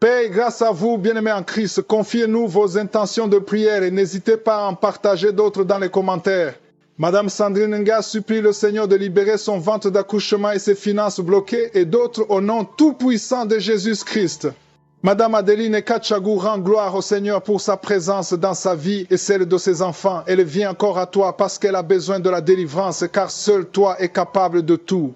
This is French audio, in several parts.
Paix et grâce à vous, bien-aimés en Christ. Confiez-nous vos intentions de prière et n'hésitez pas à en partager d'autres dans les commentaires. Madame Sandrine Nga supplie le Seigneur de libérer son ventre d'accouchement et ses finances bloquées et d'autres au nom tout-puissant de Jésus-Christ. Madame Adeline Kachagou rend gloire au Seigneur pour sa présence dans sa vie et celle de ses enfants. Elle vient encore à toi parce qu'elle a besoin de la délivrance, car seul toi est capable de tout.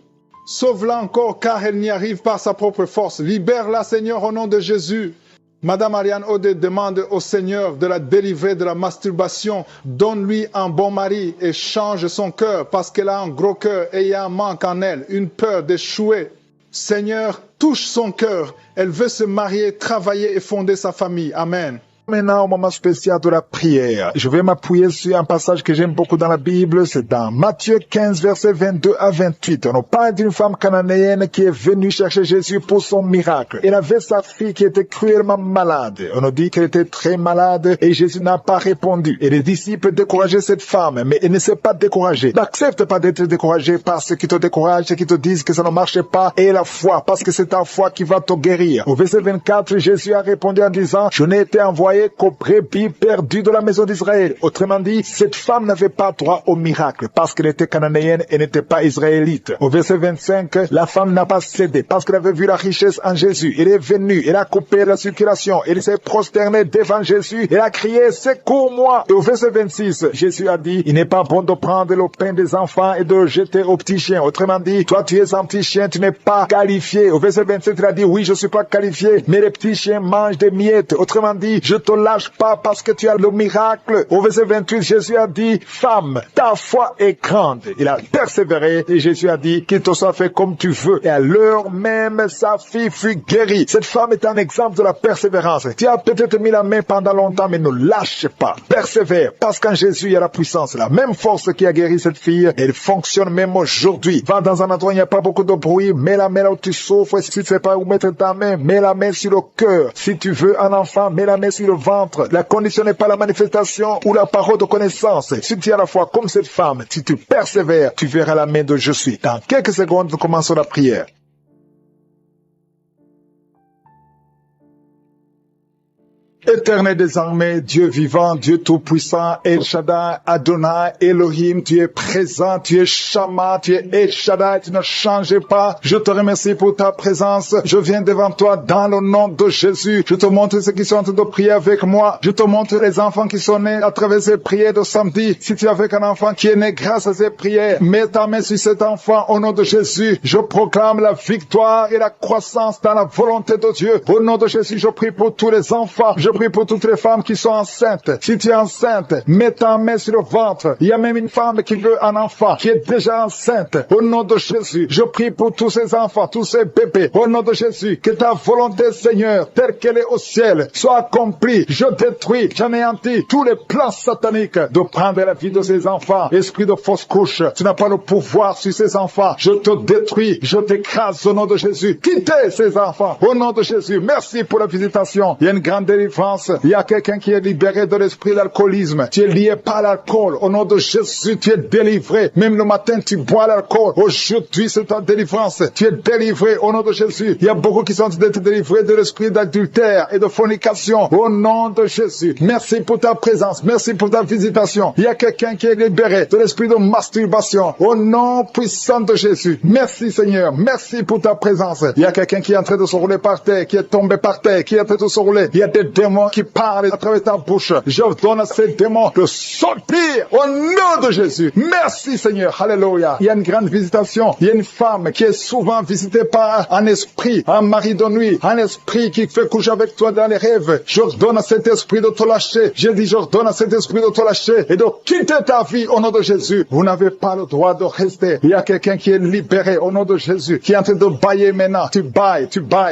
Sauve-la encore car elle n'y arrive par sa propre force. Libère-la, Seigneur, au nom de Jésus. Madame Ariane Ode demande au Seigneur de la délivrer de la masturbation. Donne-lui un bon mari et change son cœur parce qu'elle a un gros cœur et il y a un manque en elle, une peur d'échouer. Seigneur, touche son cœur. Elle veut se marier, travailler et fonder sa famille. Amen. Maintenant, au moment spécial de la prière, je vais m'appuyer sur un passage que j'aime beaucoup dans la Bible. C'est dans Matthieu 15, versets 22 à 28. On nous parle d'une femme cananéenne qui est venue chercher Jésus pour son miracle. Elle avait sa fille qui était cruellement malade. On nous dit qu'elle était très malade et Jésus n'a pas répondu. Et les disciples décourageaient cette femme, mais elle ne s'est pas découragée. N'accepte pas d'être découragé par ceux qui te découragent, ceux qui te disent que ça ne marche pas. Et la foi, parce que c'est ta foi qui va te guérir. Au verset 24, Jésus a répondu en disant, je n'ai été envoyé qu'aux brebis perdues de la maison d'Israël. Autrement dit, cette femme n'avait pas droit au miracle parce qu'elle était cananéenne et n'était pas israélite. Au verset 25, la femme n'a pas cédé parce qu'elle avait vu la richesse en Jésus. Elle est venue, elle a coupé la circulation, elle s'est prosternée devant Jésus, elle a crié, secours-moi. Et au verset 26, Jésus a dit, il n'est pas bon de prendre le pain des enfants et de le jeter aux petits chiens. Autrement dit, toi tu es un petit chien, tu n'es pas qualifié. Au verset 27, il a dit, oui, je suis pas qualifié, mais les petits chiens mangent des miettes. Autrement dit, je te lâche pas parce que tu as le miracle. Au verset 28, Jésus a dit, femme, ta foi est grande. Il a persévéré et Jésus a dit, qu'il te soit fait comme tu veux. Et à l'heure même, sa fille fut guérie. Cette femme est un exemple de la persévérance. Tu as peut-être mis la main pendant longtemps, mais ne lâche pas. Persévère, parce qu'en Jésus, il y a la puissance. La même force qui a guéri cette fille, elle fonctionne même aujourd'hui. Va dans un endroit où il n'y a pas beaucoup de bruit, mets la main là où tu souffres. Si tu ne sais pas où mettre ta main, mets la main sur le cœur. Si tu veux un enfant, mets la main sur le ventre. La condition n'est pas la manifestation ou la parole de connaissance. Si tu es à la fois comme cette femme, si tu persévères, tu verras la main de je suis. Dans quelques secondes, nous commençons la prière. Éternel désormais, Dieu vivant, Dieu tout-puissant, El Shaddai, Adonai, Elohim, tu es présent, tu es Shama, tu es El Shaddai, tu ne changes pas. Je te remercie pour ta présence. Je viens devant toi dans le nom de Jésus. Je te montre ceux qui sont en train de prier avec moi. Je te montre les enfants qui sont nés à travers ces prières de samedi. Si tu es avec un enfant qui est né grâce à ces prières, mets ta main sur cet enfant au nom de Jésus. Je proclame la victoire et la croissance dans la volonté de Dieu. Au nom de Jésus, je prie pour tous les enfants. Je prie pour toutes les femmes qui sont enceintes. Si tu es enceinte, mets ta main sur le ventre. Il y a même une femme qui veut un enfant, qui est déjà enceinte. Au nom de Jésus, je prie pour tous ces enfants, tous ces bébés. Au nom de Jésus, que ta volonté, Seigneur, telle qu'elle est au ciel, soit accomplie. Je détruis, j'anéantis tous les plans sataniques de prendre la vie de ces enfants. Esprit de fausse couche, tu n'as pas le pouvoir sur ces enfants. Je te détruis, je t'écrase au nom de Jésus. Quittez ces enfants. Au nom de Jésus, merci pour la visitation. Il y a une grande délivrance. Il y a quelqu'un qui est libéré de l'esprit d'alcoolisme. Tu es lié par l'alcool. Au nom de Jésus, tu es délivré. Même le matin, tu bois l'alcool. Aujourd'hui, c'est ta délivrance. Tu es délivré au nom de Jésus. Il y a beaucoup qui sont en train d'être délivrés de l'esprit d'adultère et de fornication. Au nom de Jésus. Merci pour ta présence. Merci pour ta visitation. Il y a quelqu'un qui est libéré de l'esprit de masturbation. Au nom puissant de Jésus. Merci Seigneur. Merci pour ta présence. Il y a quelqu'un qui est en train de se rouler par terre, qui est tombé par terre, qui est en train de se rouler. Il y a des démons qui parlent à travers ta bouche. Je donne à ces démons de sortir au nom de Jésus. Merci Seigneur. Alléluia. Il y a une grande visitation. Il y a une femme qui est souvent visitée par un esprit, un mari de nuit, un esprit qui fait coucher avec toi dans les rêves. Je donne à cet esprit de te lâcher. Je dis, je donne à cet esprit de te lâcher et de quitter ta vie au nom de Jésus. Vous n'avez pas le droit de rester. Il y a quelqu'un qui est libéré au nom de Jésus, qui est en train de bailler maintenant. Tu bailles.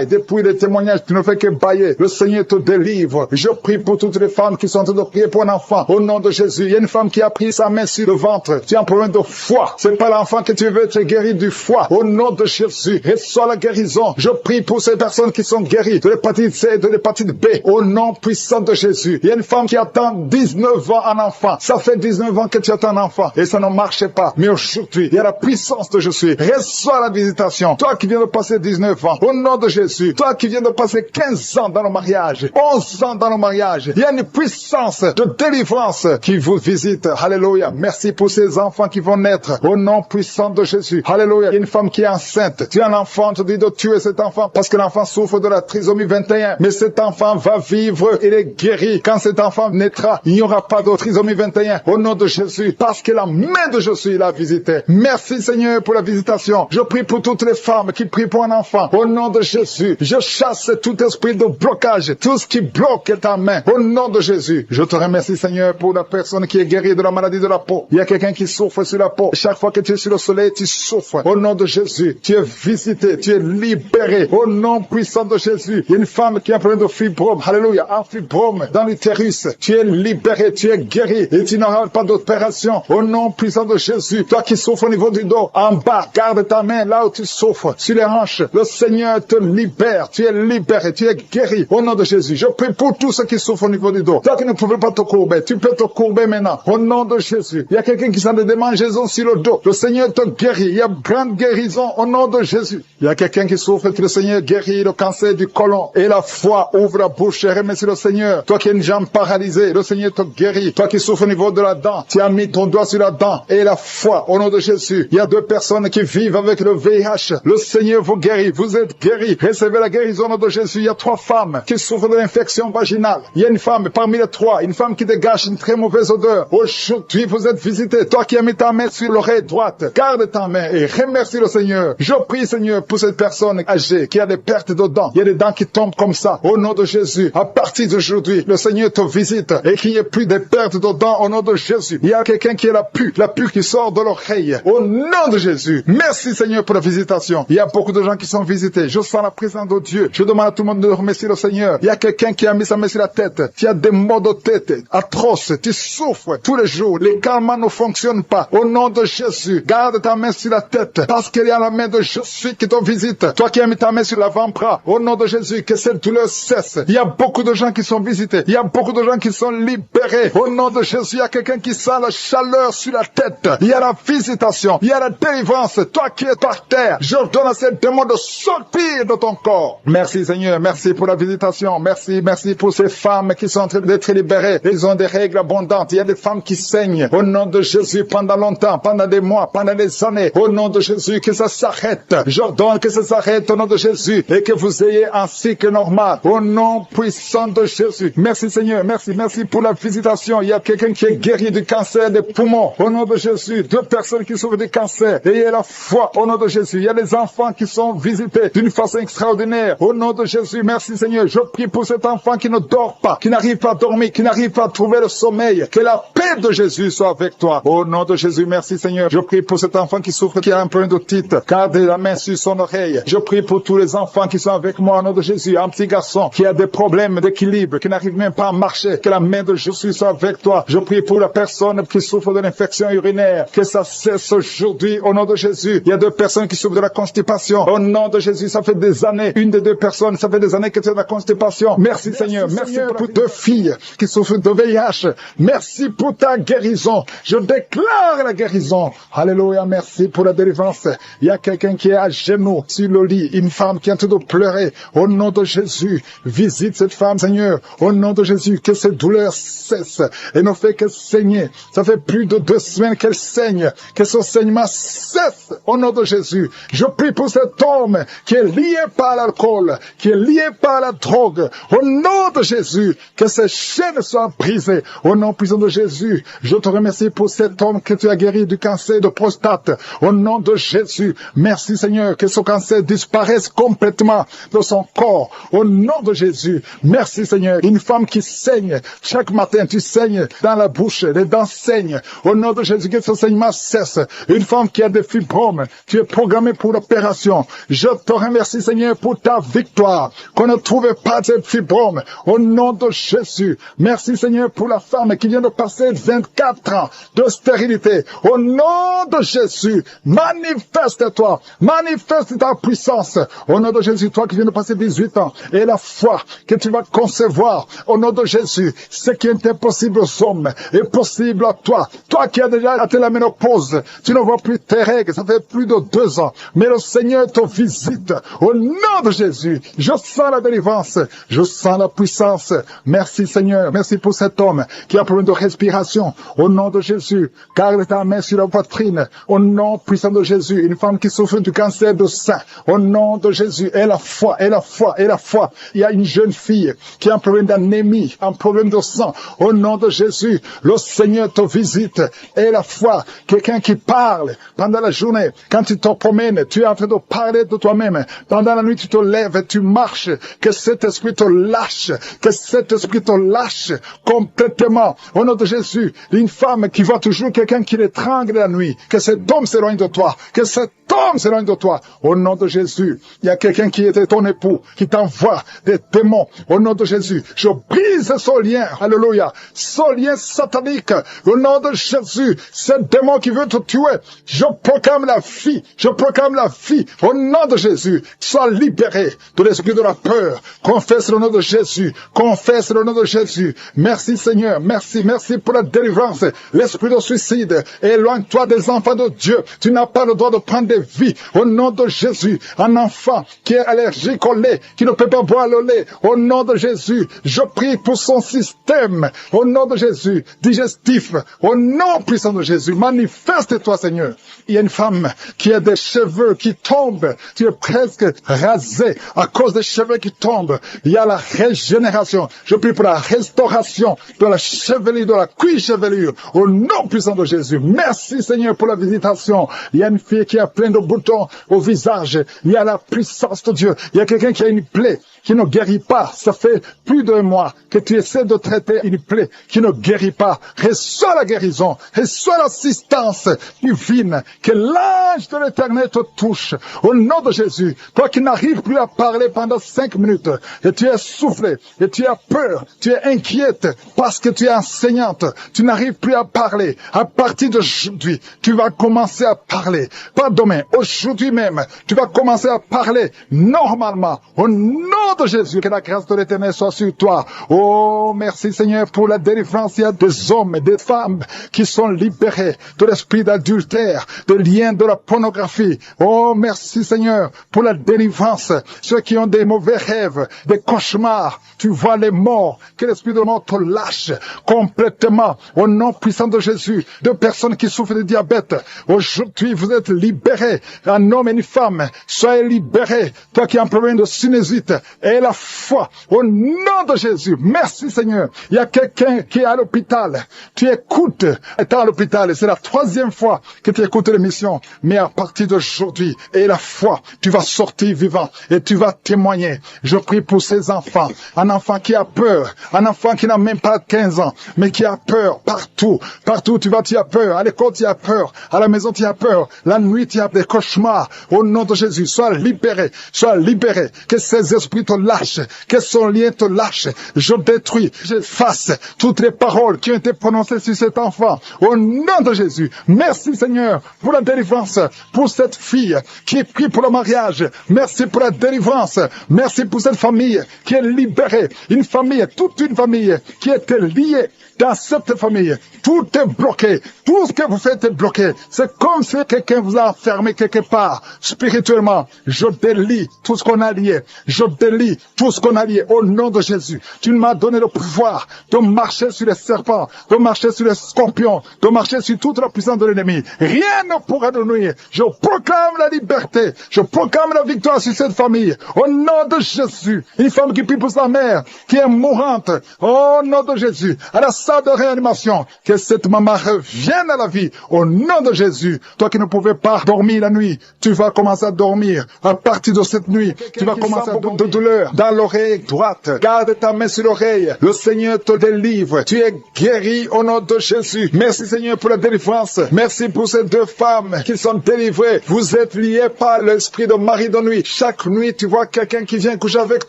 Depuis les témoignages, tu ne fais que bailler. Le Seigneur te délivre. vivre. Je prie pour toutes les femmes qui sont en train de prier pour un enfant. Au nom de Jésus, il y a une femme qui a pris sa main sur le ventre. Tu as un problème de foie. C'est pas l'enfant que tu veux être guéri du foie. Au nom de Jésus, reçois la guérison. Je prie pour ces personnes qui sont guéries de l'hépatite C et de l'hépatite B. Au nom puissant de Jésus. Il y a une femme qui attend 19 ans un enfant. Ça fait 19 ans que tu attends un enfant et ça ne marchait pas. Mais aujourd'hui, il y a la puissance de Jésus. Reçois la visitation. Toi qui viens de passer 19 ans, au nom de Jésus. Toi qui viens de passer 15 ans dans le mariage, 11 ans dans le mariage. Il y a une puissance de délivrance qui vous visite. Alléluia. Merci pour ces enfants qui vont naître. Au nom puissant de Jésus. Alléluia. Il y a une femme qui est enceinte. Tu as un enfant, tu dis de tuer cet enfant parce que l'enfant souffre de la trisomie 21. Mais cet enfant va vivre. Il est guéri. Quand cet enfant naîtra, il n'y aura pas de trisomie 21. Au nom de Jésus. Parce que la main de Jésus l'a visité. Merci Seigneur pour la visitation. Je prie pour toutes les femmes qui prient pour un enfant. Au nom de Jésus. Je chasse tout esprit de blocage. Tout ce qui bloque ta main. Au nom de Jésus. Je te remercie Seigneur pour la personne qui est guérie de la maladie de la peau. Il y a quelqu'un qui souffre sur la peau. Chaque fois que tu es sur le soleil, tu souffres. Au nom de Jésus. Tu es visité. Tu es libéré. Au nom puissant de Jésus. Il y a une femme qui a un problème de fibrome. Alléluia. Un fibrome dans l'utérus. Tu es libéré. Tu es guéri. Et tu n'auras pas d'opération. Au nom puissant de Jésus. Toi qui souffres au niveau du dos. En bas. Garde ta main là où tu souffres. Sur les hanches. Le Seigneur te libère. Tu es libéré. Tu es guéri. Au nom de Jésus. Je prie pour tous ceux qui souffrent au niveau du dos. Toi qui ne pouvais pas te courber. Tu peux te courber maintenant. Au nom de Jésus. Il y a quelqu'un qui sent des démangeaisons sur le dos. Le Seigneur te guérit. Il y a grande guérison au nom de Jésus. Il y a quelqu'un qui souffre que le Seigneur guérit le cancer du côlon. Et la foi ouvre la bouche et remercie le Seigneur. Toi qui as une jambe paralysée, le Seigneur te guérit. Toi qui souffres au niveau de la dent, tu as mis ton doigt sur la dent. Et la foi au nom de Jésus. Il y a 2 personnes qui vivent avec le VIH. Le Seigneur vous guérit. Vous êtes guéris. Recevez la guérison au nom de Jésus. Il y a 3 femmes qui souffrent de l'infection vaginale. Il y a une femme parmi les 3, une femme qui dégage une très mauvaise odeur. Aujourd'hui, vous êtes visité. Toi qui as mis ta main sur l'oreille droite, garde ta main et remercie le Seigneur. Je prie, Seigneur, pour cette personne âgée qui a des pertes de dents. Il y a des dents qui tombent comme ça. Au nom de Jésus, à partir d'aujourd'hui, le Seigneur te visite et qu'il n'y ait plus de pertes de dents au nom de Jésus. Il y a quelqu'un qui est la pu qui sort de l'oreille. Au nom de Jésus. Merci, Seigneur, pour la visitation. Il y a beaucoup de gens qui sont visités. Je sens la présence de Dieu. Je demande à tout le monde de remercier le Seigneur. Il y a quelqu'un qui a mis sa main sur la tête. Tu as des maux de tête atroces. Tu souffres tous les jours. Les calmants ne fonctionnent pas. Au nom de Jésus, garde ta main sur la tête parce qu'il y a la main de Jésus qui te visite. Toi qui as mis ta main sur l'avant-bras, au nom de Jésus, que cette douleur cesse. Il y a beaucoup de gens qui sont visités. Il y a beaucoup de gens qui sont libérés. Au nom de Jésus, il y a quelqu'un qui sent la chaleur sur la tête. Il y a la visitation. Il y a la délivrance. Toi qui es par terre, j'ordonne à ces démons de sortir de ton corps. Merci Seigneur. Merci pour la visitation. Merci pour ces femmes qui sont en train d'être libérées. Ils ont des règles abondantes. Il y a des femmes qui saignent. Au nom de Jésus, pendant longtemps, pendant des mois, pendant des années. Au nom de Jésus, que ça s'arrête. J'ordonne que ça s'arrête au nom de Jésus et que vous ayez un cycle normal. Au nom puissant de Jésus. Merci Seigneur. Merci pour la visitation. Il y a quelqu'un qui est guéri du cancer des poumons. Au nom de Jésus. 2 personnes qui souffrent du cancer. Ayez la foi au nom de Jésus. Il y a des enfants qui sont visités d'une façon extraordinaire. Au nom de Jésus. Merci Seigneur. Je prie pour cet enfant qui ne dort pas, qui n'arrive pas à dormir, qui n'arrive pas à trouver le sommeil. Que la paix de Jésus soit avec toi. Au nom de Jésus, merci Seigneur. Je prie pour cet enfant qui souffre, qui a un peu d'otite. Garde la main sur son oreille. Je prie pour tous les enfants qui sont avec moi au nom de Jésus. Un petit garçon qui a des problèmes d'équilibre, qui n'arrive même pas à marcher. Que la main de Jésus soit avec toi. Je prie pour la personne qui souffre de l'infection urinaire. Que ça cesse aujourd'hui au nom de Jésus. Il y a 2 personnes qui souffrent de la constipation. Au nom de Jésus, ça fait des années. Une des 2 personnes, ça fait des années que tu as de la constipation. Merci Seigneur. Merci pour 2 filles qui souffrent de VIH. Merci pour ta guérison. Je déclare la guérison. Alléluia. Merci pour la délivrance. Il y a quelqu'un qui est à genoux sur le lit. Une femme qui est en train de pleurer. Au nom de Jésus, visite cette femme, Seigneur. Au nom de Jésus, que cette douleur cesse et ne fait que saigner. Ça fait plus de 2 semaines qu'elle saigne. Que ce saignement cesse. Au nom de Jésus. Je prie pour cet homme qui est lié par l'alcool, qui est lié par la drogue. Au nom de Jésus, que ces chaînes soient brisées. Au nom puissant de Jésus. Jésus, je te remercie pour cet homme que tu as guéri du cancer de prostate. Au nom de Jésus, merci Seigneur, que ce cancer disparaisse complètement de son corps. Au nom de Jésus, merci Seigneur. Une femme qui saigne, chaque matin tu saignes dans la bouche, les dents saignent. Au nom de Jésus, que ce saignement cesse. Une femme qui a des fibromes, tu es programmée pour l'opération. Je te remercie Seigneur pour ta victoire, qu'on ne trouve pas de fibromes. Au nom de Jésus, merci Seigneur pour la femme qui vient de passer 24 ans de stérilité. Au nom de Jésus, manifeste-toi, manifeste ta puissance. Au nom de Jésus, toi qui viens de passer 18 ans, et la foi que tu vas concevoir, au nom de Jésus, ce qui est impossible aux hommes est possible à toi. Toi qui as déjà atteint la ménopause, tu ne vois plus tes règles, ça fait plus de 2 ans, mais le Seigneur te visite. Au nom de Jésus, je sens la délivrance, je sens la puissance. Merci Seigneur, merci pour cet homme qui a un problème de respiration. Au nom de Jésus, garde ta main sur la poitrine. Au nom puissant de Jésus, une femme qui souffre du cancer de sein. Au nom de Jésus, et la foi, et la foi, et la foi. Il y a une jeune fille qui a un problème d'anémie, un problème de sang. Au nom de Jésus, le Seigneur te visite. Et la foi, quelqu'un qui parle pendant la journée. Quand tu te promènes, tu es en train de parler de toi-même. Pendant la nuit, tu te lèves, tu marches. Que cet esprit te lâche. Que cet esprit te lâche complètement. Au nom de Jésus, une femme qui voit toujours quelqu'un qui l'étrangle la nuit. Que cet homme s'éloigne de toi. Que cet homme s'éloigne de toi. Au nom de Jésus, il y a quelqu'un qui était ton époux, qui t'envoie des démons. Au nom de Jésus, je brise ce lien. Alléluia. Ce lien satanique. Au nom de Jésus, ce démon qui veut te tuer, je proclame la vie. Je proclame la vie. Au nom de Jésus, sois libéré de l'esprit de la peur. Confesse le nom de Jésus. Confesse le nom de Jésus. Merci Seigneur. Merci. Merci pour la délivrance. L'esprit de suicide, éloigne-toi des enfants de Dieu. Tu n'as pas le droit de prendre des vies. Au nom de Jésus, un enfant qui est allergique au lait, qui ne peut pas boire le lait. Au nom de Jésus, je prie pour son système. Au nom de Jésus, digestif. Au nom puissant de Jésus, manifeste-toi Seigneur. Il y a une femme qui a des cheveux qui tombent. Tu es presque rasé à cause des cheveux qui tombent. Il y a la régénération. Je prie pour la restauration de la chevelure, de la cuir chevelure. Au nom puissant de Jésus. Merci Seigneur pour la visitation. Il y a une fille qui a plein de boutons au visage. Il y a la puissance de Dieu. Il y a quelqu'un qui a une plaie qui ne guérit pas. Ça fait plus d'1 mois que tu essaies de traiter une plaie qui ne guérit pas. Reçois la guérison. Reçois l'assistance divine. Que l'ange de l'Éternel te touche. Au nom de Jésus. Toi qui n'arrives plus à parler pendant 5 minutes. Et tu es soufflé. Et tu as peur. Tu es inquiète parce que tu es enseignante. Tu n'arrives plus à parler. À partir d'aujourd'hui, tu vas commencer à parler. Pas demain. Aujourd'hui même. Tu vas commencer à parler normalement. Au nom de Jésus, que la grâce de l'Éternel soit sur toi. Oh, merci Seigneur pour la délivrance. Il y a des hommes et des femmes qui sont libérés de l'esprit d'adultère, de liens de la pornographie. Oh, merci Seigneur pour la délivrance. Ceux qui ont des mauvais rêves, des cauchemars, tu vois les morts, que l'esprit de mort te lâche complètement. Au nom puissant de Jésus, de personnes qui souffrent de diabète, aujourd'hui vous êtes libérés. Un homme et une femme, soyez libérés. Toi qui as un problème de sinusite, et la foi, au nom de Jésus. Merci Seigneur. Il y a quelqu'un qui est à l'hôpital. Tu écoutes, étant à l'hôpital, c'est la 3e fois que tu écoutes l'émission. Mais à partir d'aujourd'hui, et la foi, tu vas sortir vivant et tu vas témoigner. Je prie pour ces enfants. Un enfant qui a peur, un enfant qui n'a même pas 15 ans, mais qui a peur partout. Partout tu vas, tu as peur. À l'école, tu as peur. À la maison, tu as peur. La nuit, tu as des cauchemars. Au nom de Jésus, sois libéré. Sois libéré. Que ces esprits te lâchent. Que son lien te lâche. Je détruis, j'efface toutes les paroles qui ont été prononcées sur cet enfant. Au nom de Jésus. Merci Seigneur pour la délivrance. Pour cette fille qui prie pour le mariage. Merci pour la délivrance. Merci pour cette famille qui est libérée. Une famille, toute une famille qui était liée dans cette famille. Tout est bloqué. Tout ce que vous faites est bloqué. C'est comme si quelqu'un vous a enfermé quelque part spirituellement. Je délie tout ce qu'on a lié. Je délie lie tout ce qu'on a lié. Au nom de Jésus, tu m'as donné le pouvoir de marcher sur les serpents, de marcher sur les scorpions, de marcher sur toute la puissance de l'ennemi. Rien ne pourra nous nuire. Je proclame la liberté. Je proclame la victoire sur cette famille. Au nom de Jésus, une femme qui prie pour sa mère, qui est mourante. Au nom de Jésus, à la salle de réanimation, que cette maman revienne à la vie. Au nom de Jésus, toi qui ne pouvais pas dormir la nuit, tu vas commencer à dormir. À partir de cette nuit, tu vas commencer à avoir de douleur dans l'oreille droite. Garde ta main sur l'oreille. Le Seigneur te délivre. Tu es guéri au nom de Jésus. Merci Seigneur pour la délivrance. Merci pour ces deux femmes qui sont délivrées. Vous êtes liés par l'esprit de mari de nuit. Chaque nuit, tu vois quelqu'un qui vient coucher avec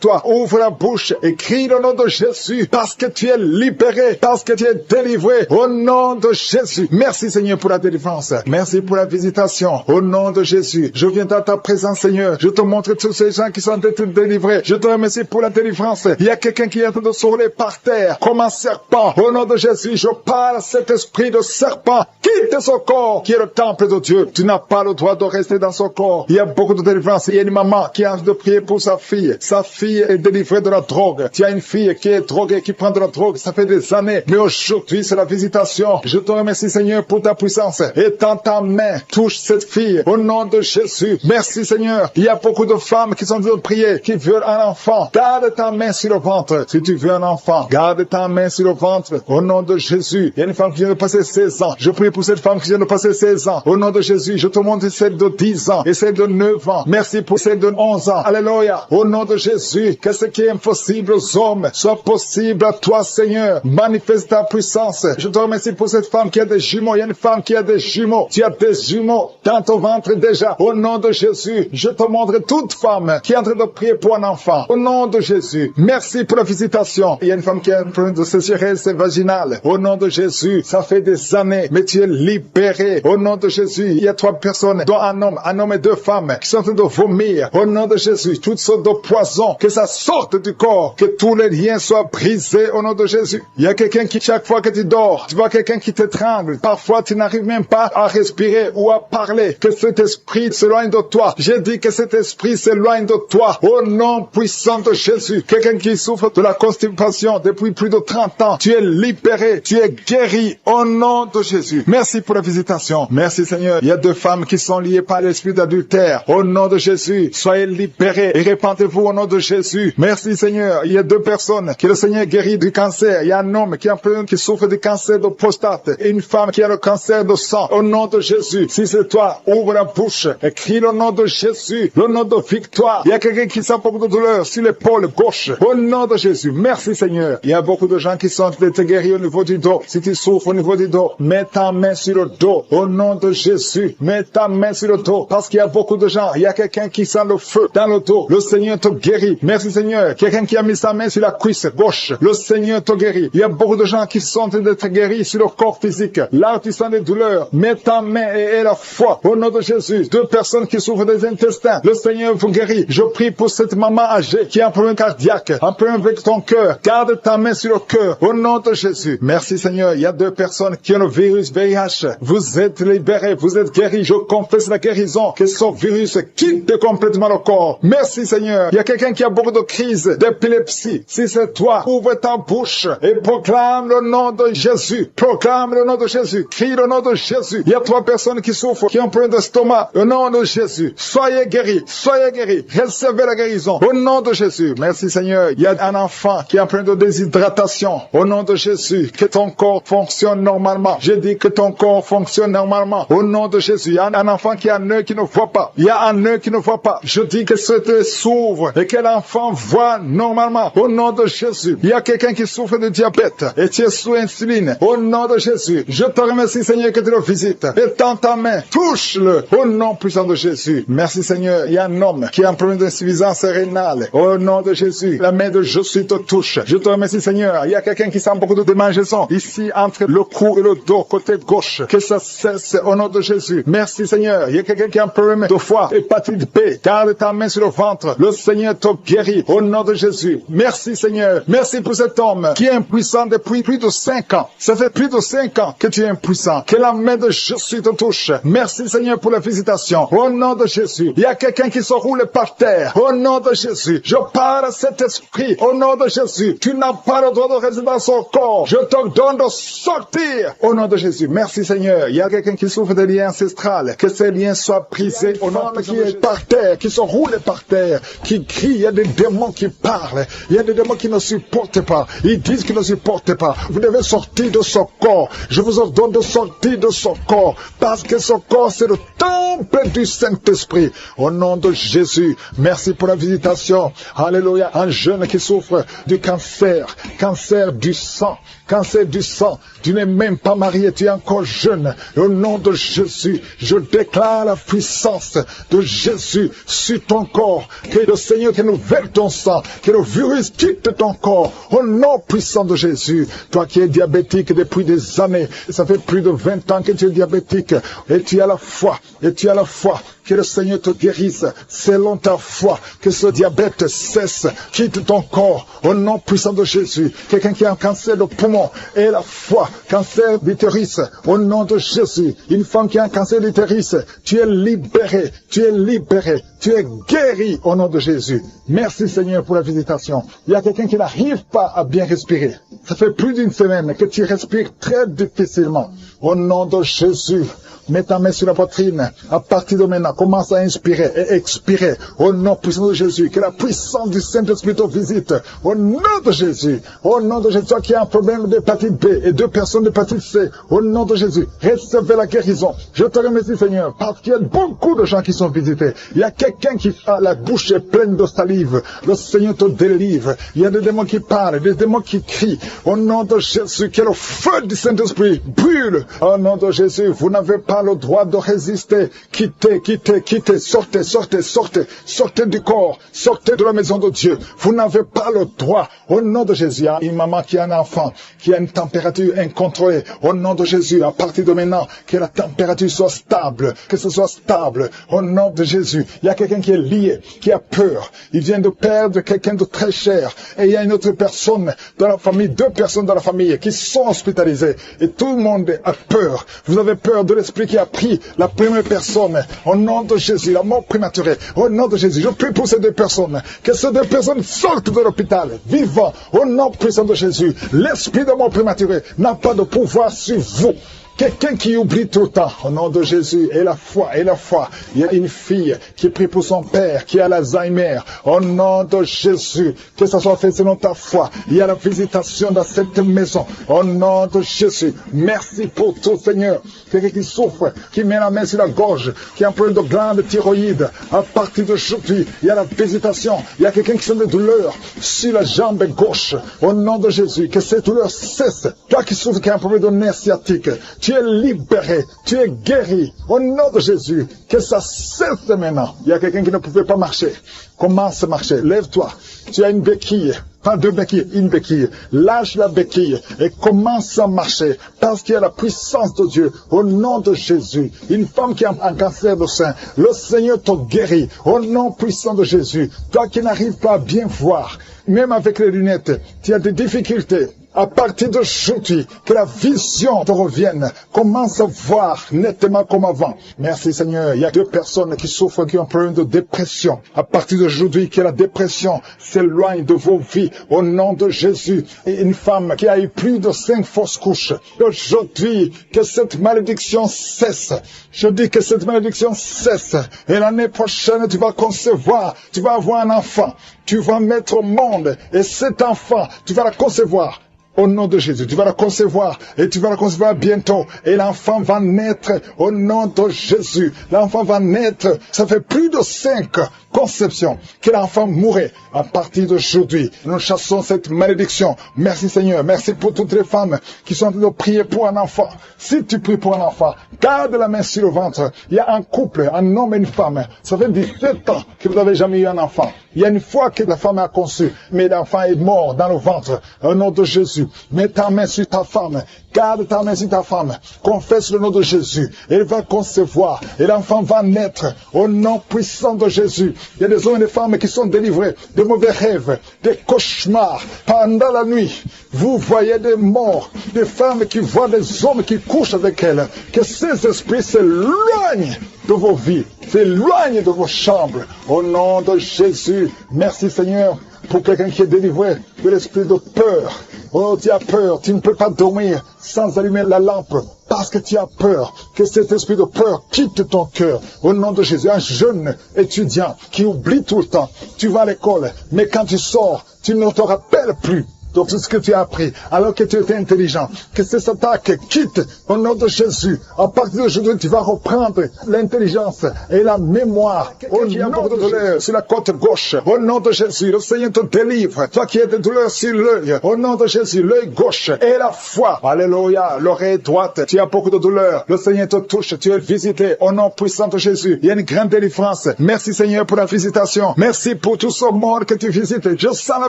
toi. Ouvre la bouche et crie le nom de Jésus parce que tu es libéré, parce que tu es délivré au nom de Jésus. Merci Seigneur pour la délivrance. Merci pour la visitation. Au nom de Jésus, je viens dans ta présence Seigneur. Je te montre tous ces gens qui sont délivrés. Je te remercie pour la délivrance. Il y a quelqu'un qui est en train de se rouler par terre comme un serpent. Au nom de Jésus, je parle à cet esprit de serpent. Quitte son corps qui est le temple de Dieu. Tu n'as pas le droit de rester dans son corps. Il y a beaucoup de délivrance. Il y a une maman qui a envie de prier pour sa fille. Sa fille est délivrée de la drogue. Tu as une fille qui est droguée, qui prend de la drogue. Ça fait des années. Mais aujourd'hui, c'est la visitation. Je te remercie Seigneur pour ta puissance. Étends ta main. Touche cette fille. Au nom de Jésus. Merci Seigneur. Il y a beaucoup de femmes qui sont en train de prier, qui veulent un enfant. Garde ta main sur le ventre. Si tu veux un enfant, garde ta main sur le ventre. Au nom de Jésus. Il y a une femme qui vient de passer 16 ans. Je prie pour cette femme qui vient de passer 16 ans. Au nom de Jésus, je te montre celle de 10 ans et celle de 9 ans. Merci pour celle de 11 ans. Alléluia. Au nom de Jésus, que ce qui est impossible aux hommes soit possible à toi, Seigneur. Manifeste ta puissance. Je te remercie pour cette femme qui a des jumeaux. Il y a une femme qui a des jumeaux. Tu as des jumeaux dans ton ventre déjà. Au nom de Jésus, je te montre toute femme qui est en train de prier pour un enfant. Au nom de Jésus, merci pour la visitation. Il y a une femme qui a un problème de sécheresse vaginale. Au nom de Jésus, ça fait des années, mais tu es libéré. Au nom de Jésus, il y a 3 personnes, dont un homme et 2 femmes, qui sont en train de vomir. Au nom de Jésus, toutes sortes de poisons, que ça sorte du corps, que tous les liens soient brisés au nom de Jésus. Il y a quelqu'un qui, chaque fois que tu dors, tu vois quelqu'un qui t'étrangle. Parfois, tu n'arrives même pas à respirer ou à parler. Que cet esprit s'éloigne de toi. J'ai dit que cet esprit s'éloigne de toi. Au nom puissant de Jésus. Quelqu'un qui souffre de la constipation depuis plus de 30 ans. Tu es libéré. Tu es guéri au nom de Jésus. Merci pour la visitation. Merci Seigneur. Il y a 2 femmes qui sont liées par l'esprit d'adultère. Au nom de Jésus, soyez libérés et répandez-vous au nom de Jésus. Merci Seigneur. Il y a 2 personnes que le Seigneur guérit du cancer. Il y a un homme qui souffre du cancer de prostate et une femme qui a le cancer de sang. Au nom de Jésus, si c'est toi, ouvre la bouche et crie le nom de Jésus, le nom de victoire. Il y a quelqu'un qui sent beaucoup de douleur sur l'épaule gauche. Au nom de Jésus, merci Seigneur. Il y a beaucoup de gens qui sont guéris au niveau du dos. Si tu souffres au niveau du dos, mets ta main sur le dos. Au nom de Jésus, mets ta main sur le dos. Parce qu'il y a beaucoup de gens. Il y a quelqu'un qui sent le feu dans le dos. Le Seigneur te guérit. Merci Seigneur. Quelqu'un qui a mis sa main sur la cuisse gauche. Le Seigneur te guérit. Il y a beaucoup de gens qui sont en train d'être guéris sur le corps physique. Là, tu sens des douleurs. Mets ta main et la foi. Au nom de Jésus. 2 personnes qui souffrent des intestins. Le Seigneur vous guérit. Je prie pour cette maman âgée qui a un problème cardiaque. Un problème avec ton cœur. Garde ta main sur le cœur. Au nom de Jésus. Merci Seigneur. Il y a 2 personnes qui ont le virus VIH. Vous êtes libérés. Vous êtes guéris. Je confesse la guérison. Que ce virus quitte complètement le corps. Merci Seigneur. Il y a quelqu'un qui a beaucoup de crises d'épilepsie. Si c'est toi, ouvre ta bouche et proclame le nom de Jésus. Proclame le nom de Jésus. Crie le nom de Jésus. Il y a 3 personnes qui souffrent, qui ont un problème d'estomac. Au nom de Jésus. Soyez guéris. Soyez guéris. Recevez la guérison. Au nom de Jésus. Merci Seigneur. Il y a un enfant qui a un problème de déshydratation. Au nom de Jésus. Que ton corps fonctionne normalement. J'ai dit que ton corps fonctionne normalement. Au nom de Jésus. Il y a un enfant qui a un œil qui ne voit pas. Il y a un œil qui ne voit pas. Je dis que cet œil s'ouvre et que l'enfant voit normalement. Au nom de Jésus. Il y a quelqu'un qui souffre de diabète et tu es sous insuline. Au nom de Jésus. Je te remercie Seigneur que tu le visites. Étends ta main. Touche-le. Au nom puissant de Jésus. Merci Seigneur. Il y a un homme qui a un problème d'insuffisance rénale. Au nom de Jésus. La main de Jésus te touche. Je te remercie Seigneur. Il y a quelqu'un qui sent beaucoup de démangeaisons ici entre le cou et le dos côté gauche. Que ça cesse au nom de Jésus. Merci Seigneur. Il y a quelqu'un qui a un problème de foie, hépatite B. Garde ta main sur le ventre. Le Seigneur te guérit au nom de Jésus. Merci Seigneur. Merci pour cet homme qui est impuissant depuis plus de 5 ans. Ça fait plus de 5 ans que tu es impuissant. Que la main de Jésus te touche. Merci Seigneur pour la visitation. Au nom de Jésus. Il y a quelqu'un qui se roule par terre. Au nom de Jésus. Jésus. Je parle à cet esprit. Au nom de Jésus. Tu n'as pas le droit de rester dans son corps. Je te donne de sortir. Au nom de Jésus. Merci Seigneur. Il y a quelqu'un qui souffre de liens ancestrales. Que ces liens soient brisés. Au nom de qui est par terre, qui se roule par terre, qui crie. Il y a des démons qui parlent. Il y a des démons qui ne supportent pas. Ils disent qu'ils ne supportent pas. Vous devez sortir de son corps. Je vous ordonne de sortir de son corps. Parce que son corps, c'est le temple du Saint-Esprit. Au nom de Jésus. Merci pour la visitation. Alléluia. Un jeune qui souffre du cancer. Cancer du sang. Cancer du sang. Tu n'es même pas marié. Tu es encore jeune. Au nom de Jésus. Je déclare la puissance de Jésus sur ton corps. Que le Seigneur renouvelle ton sang. Que le virus quitte ton corps. Au nom puissant de Jésus. Toi qui es diabétique depuis des années. Ça fait plus de 20 ans que tu es diabétique. Et tu as la foi. Et tu as la foi. Que le Seigneur te guérisse selon ta foi. Que ce diabète cesse. Quitte ton corps. Au nom puissant de Jésus. Quelqu'un qui a un cancer de poumon. Et la foi. Cancer d'utérus. Au nom de Jésus. Une femme qui a un cancer d'utérus. Tu es libéré. Tu es libéré. Tu es guéri au nom de Jésus. Merci Seigneur pour la visitation. Il y a quelqu'un qui n'arrive pas à bien respirer. Ça fait plus d'une semaine que tu respires très difficilement. Au nom de Jésus. Mets ta main sur la poitrine. À partir de maintenant, commence à inspirer et expirer. Au nom puissant de Jésus. Que la puissance du Saint-Esprit te visite. Au nom de Jésus. Au nom de Jésus. Toi qui as un problème d'hépatite B et 2 personnes d'hépatite C. Au nom de Jésus. Recevez la guérison. Je te remercie Seigneur. Parce qu'il y a beaucoup de gens qui sont visités. Il y a quelqu'un qui a la bouche pleine de salive. Le Seigneur te délivre. Il y a des démons qui parlent. Des démons qui crient. Au nom de Jésus. Que le feu du Saint-Esprit brûle. Au nom de Jésus. Vous n'avez pas le droit de résister. Quittez, quittez, quittez, sortez, sortez, sortez, sortez du corps, sortez de la maison de Dieu. Vous n'avez pas le droit. Au nom de Jésus, il y a une maman qui a un enfant, qui a une température incontrôlée. Au nom de Jésus, à partir de maintenant, que la température soit stable, que ce soit stable. Au nom de Jésus, il y a quelqu'un qui est lié, qui a peur. Il vient de perdre quelqu'un de très cher. Et il y a une autre personne dans la famille, 2 personnes dans la famille qui sont hospitalisées. Et tout le monde a peur. Vous avez peur de l'esprit qui a pris la première personne. Au nom de Jésus, la mort prématurée. Au nom de Jésus, je prie pour ces 2 personnes. Que ces 2 personnes sortent de l'hôpital, vivant. Au nom puissant de Jésus, l'esprit de mort prématurée n'a pas de pouvoir sur vous. Quelqu'un qui oublie tout le temps, au nom de Jésus, et la foi, et la foi. Il y a une fille qui prie pour son père, qui a l'Alzheimer. Au nom de Jésus, que ça soit fait selon ta foi. Il y a la visitation dans cette maison. Au nom de Jésus, merci pour tout, Seigneur. Quelqu'un qui souffre, qui met la main sur la gorge, qui a un problème de glande thyroïde. À partir d'aujourd'hui, il y a la visitation. Il y a quelqu'un qui sent des douleurs sur la jambe gauche. Au nom de Jésus, que ces douleurs cessent. Toi qui souffres, qui a un problème de nerf sciatique, tu es libéré, tu es guéri. Au nom de Jésus, que ça cesse maintenant. Il y a quelqu'un qui ne pouvait pas marcher. Commence à marcher. Lève-toi. Tu as une béquille. Pas 2 béquilles, une béquille. Lâche la béquille et commence à marcher. Parce qu'il y a la puissance de Dieu. Au nom de Jésus. Une femme qui a un cancer de sein. Le Seigneur te guérit. Au nom puissant de Jésus. Toi qui n'arrives pas à bien voir. Même avec les lunettes. Tu as des difficultés. À partir d'aujourd'hui, que la vision te revienne. Commence à voir nettement comme avant. Merci Seigneur. Il y a 2 personnes qui souffrent, qui ont un problème de dépression. À partir d'aujourd'hui, que la dépression s'éloigne de vos vies. Au nom de Jésus. Et une femme qui a eu plus de 5 fausses couches. Aujourd'hui, que cette malédiction cesse. Je dis que cette malédiction cesse. Et l'année prochaine, tu vas concevoir. Tu vas avoir un enfant. Tu vas mettre au monde. Et cet enfant, tu vas la concevoir. Au nom de Jésus, tu vas la concevoir et tu vas la concevoir bientôt. Et l'enfant va naître au nom de Jésus. L'enfant va naître. Ça fait plus de 5 conceptions que l'enfant mourrait. À partir d'aujourd'hui, nous chassons cette malédiction. Merci Seigneur. Merci pour toutes les femmes qui sont en train de prier pour un enfant. Si tu pries pour un enfant, garde la main sur le ventre. Il y a un couple, un homme et une femme. Ça fait 17 ans que vous n'avez jamais eu un enfant. Il y a une fois que la femme a conçu, mais l'enfant est mort dans le ventre. Au nom de Jésus, mets ta main sur ta femme. Garde ta main sur ta femme. Confesse le nom de Jésus. Elle va concevoir. Et l'enfant va naître. Au nom puissant de Jésus. Il y a des hommes et des femmes qui sont délivrés de mauvais rêves, des cauchemars. Pendant la nuit, vous voyez des morts, des femmes qui voient des hommes qui couchent avec elles. Que ces esprits s'éloignent de vos vies, s'éloigne de vos chambres. Au nom de Jésus, merci Seigneur pour quelqu'un qui est délivré de l'esprit de peur. Oh, tu as peur, tu ne peux pas dormir sans allumer la lampe parce que tu as peur. Que cet esprit de peur quitte ton cœur. Au nom de Jésus, un jeune étudiant qui oublie tout le temps. Tu vas à l'école, mais quand tu sors, tu ne te rappelles plus de tout ce que tu as appris, alors que tu étais intelligent. Que cette attaque quitte au nom de Jésus. À partir d'aujourd'hui, tu vas reprendre l'intelligence et la mémoire. Au nom de douleur sur la côte gauche. Au nom de Jésus, le Seigneur te délivre. Toi qui as des douleurs sur l'œil. Au nom de Jésus, l'œil gauche et la foi. Alléluia. L'oreille droite. Tu as beaucoup de douleurs. Le Seigneur te touche. Tu es visité. Au nom puissant de Jésus. Il y a une grande délivrance. Merci Seigneur pour la visitation. Merci pour tout ce monde que tu visites. Je sens la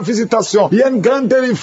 visitation. Il y a une grande délivrance.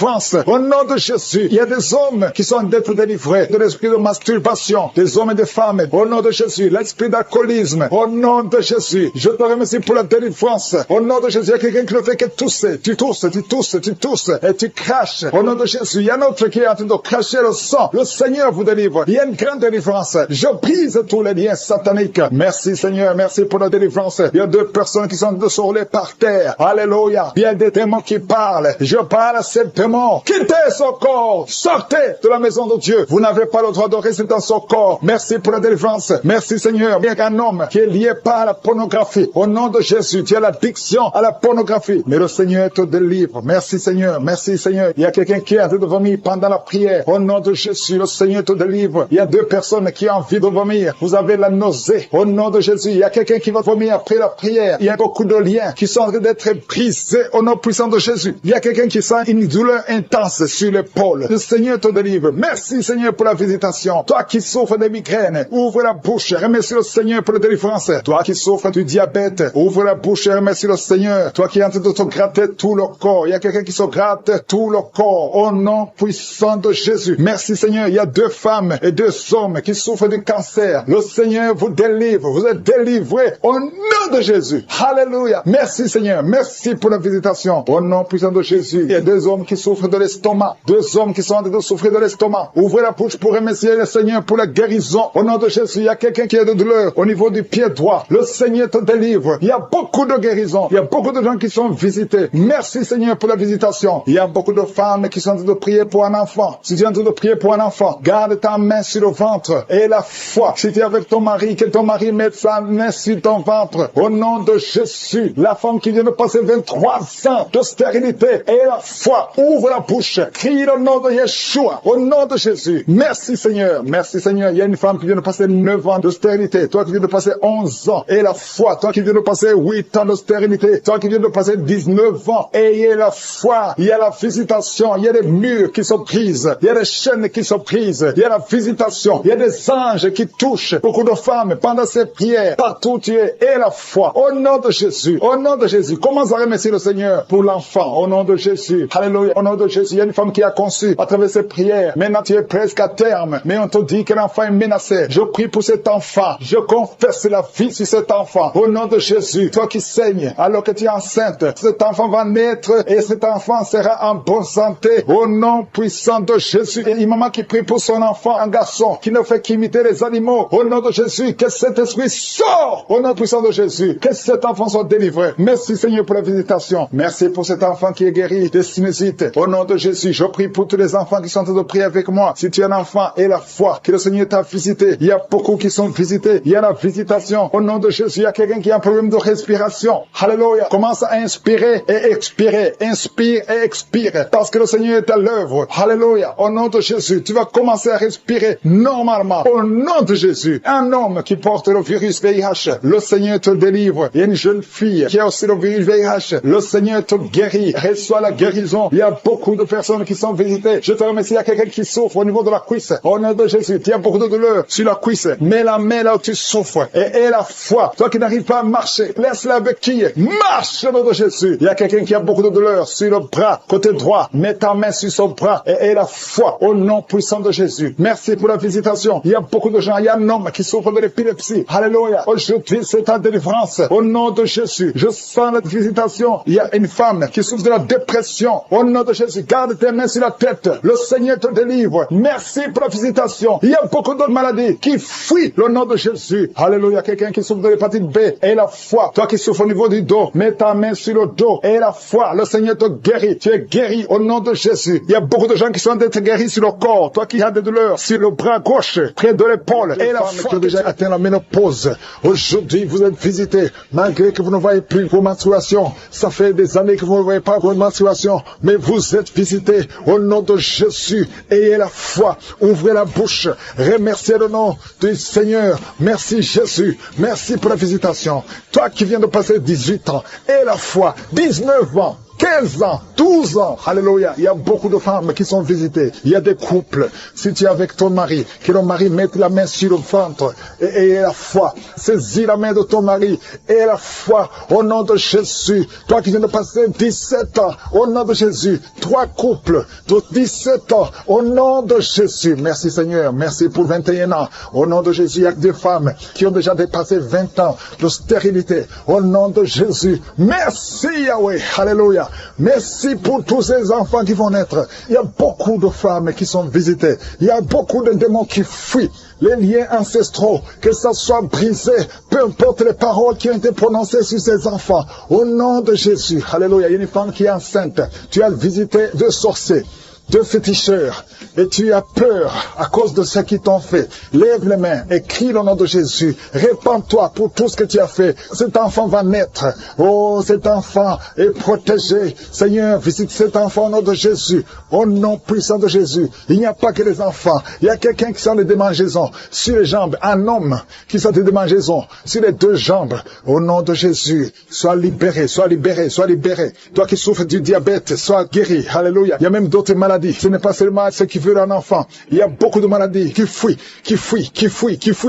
Au nom de Jésus, il y a des hommes qui sont d'être délivrés de l'esprit de masturbation, des hommes et des femmes. Au nom de Jésus, l'esprit d'alcoolisme. Au nom de Jésus, je te remercie pour la délivrance. Au nom de Jésus, il y a quelqu'un qui ne fait que tousser. Tu tousses et tu craches. Au nom de Jésus, il y a un autre qui est en train de cracher le sang. Le Seigneur vous délivre. Il y a une grande délivrance. Je brise tous les liens sataniques. Merci Seigneur, merci pour la délivrance. Il y a 2 personnes qui sont de se rouler par terre. Alléluia. Il y a des démons qui parlent. Je parle à ces démons. Quittez son corps. Sortez de la maison de Dieu. Vous n'avez pas le droit de rester dans son corps. Merci pour la délivrance. Merci Seigneur. Il y a un homme qui est lié par la pornographie. Au nom de Jésus, tu as l'addiction à la pornographie. Mais le Seigneur te délivre. Merci Seigneur. Merci Seigneur. Il y a quelqu'un qui est en train de vomir pendant la prière. Au nom de Jésus, le Seigneur te délivre. Il y a 2 personnes qui ont envie de vomir. Vous avez la nausée. Au nom de Jésus, il y a quelqu'un qui va vomir après la prière. Il y a beaucoup de liens qui sont en train d'être brisés au nom puissant de Jésus. Il y a quelqu'un qui sent une douleur intense sur l'épaule. Le Seigneur te délivre. Merci Seigneur pour la visitation. Toi qui souffres de migraines, ouvre la bouche. Remercie le Seigneur pour la délivrance. Toi qui souffres du diabète, ouvre la bouche et remercie le Seigneur. Toi qui es en train de te gratter tout le corps. Il y a quelqu'un qui se gratte tout le corps. Au nom puissant de Jésus. Merci Seigneur. Il y a 2 femmes et 2 hommes qui souffrent du cancer. Le Seigneur vous délivre. Vous êtes délivrés au nom de Jésus. Alléluia. Merci Seigneur. Merci pour la visitation. Au nom puissant de Jésus. Il y a 2 hommes qui souffrent de l'estomac. 2 hommes qui sont en train de souffrir de l'estomac. Ouvrez la bouche pour remercier le Seigneur pour la guérison. Au nom de Jésus, il y a quelqu'un qui a de douleur au niveau du pied droit. Le Seigneur te délivre. Il y a beaucoup de guérisons. Il y a beaucoup de gens qui sont visités. Merci Seigneur pour la visitation. Il y a beaucoup de femmes qui sont en train de prier pour un enfant. Si tu es en train de prier pour un enfant, garde ta main sur le ventre et la foi. Si tu es avec ton mari, que ton mari mette sa main sur ton ventre. Au nom de Jésus, la femme qui vient de passer 23 ans de stérilité et la foi. Ouvre la bouche. Crie le nom de Yeshua. Au nom de Jésus. Merci Seigneur. Merci Seigneur. Il y a une femme qui vient de passer 9 ans de stérilité. Toi qui viens de passer 11 ans. Et la foi. Toi qui viens de passer 8 ans de stérilité. Toi qui viens de passer 19 ans. Ayez la foi. Il y a la visitation. Il y a des murs qui se brisent. Il y a des chaînes qui se brisent. Il y a la visitation. Il y a des anges qui touchent beaucoup de femmes pendant ces prières. Partout où tu es. Et la foi. Au nom de Jésus. Au nom de Jésus. Commence à remercier le Seigneur pour l'enfant. Au nom de Jésus. Alléluia. Au nom de Jésus. Il y a une femme qui a conçu à travers ses prières. Maintenant tu es presque à terme. Mais on te dit que l'enfant est menacé. Je prie pour cet enfant. Je confesse la vie sur cet enfant. Au nom de Jésus. Toi qui saignes alors que tu es enceinte. Cet enfant va naître et cet enfant sera en bonne santé. Au nom puissant de Jésus. Et une maman qui prie pour son enfant, un garçon qui ne fait qu'imiter les animaux. Au nom de Jésus. Que cet esprit sort. Au nom puissant de Jésus. Que cet enfant soit délivré. Merci Seigneur pour la visitation. Merci pour cet enfant qui est guéri de sinusite. Au nom de Jésus. Je prie pour tous les enfants qui sont en train de prier avec moi. Si tu es un enfant et la foi, que le Seigneur t'a visité. Il y a beaucoup qui sont visités. Il y a la visitation. Au nom de Jésus, il y a quelqu'un qui a un problème de respiration. Alléluia. Commence à inspirer et expirer. Inspire et expire. Parce que le Seigneur est à l'œuvre. Alléluia. Au nom de Jésus, tu vas commencer à respirer normalement. Au nom de Jésus. Un homme qui porte le virus VIH. Le Seigneur te délivre. Il y a une jeune fille qui a aussi le virus VIH. Le Seigneur te guérit. Reçois la guérison. Il y a beaucoup de personnes qui sont visitées. Je te remercie. Il y a quelqu'un qui souffre au niveau de la cuisse. Au nom de Jésus, tu as beaucoup de douleur sur la cuisse. Mets la main là où tu souffres. Et aie la foi. Toi qui n'arrives pas à marcher, laisse la béquille. Marche au nom de Jésus. Il y a quelqu'un qui a beaucoup de douleur sur le bras, côté droit. Mets ta main sur son bras et aie la foi au nom puissant de Jésus. Merci pour la visitation. Il y a beaucoup de gens. Il y a un homme qui souffre de l'épilepsie. Alléluia. Aujourd'hui, c'est ta délivrance. Au nom de Jésus. Je sens la visitation. Il y a une femme qui souffre de la dépression. Au nom de Jésus, garde tes mains sur la tête. Le Seigneur te délivre. Merci pour la visitation. Il y a beaucoup d'autres maladies qui fuient le nom de Jésus. Alléluia. Quelqu'un qui souffre de l'hépatite B et la foi. Toi qui souffres au niveau du dos, mets ta main sur le dos et la foi. Le Seigneur te guérit. Tu es guéri au nom de Jésus. Il y a beaucoup de gens qui sont d'être guéris sur le corps. Toi qui as des douleurs sur le bras gauche, près de l'épaule et la foi. Tu as déjà atteint la ménopause. Aujourd'hui, vous êtes visité malgré que vous ne voyez plus vos menstruations. Ça fait des années que vous ne voyez pas vos menstruations, mais vous êtes visité au nom de Jésus. Ayez la foi. Ouvrez la bouche. Remerciez le nom du Seigneur. Merci Jésus. Merci pour la visitation. Toi qui viens de passer 18 ans, et la foi, 19 ans, 15 ans, 12 ans, alléluia. Il y a beaucoup de femmes qui sont visitées. Il y a des couples. Si tu es avec ton mari, que ton mari mette la main sur le ventre et la foi. Saisis la main de ton mari et la foi au nom de Jésus. Toi qui viens de passer 17 ans, au nom de Jésus. 3 couples de 17 ans, au nom de Jésus. Merci Seigneur. Merci pour 21 ans. Au nom de Jésus, il y a des femmes qui ont déjà dépassé 20 ans de stérilité. Au nom de Jésus. Merci Yahweh. Alléluia. Merci pour tous ces enfants qui vont naître. Il y a beaucoup de femmes qui sont visitées. Il y a beaucoup de démons qui fuient. Les liens ancestraux, que ça soit brisé, peu importe les paroles qui ont été prononcées sur ces enfants. Au nom de Jésus. Alléluia. Il y a une femme qui est enceinte. Tu as visité 2 sorciers, 2 féticheurs, et tu as peur à cause de ce qu'ils t'ont fait. Lève les mains et crie le nom de Jésus. Répands-toi pour tout ce que tu as fait. Cet enfant va naître. Oh, cet enfant est protégé. Seigneur, visite cet enfant au nom de Jésus. Au nom puissant de Jésus. Il n'y a pas que les enfants. Il y a quelqu'un qui sent des démangeaisons sur les jambes. Un homme qui sent des démangeaisons sur les 2 jambes. Au nom de Jésus, sois libéré, sois libéré, sois libéré. Toi qui souffres du diabète, sois guéri. Alléluia. Il y a même d'autres maladies. Ce n'est pas seulement ce qui veut un enfant. Il y a beaucoup de maladies qui fuient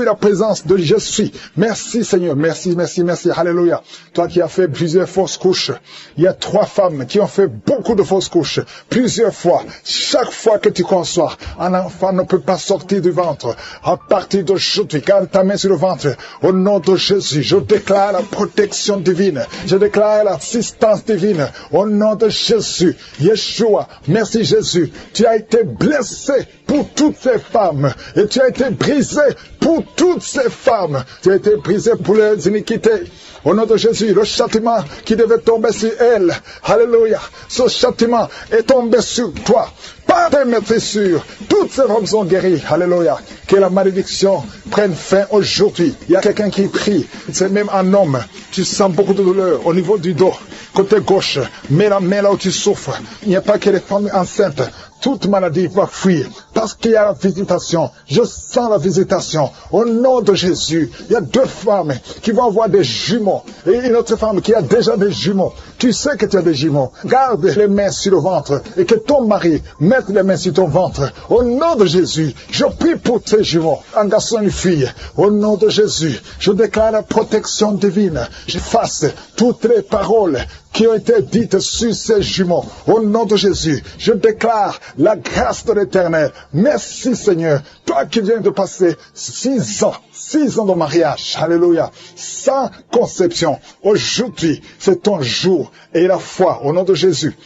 la présence de je suis. Merci Seigneur. Merci, merci, merci. Alléluia. Toi qui as fait plusieurs fausses couches. Il y a 3 femmes qui ont fait beaucoup de fausses couches. Plusieurs fois. Chaque fois que tu conçois, un enfant ne peut pas sortir du ventre. À partir d'aujourd'hui, garde ta main sur le ventre. Au nom de Jésus, je déclare la protection divine. Je déclare l'assistance divine. Au nom de Jésus. Yeshua. Merci Jésus. Tu as été blessé pour toutes ces femmes et tu as été brisé pour toutes ces femmes. Tu as été brisé pour les iniquités. Au nom de Jésus, le châtiment qui devait tomber sur elle, alléluia, ce châtiment est tombé sur toi. Par tes meurtrissures, toutes ces femmes sont guéries, alléluia. Que la malédiction prenne fin aujourd'hui. Il y a quelqu'un qui prie, c'est même un homme. Tu sens beaucoup de douleur au niveau du dos, côté gauche. Mets la main là où tu souffres. Il n'y a pas que les femmes enceintes. Toute maladie va fuir parce qu'il y a la visitation. Je sens la visitation. Au nom de Jésus, il y a 2 femmes qui vont avoir des jumeaux et une autre femme qui a déjà des jumeaux. Tu sais que tu as des jumeaux. Garde les mains sur le ventre et que ton mari mette les mains sur ton ventre. Au nom de Jésus, je prie pour tes jumeaux, un garçon et une fille. Au nom de Jésus, je déclare la protection divine. J'efface toutes les paroles qui ont été dites sur ces jumeaux. Au nom de Jésus, je déclare la grâce de l'Éternel. Merci Seigneur, toi qui viens de passer 6 ans de mariage, alléluia, sans conception. Aujourd'hui, c'est ton jour et la foi au nom de Jésus.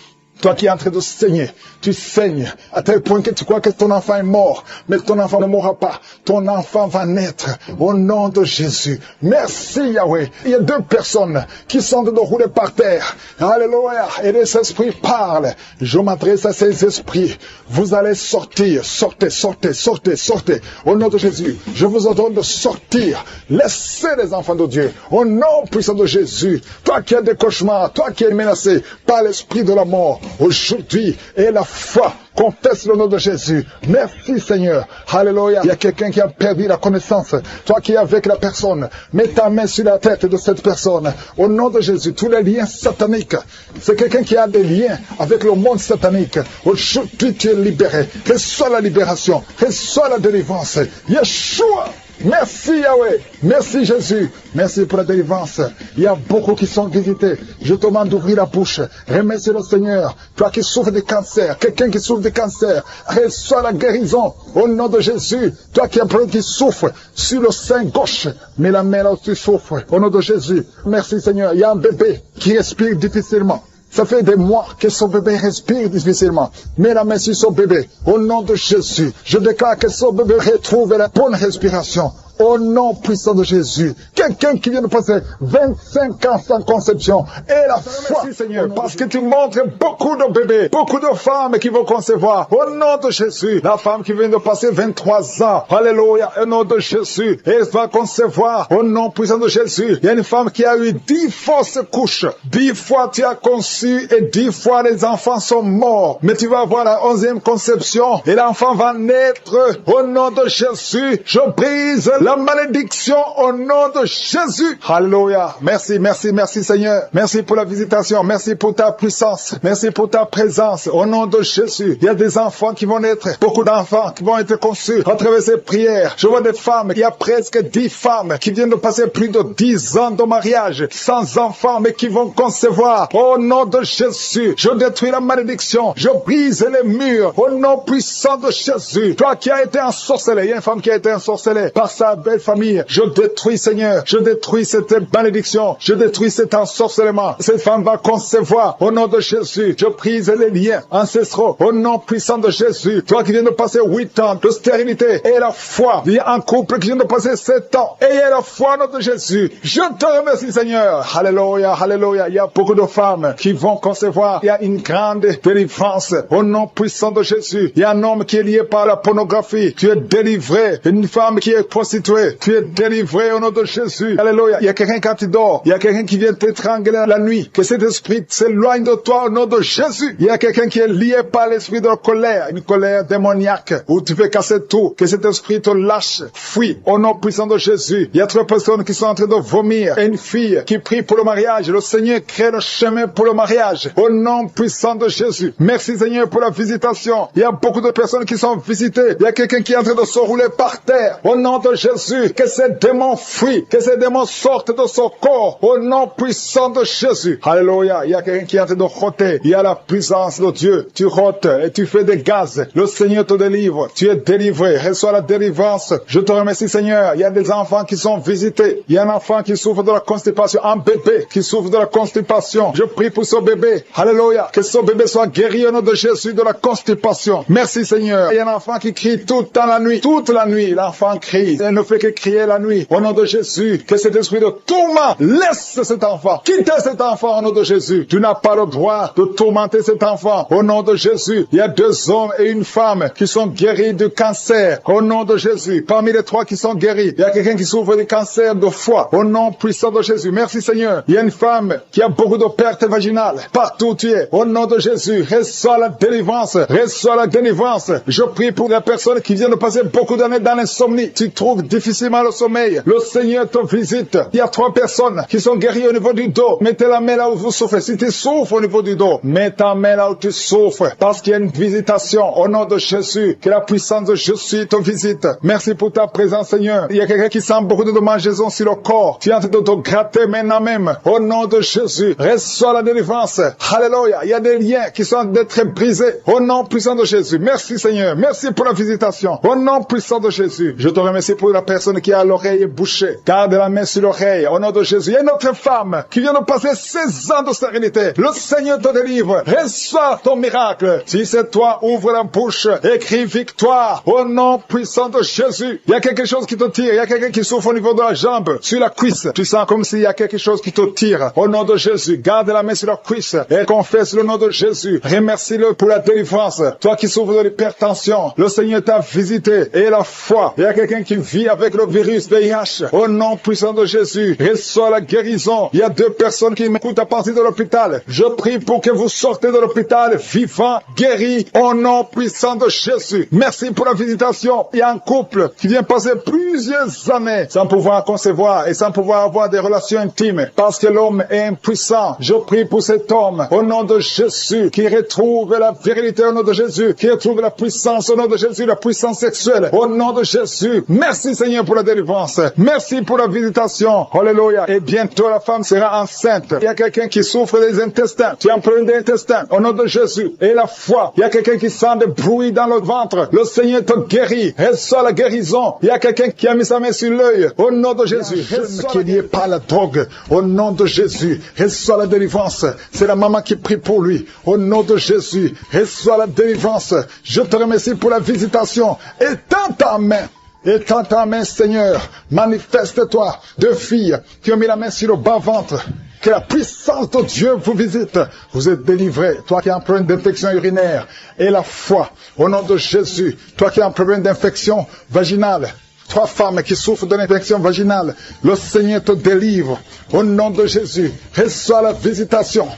Toi qui es en train de saigner, tu saignes à tel point que tu crois que ton enfant est mort, mais ton enfant ne mourra pas. Ton enfant va naître au nom de Jésus. Merci Yahweh. Il y a 2 personnes qui sont de rouler par terre. Alléluia. Et les esprits parlent. Je m'adresse à ces esprits. Vous allez sortir. Sortez, sortez, sortez, sortez. Au nom de Jésus, je vous ordonne de sortir. Laissez les enfants de Dieu. Au nom puissant de Jésus. Toi qui as des cauchemars, toi qui es menacé par l'esprit de la mort, aujourd'hui, et la foi, confesse le nom de Jésus. Merci Seigneur. Alléluia. Il y a quelqu'un qui a perdu la connaissance. Toi qui es avec la personne, mets ta main sur la tête de cette personne. Au nom de Jésus, tous les liens sataniques. C'est quelqu'un qui a des liens avec le monde satanique. Aujourd'hui, tu es libéré. Reçois la libération. Reçois la délivrance. Yeshua. Merci Yahweh, merci Jésus, merci pour la délivrance. Il y a beaucoup qui sont visités. Je te demande d'ouvrir la bouche. Remercie le Seigneur. Toi qui souffres de cancer, quelqu'un qui souffre de cancer, reçois la guérison au nom de Jésus. Toi qui souffre sur le sein gauche, mets la main là où tu souffres au nom de Jésus. Merci Seigneur. Il y a un bébé qui respire difficilement. Ça fait des mois que son bébé respire difficilement. Mets la main sur son bébé. Au nom de Jésus, je déclare que son bébé retrouve la bonne respiration. Au nom puissant de Jésus. Quelqu'un qui vient de passer 25 ans sans conception. Et la foi, merci Seigneur, parce que tu montres beaucoup de bébés, beaucoup de femmes qui vont concevoir. Au nom de Jésus. La femme qui vient de passer 23 ans. Alléluia. Au nom de Jésus. Elle va concevoir. Au nom puissant de Jésus. Il y a une femme qui a eu 10 fausses couches. 10 fois tu as conçu et 10 fois les enfants sont morts. Mais tu vas avoir la 11e conception et l'enfant va naître. Au nom de Jésus. Je brise la malédiction au nom de Jésus. Alléluia. Merci, merci, merci Seigneur. Merci pour la visitation. Merci pour ta puissance. Merci pour ta présence. Au nom de Jésus. Il y a des enfants qui vont naître. Beaucoup d'enfants qui vont être conçus à travers ces prières. Je vois des femmes. Il y a presque 10 femmes qui viennent de passer plus de 10 ans de mariage sans enfants, mais qui vont concevoir. Au nom de Jésus. Je détruis la malédiction. Je brise les murs. Au nom puissant de Jésus. Toi qui as été ensorcelé. Il y a une femme qui a été ensorcelée par sa belle famille. Je détruis, Seigneur. Je détruis cette malédiction. Je détruis cet ensorcellement. Cette femme va concevoir. Au nom de Jésus. Je brise les liens ancestraux. Au nom puissant de Jésus. Toi qui viens de passer 8 ans de stérilité. Et la foi. Il y a un couple qui vient de passer 7 ans. Et la foi au nom de Jésus. Je te remercie, Seigneur. Alléluia, alléluia. Il y a beaucoup de femmes qui vont concevoir. Il y a une grande délivrance. Au nom puissant de Jésus. Il y a un homme qui est lié par la pornographie. Tu es délivré. Une femme qui est prostituée. Tu es délivré au nom de Jésus. Alléluia. Il y a quelqu'un quand tu dors. Il y a quelqu'un qui vient t'étrangler la nuit. Que cet esprit s'éloigne de toi au nom de Jésus. Il y a quelqu'un qui est lié par l'esprit de la colère. Une colère démoniaque où tu fais casser tout. Que cet esprit te lâche. Fuis au nom puissant de Jésus. Il y a 3 personnes qui sont en train de vomir. Et une fille qui prie pour le mariage. Le Seigneur crée le chemin pour le mariage. Au nom puissant de Jésus. Merci Seigneur pour la visitation. Il y a beaucoup de personnes qui sont visitées. Il y a quelqu'un qui est en train de se rouler par terre. Au nom de Jésus. Que ces démons fuient. Que ces démons sortent de son corps. Au nom puissant de Jésus. Alléluia. Il y a quelqu'un qui est en train de roter. Il y a la puissance de Dieu. Tu rotes et tu fais des gaz. Le Seigneur te délivre. Tu es délivré. Reçois la délivrance. Je te remercie Seigneur. Il y a des enfants qui sont visités. Il y a un enfant qui souffre de la constipation. Un bébé qui souffre de la constipation. Je prie pour ce bébé. Alléluia. Que ce bébé soit guéri au nom de Jésus de la constipation. Merci Seigneur. Il y a un enfant qui crie toute la nuit. Toute la nuit. L'enfant crie. Il ne fait que crier la nuit. Au nom de Jésus. Que cet esprit de tourment laisse cet enfant. Quittez cet enfant au nom de Jésus. Tu n'as pas le droit de tourmenter cet enfant. Au nom de Jésus. Il y a 2 hommes et une femme qui sont guéris du cancer. Au nom de Jésus. Parmi les 3 qui sont guéris, il y a quelqu'un qui souffre du cancer de foie. Au nom puissant de Jésus. Merci Seigneur. Il y a une femme qui a beaucoup de pertes vaginales. Partout où tu es. Au nom de Jésus. Reçois la délivrance. Reçois la délivrance. Je prie pour les personnes qui viennent de passer beaucoup d'années dans l'insomnie. Tu trouves difficilement le sommeil. Le Seigneur te visite. Il y a 3 personnes qui sont guéries au niveau du dos. Mettez la main là où vous souffrez. Si tu souffres au niveau du dos, mets ta main là où tu souffres. Parce qu'il y a une visitation. Au nom de Jésus. Que la puissance de Jésus te visite. Merci pour ta présence Seigneur. Il y a quelqu'un qui sent beaucoup de démangeaisons sur le corps. Tu es en train de te gratter maintenant même. Au nom de Jésus. Reçois la délivrance. Alléluia. Il y a des liens qui sont d'être brisés. Au nom puissant de Jésus. Merci Seigneur. Merci pour la visitation. Au nom puissant de Jésus. Je te remercie pour la personne qui a l'oreille bouchée. Garde la main sur l'oreille. Au nom de Jésus. Il y a une autre femme qui vient de passer 16 ans de stérilité. Le Seigneur te délivre. Reçois ton miracle. Si c'est toi, ouvre la bouche. Écris victoire. Au nom puissant de Jésus. Il y a quelque chose qui te tire. Il y a quelqu'un qui souffre au niveau de la jambe. Sur la cuisse. Tu sens comme s'il y a quelque chose qui te tire. Au nom de Jésus. Garde la main sur la cuisse. Et confesse le nom de Jésus. Remercie-le pour la délivrance. Toi qui souffres de l'hypertension. Le Seigneur t'a visité. Et la foi. Il y a quelqu'un qui vit avec le virus VIH. Au nom puissant de Jésus. Reçois la guérison. Il y a 2 personnes qui m'écoutent à partir de l'hôpital. Je prie pour que vous sortez de l'hôpital vivant, guéri, au nom puissant de Jésus. Merci pour la visitation. Il y a un couple qui vient passer plusieurs années sans pouvoir concevoir et sans pouvoir avoir des relations intimes parce que l'homme est impuissant. Je prie pour cet homme au nom de Jésus qui retrouve la virilité au nom de Jésus, qui retrouve la puissance au nom de Jésus, la puissance sexuelle au nom de Jésus. Merci Seigneur pour la délivrance. Merci pour la visitation. Alléluia. Et bientôt la femme sera enceinte. Il y a quelqu'un qui souffre des intestins. Tu as un problème d'intestin. Au nom de Jésus. Et la foi. Il y a quelqu'un qui sent des bruits dans le ventre. Le Seigneur te guérit. Reçois la guérison. Il y a quelqu'un qui a mis sa main sur l'œil. Au nom de Jésus. Reçois qui est lié par la drogue. Au nom de Jésus. Reçois la délivrance. C'est la maman qui prie pour lui. Au nom de Jésus. Reçois la délivrance. Je te remercie pour la visitation. Étends ta main. Étends ta main, Seigneur. Manifeste-toi. Deux filles qui ont mis la main sur le bas-ventre. Que la puissance de Dieu vous visite. Vous êtes délivrés. Toi qui as un problème d'infection urinaire. Et la foi. Au nom de Jésus. Toi qui as un problème d'infection vaginale. 3 femmes qui souffrent de l'infection vaginale. Le Seigneur te délivre. Au nom de Jésus. Reçois la visitation.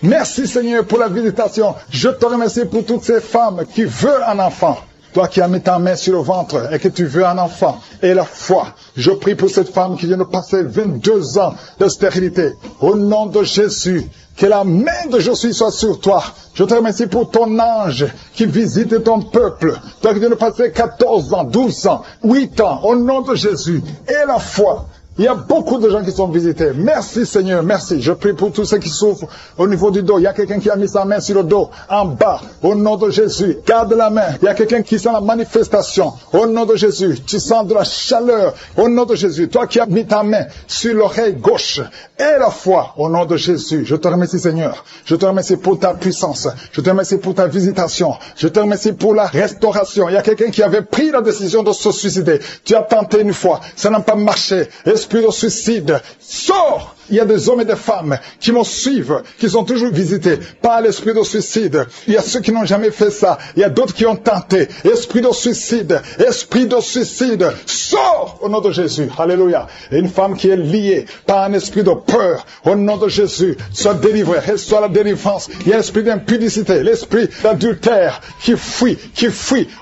Merci Seigneur pour la visitation. Je te remercie pour toutes ces femmes qui veulent un enfant. Toi qui as mis ta main sur le ventre et que tu veux un enfant. Et la foi. Je prie pour cette femme qui vient de passer 22 ans de stérilité. Au nom de Jésus. Que la main de Jésus soit sur toi. Je te remercie pour ton ange qui visite ton peuple. Toi qui viens de passer 14 ans, 12 ans, 8 ans. Au nom de Jésus. Et la foi. Il y a beaucoup de gens qui sont visités. Merci Seigneur, merci. Je prie pour tous ceux qui souffrent au niveau du dos. Il y a quelqu'un qui a mis sa main sur le dos, en bas. Au nom de Jésus, garde la main. Il y a quelqu'un qui sent la manifestation. Au nom de Jésus, tu sens de la chaleur. Au nom de Jésus, toi qui as mis ta main sur l'oreille gauche et la foi. Au nom de Jésus, je te remercie Seigneur. Je te remercie pour ta puissance. Je te remercie pour ta visitation. Je te remercie pour la restauration. Il y a quelqu'un qui avait pris la décision de se suicider. Tu as tenté une fois, ça n'a pas marché. Esprit de suicide, sors! Il y a des hommes et des femmes qui me suivent, qui sont toujours visités par l'esprit de suicide. Il y a ceux qui n'ont jamais fait ça. Il y a d'autres qui ont tenté. Esprit de suicide, sors au nom de Jésus. Alléluia. Et une femme qui est liée par un esprit de peur, au nom de Jésus, soit délivrée, reçoit la délivrance. Il y a l'esprit d'impudicité, l'esprit d'adultère qui fuit.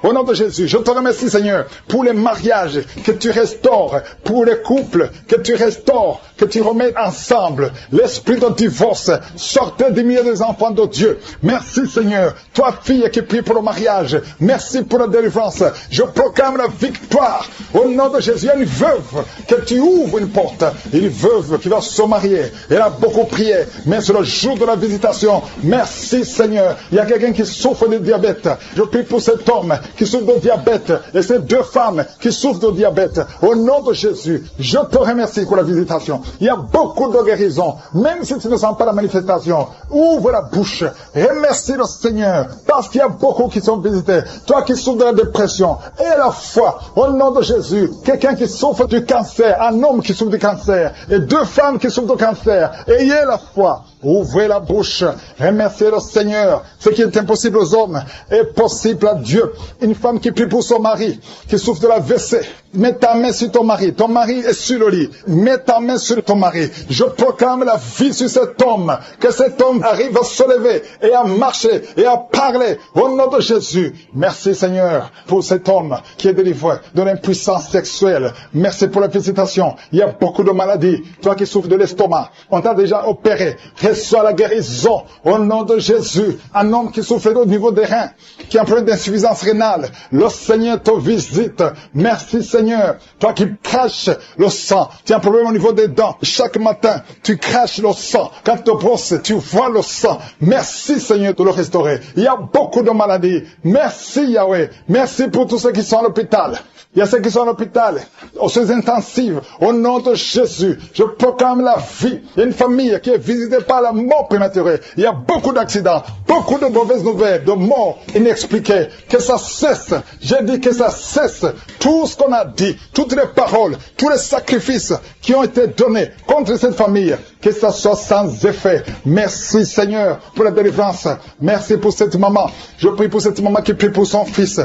Au nom de Jésus, je te remercie Seigneur pour les mariages que tu restaures, pour les couples que tu restaures, que tu remets ensemble. L'esprit de divorce, sortez du milieu des enfants de Dieu. Merci Seigneur. Toi fille qui prie pour le mariage, merci pour la délivrance. Je proclame la victoire. Au nom de Jésus, il y a une veuve que tu ouvres une porte. Une veuve qui va se marier. Elle a beaucoup prié, mais c'est le jour de la visitation. Merci Seigneur. Il y a quelqu'un qui souffre de diabète. Je prie pour cet homme qui souffre de diabète et ces 2 femmes qui souffrent de diabète. Au nom de Jésus, je te remercie pour la visitation. Il y a beaucoup de guérison, même si tu ne sens pas la manifestation. Ouvre la bouche, remercie le Seigneur, parce qu'il y a beaucoup qui sont visités. Toi qui souffres de la dépression, et la foi, au nom de Jésus. Quelqu'un qui souffre du cancer, un homme qui souffre du cancer, et 2 femmes qui souffrent du cancer. Ayez la foi. Ouvrez la bouche, remerciez le Seigneur. Ce qui est impossible aux hommes est possible à Dieu. Une femme qui prie pour son mari, qui souffre de la WC, mets ta main sur ton mari est sur le lit, mets ta main sur ton mari. Je proclame la vie sur cet homme, que cet homme arrive à se lever et à marcher et à parler au nom de Jésus. Merci Seigneur pour cet homme qui est délivré de l'impuissance sexuelle. Merci pour la visitation. Il y a beaucoup de maladies. Toi qui souffres de l'estomac, on t'a déjà opéré. Reçois la guérison au nom de Jésus. Un homme qui souffre au niveau des reins, qui a un problème d'insuffisance rénale, le Seigneur te visite. Merci Seigneur. Toi qui craches le sang, tu as un problème au niveau des dents. Chaque matin, tu craches le sang. Quand tu te brosses, tu vois le sang. Merci Seigneur de le restaurer. Il y a beaucoup de maladies. Merci Yahweh. Merci pour tous ceux qui sont à l'hôpital. Il y a ceux qui sont à l'hôpital, aux soins intensives. Au nom de Jésus, je proclame la vie. Il y a une famille qui est visitée par la mort prématurée. Il y a beaucoup d'accidents, beaucoup de mauvaises nouvelles, de morts inexpliquées. Que ça cesse. J'ai dit que ça cesse. Tout ce qu'on a dit, toutes les paroles, tous les sacrifices qui ont été donnés contre cette famille, que ça soit sans effet. Merci Seigneur pour la délivrance. Merci pour cette maman. Je prie pour cette maman qui prie pour son fils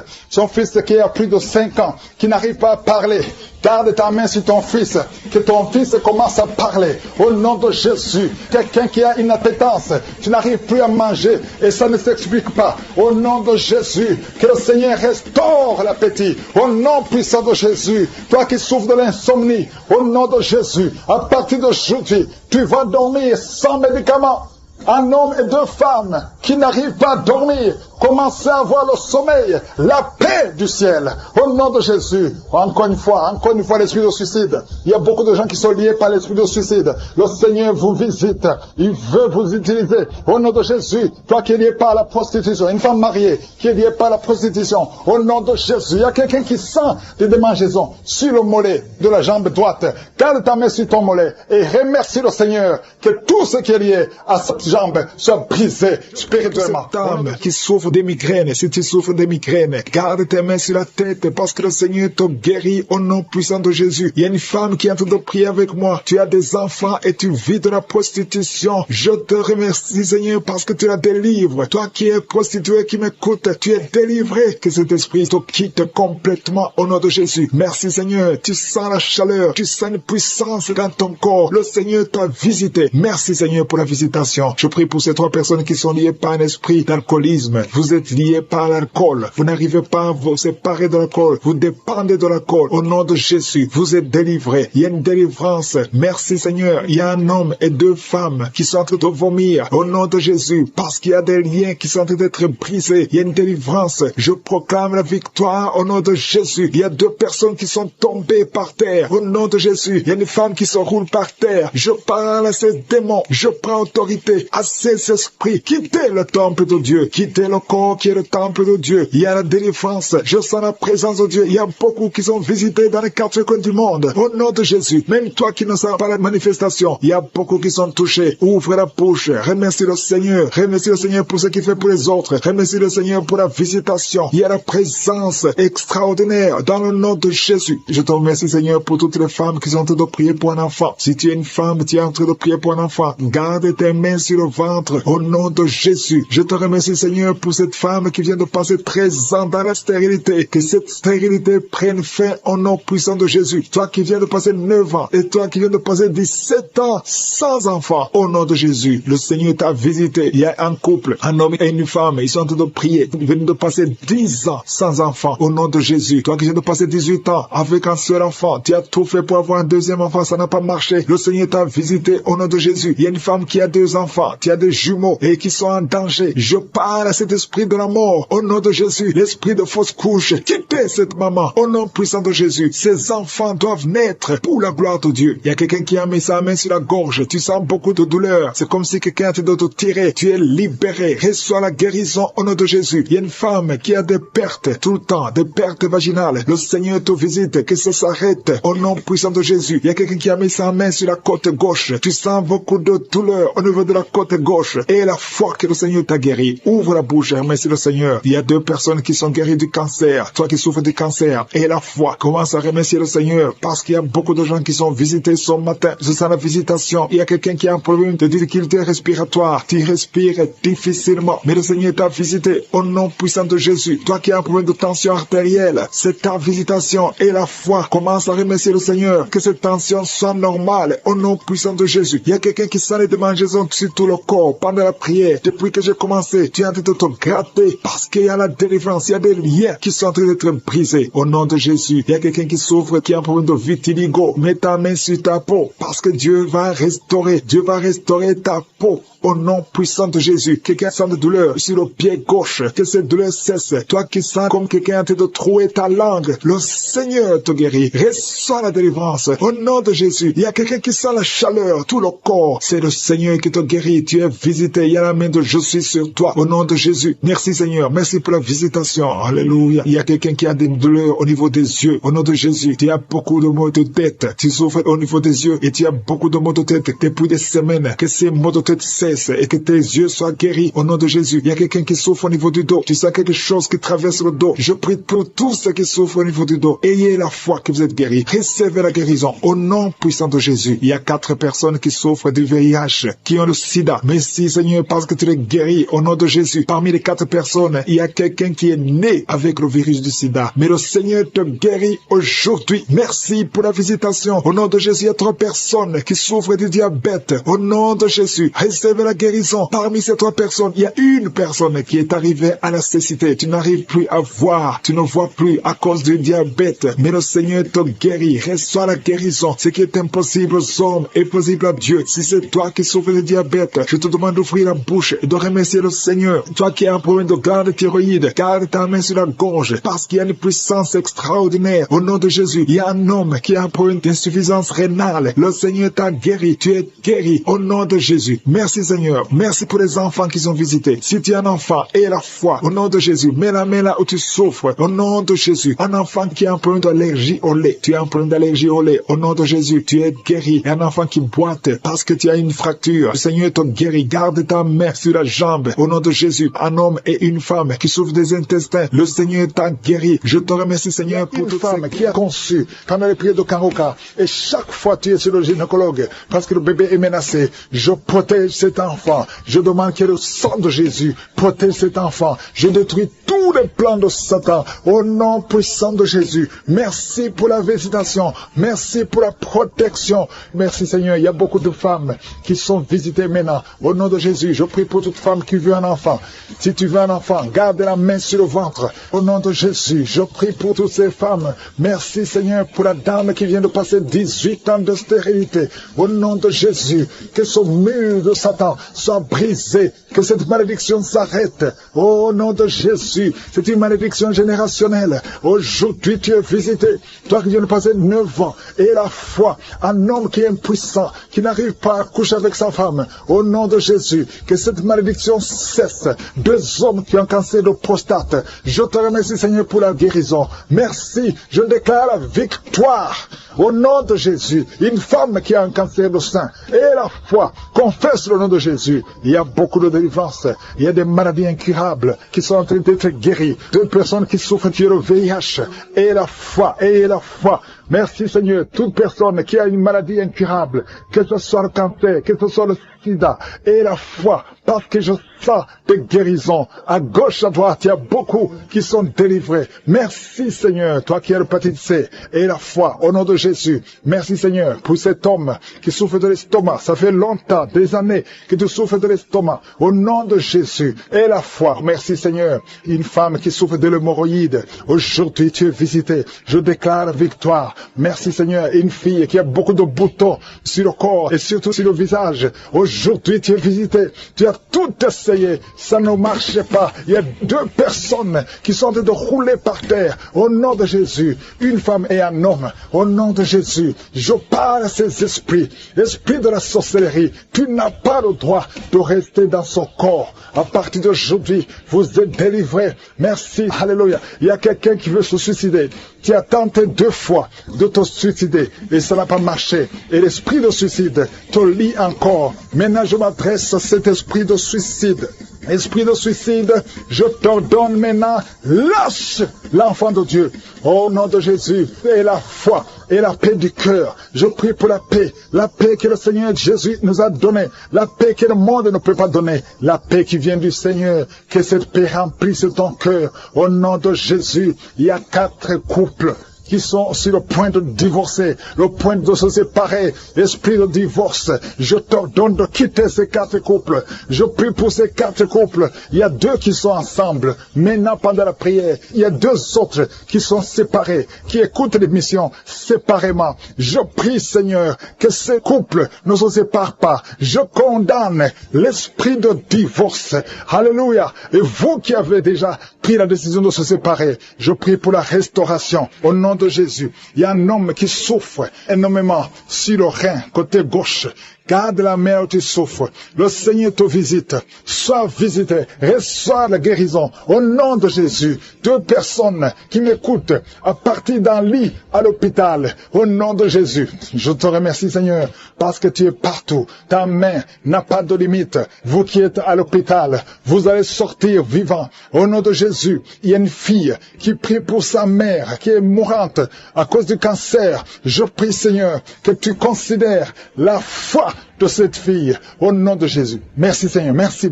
qui a plus de 5 ans, qui n'arrive pas à parler. Garde ta main sur ton fils, que ton fils commence à parler. Au nom de Jésus, quelqu'un qui a une appétence, tu n'arrives plus à manger et ça ne s'explique pas. Au nom de Jésus, que le Seigneur restaure l'appétit. Au nom puissant de Jésus, toi qui souffres de l'insomnie, au nom de Jésus, à partir d'aujourd'hui, tu vas dormir sans médicaments. Un homme et 2 femmes qui n'arrivent pas à dormir, commencez à avoir le sommeil, la paix du ciel. Au nom de Jésus, encore une fois, l'esprit de suicide. Il y a beaucoup de gens qui sont liés par l'esprit de suicide. Le Seigneur vous visite. Il veut vous utiliser. Au nom de Jésus, toi qui es lié par la prostitution, une femme mariée qui est liée par la prostitution, au nom de Jésus, il y a quelqu'un qui sent des démangeaisons sur le mollet de la jambe droite. Garde ta main sur ton mollet et remercie le Seigneur que tout ce qui est lié à cette jambe soit brisé spirituellement. Cette âme qui souffre des migraines, si tu souffres des migraines, garde tes mains sur la tête parce que le Seigneur te guérit au nom puissant de Jésus. Il y a une femme qui est en train de prier avec moi. Tu as des enfants et tu vis de la prostitution. Je te remercie, Seigneur, parce que tu la délivres. Toi qui es prostituée, qui m'écoute, tu es délivré. Que cet esprit te quitte complètement au nom de Jésus. Merci, Seigneur. Tu sens la chaleur, tu sens une puissance dans ton corps. Le Seigneur t'a visité. Merci, Seigneur, pour la visitation. Je prie pour ces 3 personnes qui sont liées par un esprit d'alcoolisme. Vous êtes liés par l'alcool. Vous n'arrivez pas à vous séparer de l'alcool. Vous dépendez de l'alcool. Au nom de Jésus, vous êtes délivrés. Il y a une délivrance. Merci, Seigneur. Il y a un homme et 2 femmes qui sont en train de vomir. Au nom de Jésus, parce qu'il y a des liens qui sont en train d'être brisés. Il y a une délivrance. Je proclame la victoire au nom de Jésus. Il y a 2 personnes qui sont tombées par terre. Au nom de Jésus, il y a une femme qui se roule par terre. Je parle à ces démons. Je prends autorité à ces esprits. Quittez le temple de Dieu. Quittez le corps qui est le temple de Dieu. Il y a la délivrance. Je sens la présence de Dieu. Il y a beaucoup qui sont visités dans les 4 coins du monde. Au nom de Jésus, même toi qui ne sens pas la manifestation, il y a beaucoup qui sont touchés. Ouvre la bouche. Remercie le Seigneur. Remercie le Seigneur pour ce qu'il fait pour les autres. Remercie le Seigneur pour la visitation. Il y a la présence extraordinaire dans le nom de Jésus. Je te remercie, Seigneur, pour toutes les femmes qui sont en train de prier pour un enfant. Si tu es une femme, tu es en train de prier pour un enfant, garde tes mains sur le ventre au nom de Jésus. Je te remercie, Seigneur, pour cette femme qui vient de passer 13 ans dans la stérilité. Que cette stérilité prenne fin au nom puissant de Jésus. Toi qui viens de passer 9 ans et toi qui viens de passer 17 ans sans enfant, au nom de Jésus, le Seigneur t'a visité. Il y a un couple, un homme et une femme, ils sont en train de prier. Ils viennent de passer 10 ans sans enfant, au nom de Jésus. Toi qui viens de passer 18 ans avec un seul enfant, tu as tout fait pour avoir un 2e enfant, ça n'a pas marché. Le Seigneur t'a visité au nom de Jésus. Il y a une femme qui a 2 enfants, tu as des jumeaux et qui sont en danger. Je parle à cet esprit de la mort au nom de Jésus. L'esprit de fausse couche, quittez cette maman au nom puissant de Jésus. Ces enfants doivent naître pour la gloire de Dieu. Il y a quelqu'un qui a mis sa main sur la gorge. Tu sens beaucoup de douleur. C'est comme si quelqu'un était de te tirer. Tu es libéré. Reçois la guérison au nom de Jésus. Il y a une femme qui a des pertes tout le temps, des pertes vaginales. Le Seigneur te visite. Que ça s'arrête au nom puissant de Jésus. Il y a quelqu'un qui a mis sa main sur la côte gauche. Tu sens beaucoup de douleur au niveau de la côte gauche. Et la foi que le Seigneur t'a guéri. Ouvre la bouche et remercie le Seigneur. Il y a 2 personnes qui sont guéries du cancer. Toi qui souffres du cancer. Et la foi. Commence à remercier le Seigneur. Parce qu'il y a beaucoup de gens qui sont visités ce matin. Je sens la visitation. Il y a quelqu'un qui a un problème de difficulté respiratoire. Tu respires difficilement. Mais le Seigneur t'a visité au nom puissant de Jésus. Toi qui as un problème de tension artérielle. C'est ta visitation. Et la foi. Commence à remercier le Seigneur. Que cette tension soit normale au nom puissant de Jésus. Il y a quelqu'un qui sent les démangeaisons sur tout le corps pendant la prière. Depuis que j'ai commencé, tu es en train de te gratter parce qu'il y a la délivrance. Il y a des liens qui sont en train d'être brisés au nom de Jésus. Il y a quelqu'un qui souffre, qui a un problème de vitiligo. Mets ta main sur ta peau parce que Dieu va restaurer. Dieu va restaurer ta peau. Au nom puissant de Jésus, quelqu'un sent de douleur sur le pied gauche, que cette douleur cesse. Toi qui sens comme quelqu'un te de trouer ta langue, le Seigneur te guérit. Reçois la délivrance. Au nom de Jésus, il y a quelqu'un qui sent la chaleur, tout le corps. C'est le Seigneur qui te guérit. Tu es visité. Il y a la main de je suis sur toi. Au nom de Jésus. Merci Seigneur. Merci pour la visitation. Alléluia. Il y a quelqu'un qui a des douleurs au niveau des yeux. Au nom de Jésus, tu as beaucoup de maux de tête. Tu souffres au niveau des yeux et tu as beaucoup de maux de tête depuis des semaines. Que ces maux de tête cessent et que tes yeux soient guéris au nom de Jésus. Il y a quelqu'un qui souffre au niveau du dos. Tu sens quelque chose qui traverse le dos. Je prie pour tous ceux qui souffrent au niveau du dos. Ayez la foi que vous êtes guéris. Recevez la guérison au nom puissant de Jésus. Il y a 4 personnes qui souffrent du VIH, qui ont le sida. Merci Seigneur parce que tu les guéris au nom de Jésus. Parmi les 4 personnes, il y a quelqu'un qui est né avec le virus du sida. Mais le Seigneur te guérit aujourd'hui. Merci pour la visitation. Au nom de Jésus, il y a 3 personnes qui souffrent du diabète. Au nom de Jésus, recevez la guérison. Parmi ces 3 personnes, il y a une personne qui est arrivée à la cécité. Tu n'arrives plus à voir, tu ne vois plus à cause du diabète. Mais le Seigneur te guérit. Reçois la guérison. Ce qui est impossible aux hommes est possible à Dieu. Si c'est toi qui souffres de diabète, je te demande d'ouvrir la bouche et de remercier le Seigneur. Toi qui as un problème de glande thyroïde, garde ta main sur la gorge parce qu'il y a une puissance extraordinaire. Au nom de Jésus, il y a un homme qui a un problème d'insuffisance rénale. Le Seigneur t'a guéri. Tu es guéri au nom de Jésus. Merci Seigneur. Merci pour les enfants qui sont visités. Si tu es un enfant, aie la foi. Au nom de Jésus, mets la main là où tu souffres. Au nom de Jésus. Un enfant qui a un problème d'allergie au lait. Tu as un problème d'allergie au lait. Au nom de Jésus, tu es guéri. Et un enfant qui boite parce que tu as une fracture. Le Seigneur te guérit. Garde ta main sur la jambe. Au nom de Jésus, un homme et une femme qui souffrent des intestins. Le Seigneur t'a guéri. Je te remercie Seigneur pour toute femme qui a conçu pendant les prières de Kangoka. Et chaque fois tu es sur le gynécologue parce que le bébé est menacé. Je protège cet enfant. Je demande que le sang de Jésus protège cet enfant. Je détruis tous les plans de Satan au nom puissant de Jésus. Merci pour la visitation. Merci pour la protection. Merci Seigneur. Il y a beaucoup de femmes qui sont visitées maintenant. Au nom de Jésus, je prie pour toute femme qui veut un enfant. Si tu veux un enfant, garde la main sur le ventre. Au nom de Jésus, je prie pour toutes ces femmes. Merci Seigneur pour la dame qui vient de passer 18 ans de stérilité. Au nom de Jésus, que ce mur de Satan soit brisé. Que cette malédiction s'arrête. Au nom de Jésus, c'est une malédiction générationnelle. Aujourd'hui, tu es visité. Toi qui viens de passer 9 ans. Et la foi, un homme qui est impuissant, qui n'arrive pas à coucher avec sa femme. Au nom de Jésus, que cette malédiction cesse. 2 hommes qui ont un cancer de prostate. Je te remercie Seigneur pour la guérison. Merci, je déclare la victoire. Au nom de Jésus, une femme qui a un cancer de sein et la foi, confesse le nom de Jésus. Il y a beaucoup de délivrances. Il y a des maladies incurables qui sont en train d'être guéries. 2 personnes qui souffrent du VIH. Et la foi, et la foi. Merci Seigneur, toute personne qui a une maladie incurable, que ce soit le cancer, que ce soit le sida, et la foi, parce que je sens des guérisons. À gauche, à droite, il y a beaucoup qui sont délivrés. Merci Seigneur, toi qui as l'hépatite C, et la foi, au nom de Jésus. Merci Seigneur pour cet homme qui souffre de l'estomac. Ça fait longtemps, des années, que tu souffres de l'estomac. Au nom de Jésus, et la foi. Merci Seigneur. Une femme qui souffre de l'hémorroïde. Aujourd'hui, tu es visité. Je déclare victoire. Merci Seigneur. Une fille qui a beaucoup de boutons sur le corps et surtout sur le visage. Aujourd'hui, tu es visité. Tu as tout essayé. Ça ne marchait pas. Il y a 2 personnes qui sont en train de rouler par terre. Au nom de Jésus. Une femme et un homme. Au nom de Jésus. Je parle à ces esprits. Esprit de la sorcellerie. Tu n'as pas le droit de rester dans son corps. À partir d'aujourd'hui, vous êtes délivrés. Merci. Alléluia. Il y a quelqu'un qui veut se suicider. Tu as tenté 2 fois de te suicider et ça n'a pas marché. Et l'esprit de suicide te lie encore. Maintenant, je m'adresse à cet esprit de suicide. Esprit de suicide, je t'ordonne maintenant, lâche l'enfant de Dieu. Au nom de Jésus, et la foi et la paix du cœur. Je prie pour la paix que le Seigneur Jésus nous a donnée, la paix que le monde ne peut pas donner, la paix qui vient du Seigneur, que cette paix remplisse ton cœur. Au nom de Jésus, il y a 4 couples qui sont sur le point de divorcer, le point de se séparer, esprit de divorce. Je t'ordonne de quitter ces 4 couples. Je prie pour ces 4 couples. Il y a 2 qui sont ensemble. Maintenant, pendant la prière, il y a 2 autres qui sont séparés, qui écoutent l'émission séparément. Je prie, Seigneur, que ces couples ne se séparent pas. Je condamne l'esprit de divorce. Alléluia. Et vous qui avez déjà pris la décision de se séparer, je prie pour la restauration. Au nom de Jésus, il y a un homme qui souffre énormément sur le rein, côté gauche. Garde la main où tu souffres. Le Seigneur te visite. Sois visité. Reçois la guérison. Au nom de Jésus. 2 personnes qui m'écoutent à partir d'un lit à l'hôpital. Au nom de Jésus. Je te remercie Seigneur parce que tu es partout. Ta main n'a pas de limite. Vous qui êtes à l'hôpital, vous allez sortir vivant. Au nom de Jésus. Il y a une fille qui prie pour sa mère qui est mourante à cause du cancer. Je prie Seigneur que tu considères la foi de cette fille, au nom de Jésus. Merci Seigneur, merci.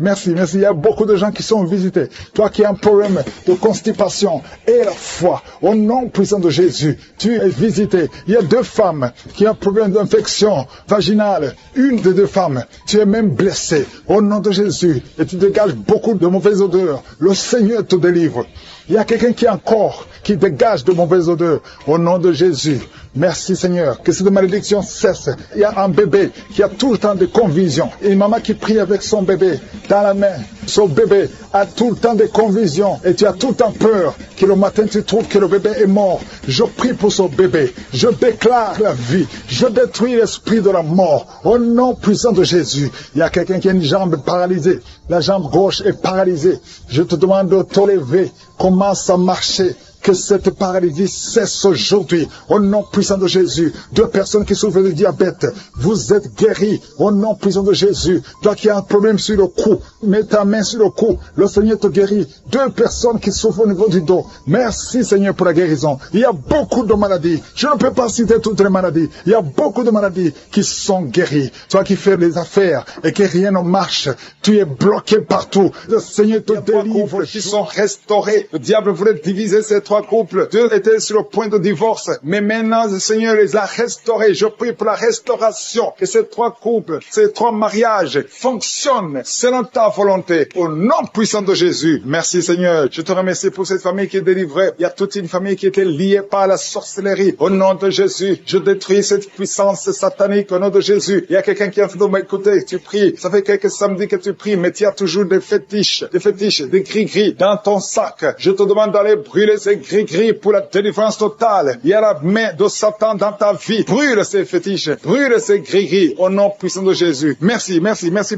Il y a beaucoup de gens qui sont visités. Toi qui as un problème de constipation et la foi, au nom puissant de Jésus, tu es visité. Il y a 2 femmes qui ont un problème d'infection vaginale. Une des 2 femmes, tu es même blessée. Au nom de Jésus, et tu dégages beaucoup de mauvaises odeurs. Le Seigneur te délivre. Il y a quelqu'un qui a un corps qui dégage de mauvaises odeurs. Au nom de Jésus. Merci Seigneur, que cette malédiction cesse. Il y a un bébé qui a tout le temps des convulsions. Et une maman qui prie avec son bébé dans la main. Son bébé a tout le temps des convulsions. Et tu as tout le temps peur que le matin tu trouves que le bébé est mort. Je prie pour son bébé. Je déclare la vie. Je détruis l'esprit de la mort. Au nom puissant de Jésus. Il y a quelqu'un qui a une jambe paralysée. La jambe gauche est paralysée. Je te demande de te lever. Commence à marcher. Que cette paralysie cesse aujourd'hui, au nom puissant de Jésus. 2 personnes qui souffrent de diabète, vous êtes guéris, au nom puissant de Jésus. Toi qui as un problème sur le cou, mets ta main sur le cou, le Seigneur te guérit. 2 personnes qui souffrent au niveau du dos, merci Seigneur pour la guérison. Il y a beaucoup de maladies, je ne peux pas citer toutes les maladies, il y a beaucoup de maladies qui sont guéries. Toi qui fais les affaires et que rien ne marche, tu es bloqué partout. Le Seigneur te délivre, qui sont restaurés. Le diable voulait diviser ces 3 couples. 2 étaient sur le point de divorce. Mais maintenant, le Seigneur les a restaurés. Je prie pour la restauration. Que ces 3 couples, ces 3 mariages fonctionnent selon ta volonté. Au nom puissant de Jésus. Merci Seigneur. Je te remercie pour cette famille qui est délivrée. Il y a toute une famille qui était liée par la sorcellerie. Au nom de Jésus, je détruis cette puissance satanique au nom de Jésus. Il y a quelqu'un qui est en train de m'écouter. Tu pries. Ça fait quelques samedis que tu pries, mais tu as toujours des fétiches, des gris-gris dans ton sac. Je te demande d'aller brûler ces gris-gris pour la délivrance totale. Il y a la main de Satan dans ta vie. Brûle ces fétiches. Brûle ces gris-gris au nom puissant de Jésus. Merci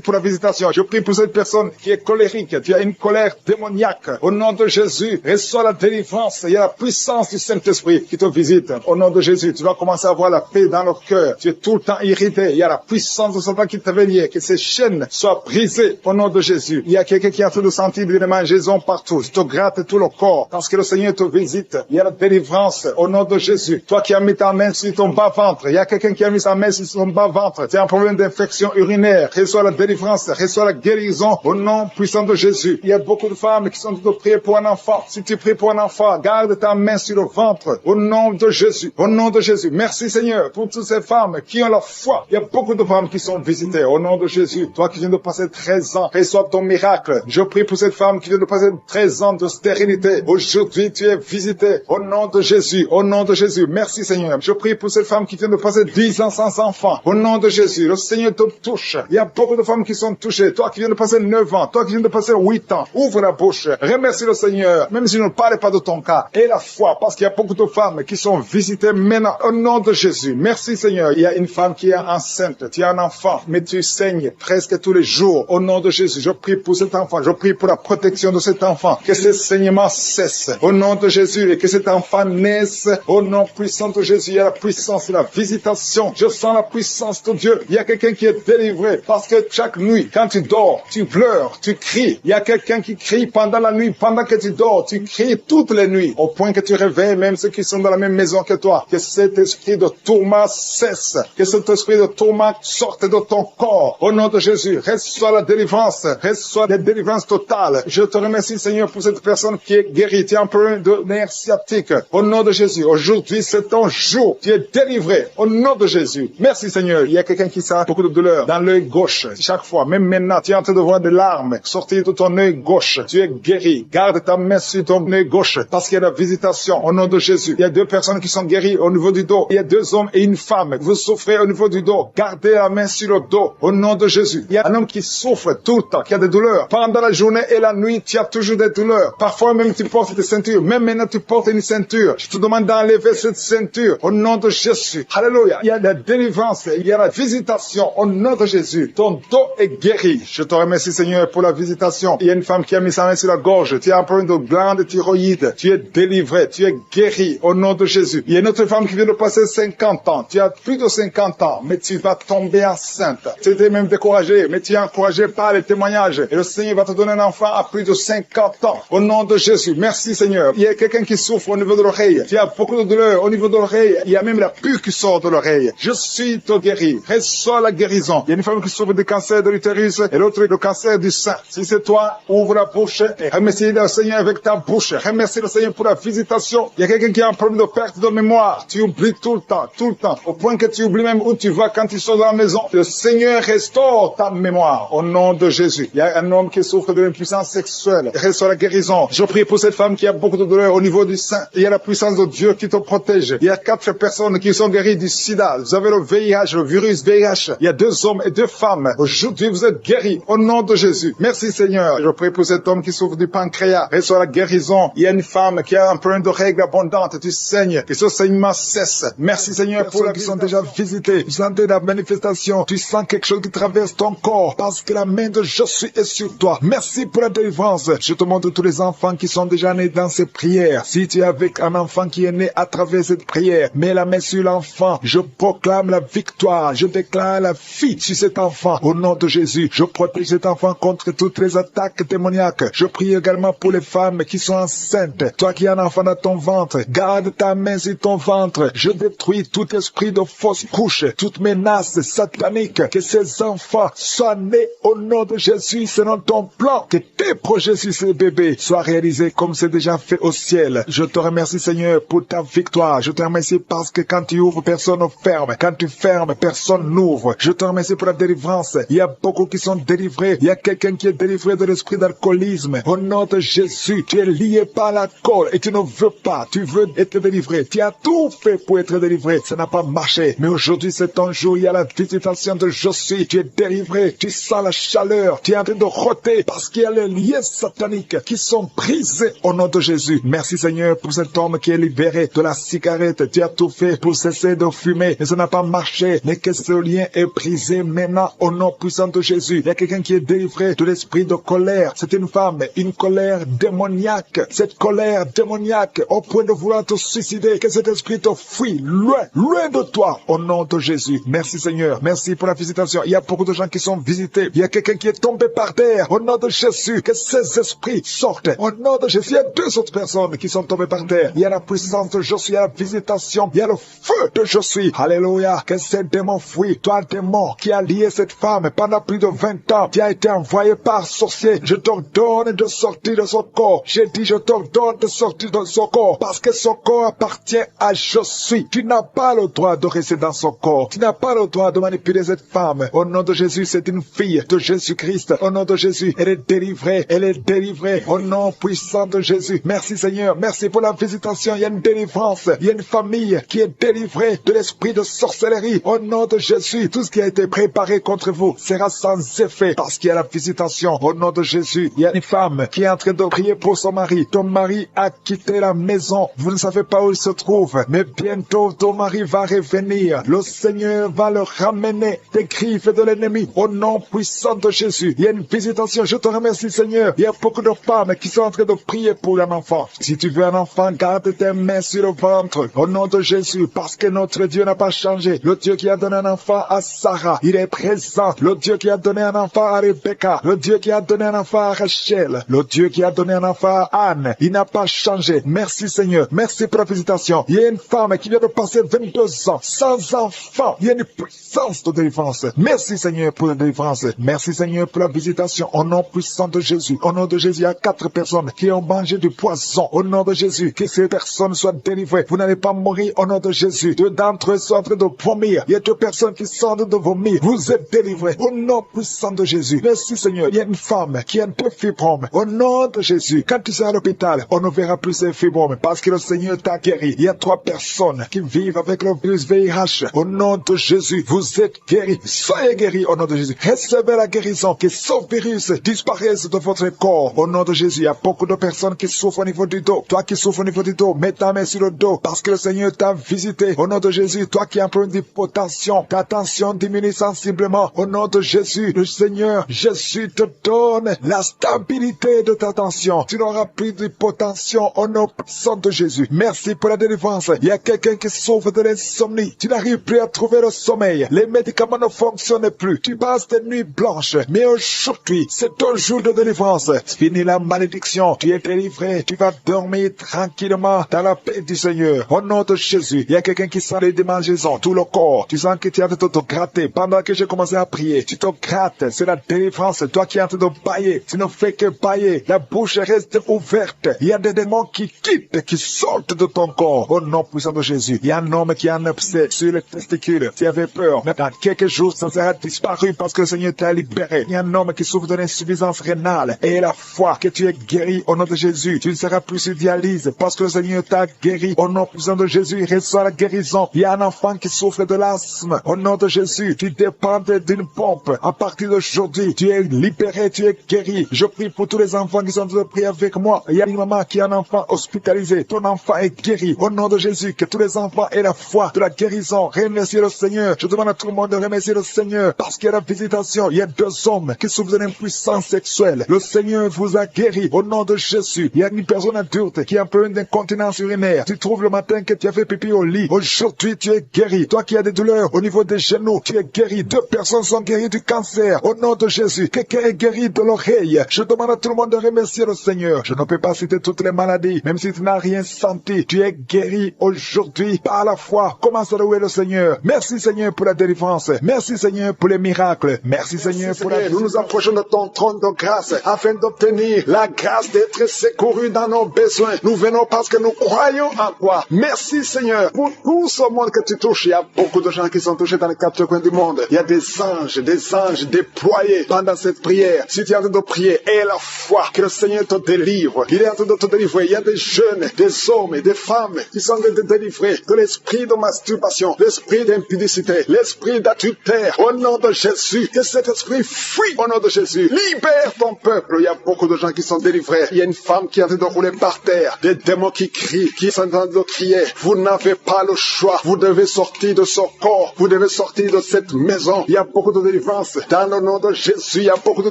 pour la visitation. Je prie pour cette personne qui est colérique. Tu as une colère démoniaque. Au nom de Jésus, reçois la délivrance. Il y a la puissance du Saint-Esprit qui te visite. Au nom de Jésus, tu vas commencer à avoir la paix dans le cœur. Tu es tout le temps irrité. Il y a la puissance de Satan qui te vient. Que ces chaînes soient brisées au nom de Jésus. Il y a quelqu'un qui est en train de sentir des mangeaisons partout. Tu te grattes tout le corps parce que le Seigneur te visite. Il y a la délivrance au nom de Jésus. Toi qui as mis ta main sur ton bas-ventre, il y a quelqu'un qui a mis sa main sur son bas-ventre. Tu as un problème d'infection urinaire. Reçois la délivrance, reçois la guérison au nom puissant de Jésus. Il y a beaucoup de femmes qui sont en train de prier pour un enfant. Si tu pries pour un enfant, garde ta main sur le ventre au nom de Jésus. Au nom de Jésus. Merci Seigneur pour toutes ces femmes qui ont la foi. Il y a beaucoup de femmes qui sont visitées au nom de Jésus. Toi qui viens de passer 13 ans, reçois ton miracle. Je prie pour cette femme qui vient de passer 13 ans de stérilité. Aujourd'hui, tu es visité au nom de Jésus. Au nom de Jésus. Merci Seigneur. Je prie pour cette femme qui vient de passer 10 ans sans enfant. Au nom de Jésus. Le Seigneur te touche. Il y a beaucoup de femmes qui sont touchées. Toi qui viens de passer 9 ans. Toi qui viens de passer 8 ans. Ouvre la bouche. Remercie le Seigneur. Même si je ne parle pas de ton cas. Et la foi. Parce qu'il y a beaucoup de femmes qui sont visitées maintenant. Au nom de Jésus. Merci Seigneur. Il y a une femme qui est enceinte. Tu as un enfant. Mais tu saignes presque tous les jours. Au nom de Jésus. Je prie pour cet enfant. Je prie pour la protection de cet enfant. Que ce saignement cesse. Au nom de Jésus. Et que cet enfant naisse. Au nom puissant de Jésus. Il y a la puissance de la visitation. Je sens la puissance de Dieu. Il y a quelqu'un qui est délivré. Parce que chaque nuit, quand tu dors, tu pleures, tu cries. Il y a quelqu'un qui crie pendant la nuit. Pendant que tu dors, tu cries toutes les nuits. Au point que tu réveilles même ceux qui sont dans la même maison que toi. Que cet esprit de tourment cesse. Que cet esprit de tourment sorte de ton corps. Au nom de Jésus, reçois la délivrance. Reçois la délivrance totale. Je te remercie Seigneur pour cette personne qui est guérie. Tu as un problème de nerf sciatique. Au nom de Jésus, aujourd'hui c'est ton jour. Tu es délivré. Au nom de Jésus. Merci Seigneur. Il y a quelqu'un qui sent beaucoup de douleur dans l'œil gauche. Chaque fois, même maintenant, tu es en train de voir des larmes sortir de ton œil gauche. Tu es guéri. Garde ta main sur ton œil gauche parce qu'il y a la visitation. Au nom de Jésus. Il y a 2 personnes qui sont guéries au niveau du dos. Il y a 2 hommes et une femme. Vous souffrez au niveau du dos. Gardez la main sur le dos. Au nom de Jésus. Il y a un homme qui souffre tout le temps, qui a des douleurs. Pendant la journée et la nuit, tu as toujours des douleurs. Parfois même tu portes des ceintures. Même maintenant tu portes une ceinture. Je te demande d'enlever cette ceinture. Au nom de Jésus. Alléluia. Il y a la délivrance. Il y a la visitation. Au nom de Jésus. Ton dos est guéri. Je te remercie Seigneur pour la visitation. Il y a une femme qui a mis sa main sur la gorge. Tu as un problème de glande thyroïde. Tu es délivré. Tu es guéri. Au nom de Jésus. Il y a une autre femme qui vient de passer 50 ans. Tu as plus de 50 ans. Mais tu vas tomber enceinte. Tu étais même découragé. Mais tu es encouragé par les témoignages. Et le Seigneur va te donner un enfant à plus de 50 ans. Au nom de Jésus. Merci Seigneur. Il y a quelqu'un qui souffre au niveau de l'oreille. Tu as beaucoup de douleur au niveau de l'oreille. Il y a même la pus qui sort de l'oreille. Je suis ton guéri. Reçois la guérison. Il y a une femme qui souffre du cancer de l'utérus et l'autre le cancer du sein. Si c'est toi, ouvre la bouche et remercie le Seigneur avec ta bouche. Remercie le Seigneur pour la visitation. Il y a quelqu'un qui a un problème de perte de mémoire. Tu oublies tout le temps, au point que tu oublies même où tu vas quand tu sors de la maison. Le Seigneur restaure ta mémoire au nom de Jésus. Il y a un homme qui souffre de l'impuissance sexuelle. Reçois la guérison. Je prie pour cette femme qui a beaucoup de douleur au niveau du sein. Il y a la puissance de Dieu qui te protège. Il y a 4 personnes qui sont guéries du sida. Vous avez le VIH, le virus VIH. Il y a 2 hommes et 2 femmes. Aujourd'hui, vous êtes guéris au nom de Jésus. Merci Seigneur. Je prie pour cet homme qui souffre du pancréas. Reçois la guérison. Il y a une femme qui a un problème de règles abondantes. Tu saignes. Et ce saignement cesse. Merci Seigneur pour ceux qui sont déjà visités. Tu sens la manifestation. Tu sens quelque chose qui traverse ton corps parce que la main de Jésus est sur toi. Merci pour la délivrance. Je te montre tous les enfants qui sont déjà nés dans ces prières. Si tu es avec un enfant qui est né à travers cette prière, mets la main sur l'enfant. Je proclame la victoire. Je déclare la vie sur cet enfant. Au nom de Jésus, je protège cet enfant contre toutes les attaques démoniaques. Je prie également pour les femmes qui sont enceintes. Toi qui as un enfant dans ton ventre, garde ta main sur ton ventre. Je détruis tout esprit de fausse couche, toute menace satanique. Que ces enfants soient nés au nom de Jésus selon ton plan. Que tes projets sur ces bébés soient réalisés comme c'est déjà fait au ciel. Je te remercie Seigneur pour ta victoire. Je te remercie parce que quand tu ouvres, personne ne ferme. Quand tu fermes, personne n'ouvre. Je te remercie pour la délivrance. Il y a beaucoup qui sont délivrés. Il y a quelqu'un qui est délivré de l'esprit d'alcoolisme. Au nom de Jésus, tu es lié par l'alcool et tu ne veux pas. Tu veux être délivré. Tu as tout fait pour être délivré. Ça n'a pas marché. Mais aujourd'hui, c'est ton jour. Il y a la visitation de Jésus. Tu es délivré. Tu sens la chaleur. Tu es en train de roter parce qu'il y a les liens sataniques qui sont brisés au nom de Jésus. Merci Seigneur pour cet homme qui est libéré de la cigarette. Tu as tout fait pour cesser de fumer. Mais ça n'a pas marché. Mais que ce lien est brisé maintenant au nom puissant de Jésus. Il y a quelqu'un qui est délivré de l'esprit de colère. C'est une femme, une colère démoniaque. Cette colère démoniaque au point de vouloir te suicider. Que cet esprit te fuit loin, loin de toi au nom de Jésus. Merci Seigneur. Merci pour la visitation. Il y a beaucoup de gens qui sont visités. Il y a quelqu'un qui est tombé par terre au nom de Jésus. Que ces esprits sortent au nom de Jésus. Il y a 2 autres personnes qui sont tombées par terre. Il y a la puissance de Jésus. Il y a la visitation. Il y a le feu de Jésus. Alléluia. Que ces démons fuient. Toi, démon qui a lié cette femme pendant plus de 20 ans, qui a été envoyé par sorcier. Je t'ordonne de sortir de son corps. J'ai dit, je t'ordonne de sortir de son corps parce que son corps appartient à Jésus. Tu n'as pas le droit de rester dans son corps. Tu n'as pas le droit de manipuler cette femme. Au nom de Jésus, c'est une fille de Jésus-Christ. Au nom de Jésus, elle est délivrée. Elle est délivrée. Au nom puissant de Jésus. Merci Seigneur. Merci pour la visitation. Il y a une délivrance. Il y a une famille qui est délivrée de l'esprit de sorcellerie. Au nom de Jésus, tout ce qui a été préparé contre vous sera sans effet parce qu'il y a la visitation. Au nom de Jésus, il y a une femme qui est en train de prier pour son mari. Ton mari a quitté la maison. Vous ne savez pas où il se trouve, mais bientôt ton mari va revenir. Le Seigneur va le ramener des griffes de l'ennemi. Au nom puissant de Jésus, il y a une visitation. Je te remercie Seigneur. Il y a beaucoup de femmes qui sont en train de prier pour un enfant. Si tu veux un enfant, garde tes mains sur le ventre. Au nom de Jésus, parce que notre Dieu n'a pas changé. Le Dieu qui a donné un enfant à Sarah, il est présent. Le Dieu qui a donné un enfant à Rebecca, le Dieu qui a donné un enfant à Rachel, le Dieu qui a donné un enfant à Anne, il n'a pas changé. Merci Seigneur, merci pour la visitation. Il y a une femme qui vient de passer 22 ans sans enfant. Il y a une puissance de délivrance. Merci Seigneur pour la délivrance. Merci Seigneur pour la visitation. Au nom puissant de Jésus. Au nom de Jésus, il y a 4 personnes qui ont mangé du poison. Au nom de Jésus, que ces personnes soient délivrées. Vous n'allez pas mourir au nom de Jésus. 2 d'entre eux sont en train de vomir. Il y a 2 personnes qui sont en train de vomir. Vous êtes délivrés. Au nom puissant de Jésus. Merci Seigneur. Il y a une femme qui a 2 fibromes. Au nom de Jésus. Quand tu seras à l'hôpital, on ne verra plus ces fibromes parce que le Seigneur t'a guéri. Il y a 3 personnes qui vivent avec le virus VIH. Au nom de Jésus, vous êtes guéris. Soyez guéris au nom de Jésus. Recevez la guérison. Que ce virus disparaisse de votre corps. Au nom de Jésus, il y a beaucoup de personnes qui souffrent au niveau du dos. Toi qui souffres au niveau du dos, mets ta main sur le dos parce que le Seigneur t'a visité. Au nom de Jésus, toi qui as un problème d'hypotension, ta tension diminue sensiblement. Au nom de Jésus, le Seigneur, Jésus te donne la stabilité de ta tension. Tu n'auras plus d'hypotension au nom puissant de Jésus. Merci pour la délivrance. Il y a quelqu'un qui souffre de l'insomnie. Tu n'arrives plus à trouver le sommeil. Les médicaments ne fonctionnent plus. Tu passes des nuits blanches. Mais aujourd'hui, c'est ton jour de délivrance. Fini la malédiction. Tu es délivré. Tu vas dormir tranquillement dans la paix du Seigneur. Au nom de Jésus, il y a quelqu'un qui sent les démangeaisons, tout le corps. Tu sens que tu es en train de te gratter. Pendant que j'ai commencé à prier, tu te grattes. C'est la délivrance. Toi qui es en train de bailler, tu ne fais que bailler. La bouche reste ouverte. Il y a des démons qui quittent, qui sortent de ton corps. Au nom puissant de Jésus, il y a un homme qui a un abcès sur les testicules. Tu avais peur. Mais dans quelques jours, ça sera disparu parce que le Seigneur t'a libéré. Il y a un homme qui souffre de l'insuffisance rénale. Et la foi que tu es guéri au nom de Jésus. Tu ne seras plus sur dialyse parce que le Seigneur t'a guéri. Au nom puissant de Jésus, il reçoit la guérison. Il y a un enfant qui souffre de l'asthme. Au nom de Jésus, tu dépends d'une pompe. À partir d'aujourd'hui, tu es libéré, tu es guéri. Je prie pour tous les enfants qui sont en train de prier avec moi. Il y a une maman qui a un enfant hospitalisé. Ton enfant est guéri. Au nom de Jésus, que tous les enfants aient la foi de la guérison. Remerciez le Seigneur. Je demande à tout le monde de remercier le Seigneur parce qu'il y a la visitation. Il y a 2 hommes qui souffrent de l'impuissance sexuelle. Le Seigneur vous a guéri. Au nom de Jésus, il y a une personne adulte qui a un peu d'incontinence urinaire. Tu trouves le matin que tu as fait pipi au lit. Aujourd'hui, tu es guéri. Toi qui as des douleurs au niveau des genoux, tu es guéri. 2 personnes sont guéries du cancer. Au nom de Jésus, quelqu'un est guéri de l'oreille. Je demande à tout le monde de remercier le Seigneur. Je ne peux pas citer toutes les maladies, même si tu n'as rien senti. Tu es guéri aujourd'hui par la foi. Commence à louer le Seigneur. Merci Seigneur pour la délivrance. Merci Seigneur pour les miracles. Merci Seigneur pour la... Nous nous approchons de ton trône de grâce afin d'obtenir la grâce d'être secourus dans nos besoins. Nous venons parce que nous croyons en toi. Merci Seigneur pour tout ce monde que tu touches. Il y a beaucoup de gens qui sont touchés dans les 4 coins du monde. Il y a des anges déployés pendant cette prière. Si tu es en train de prier, aie la foi que le Seigneur te délivre. Il est en train de te délivrer. Il y a des jeunes, des hommes et des femmes qui sont en train de délivrer de l'esprit de masturbation, l'esprit d'impudicité, l'esprit d'adultère. Au nom de Jésus, que cet esprit fuit au nom de Jésus. Libère ton peuple. Il y a beaucoup de gens qui sont délivrés. Il y a une femme qui est en train de rouler par terre. Des démons qui crient, qui sont en train de crier. Vous n'avez pas le choix. Vous devez sortir de ce corps. Vous devez sortir de cette maison. Il y a beaucoup de délivrance. Dans le nom de Jésus, il y a beaucoup de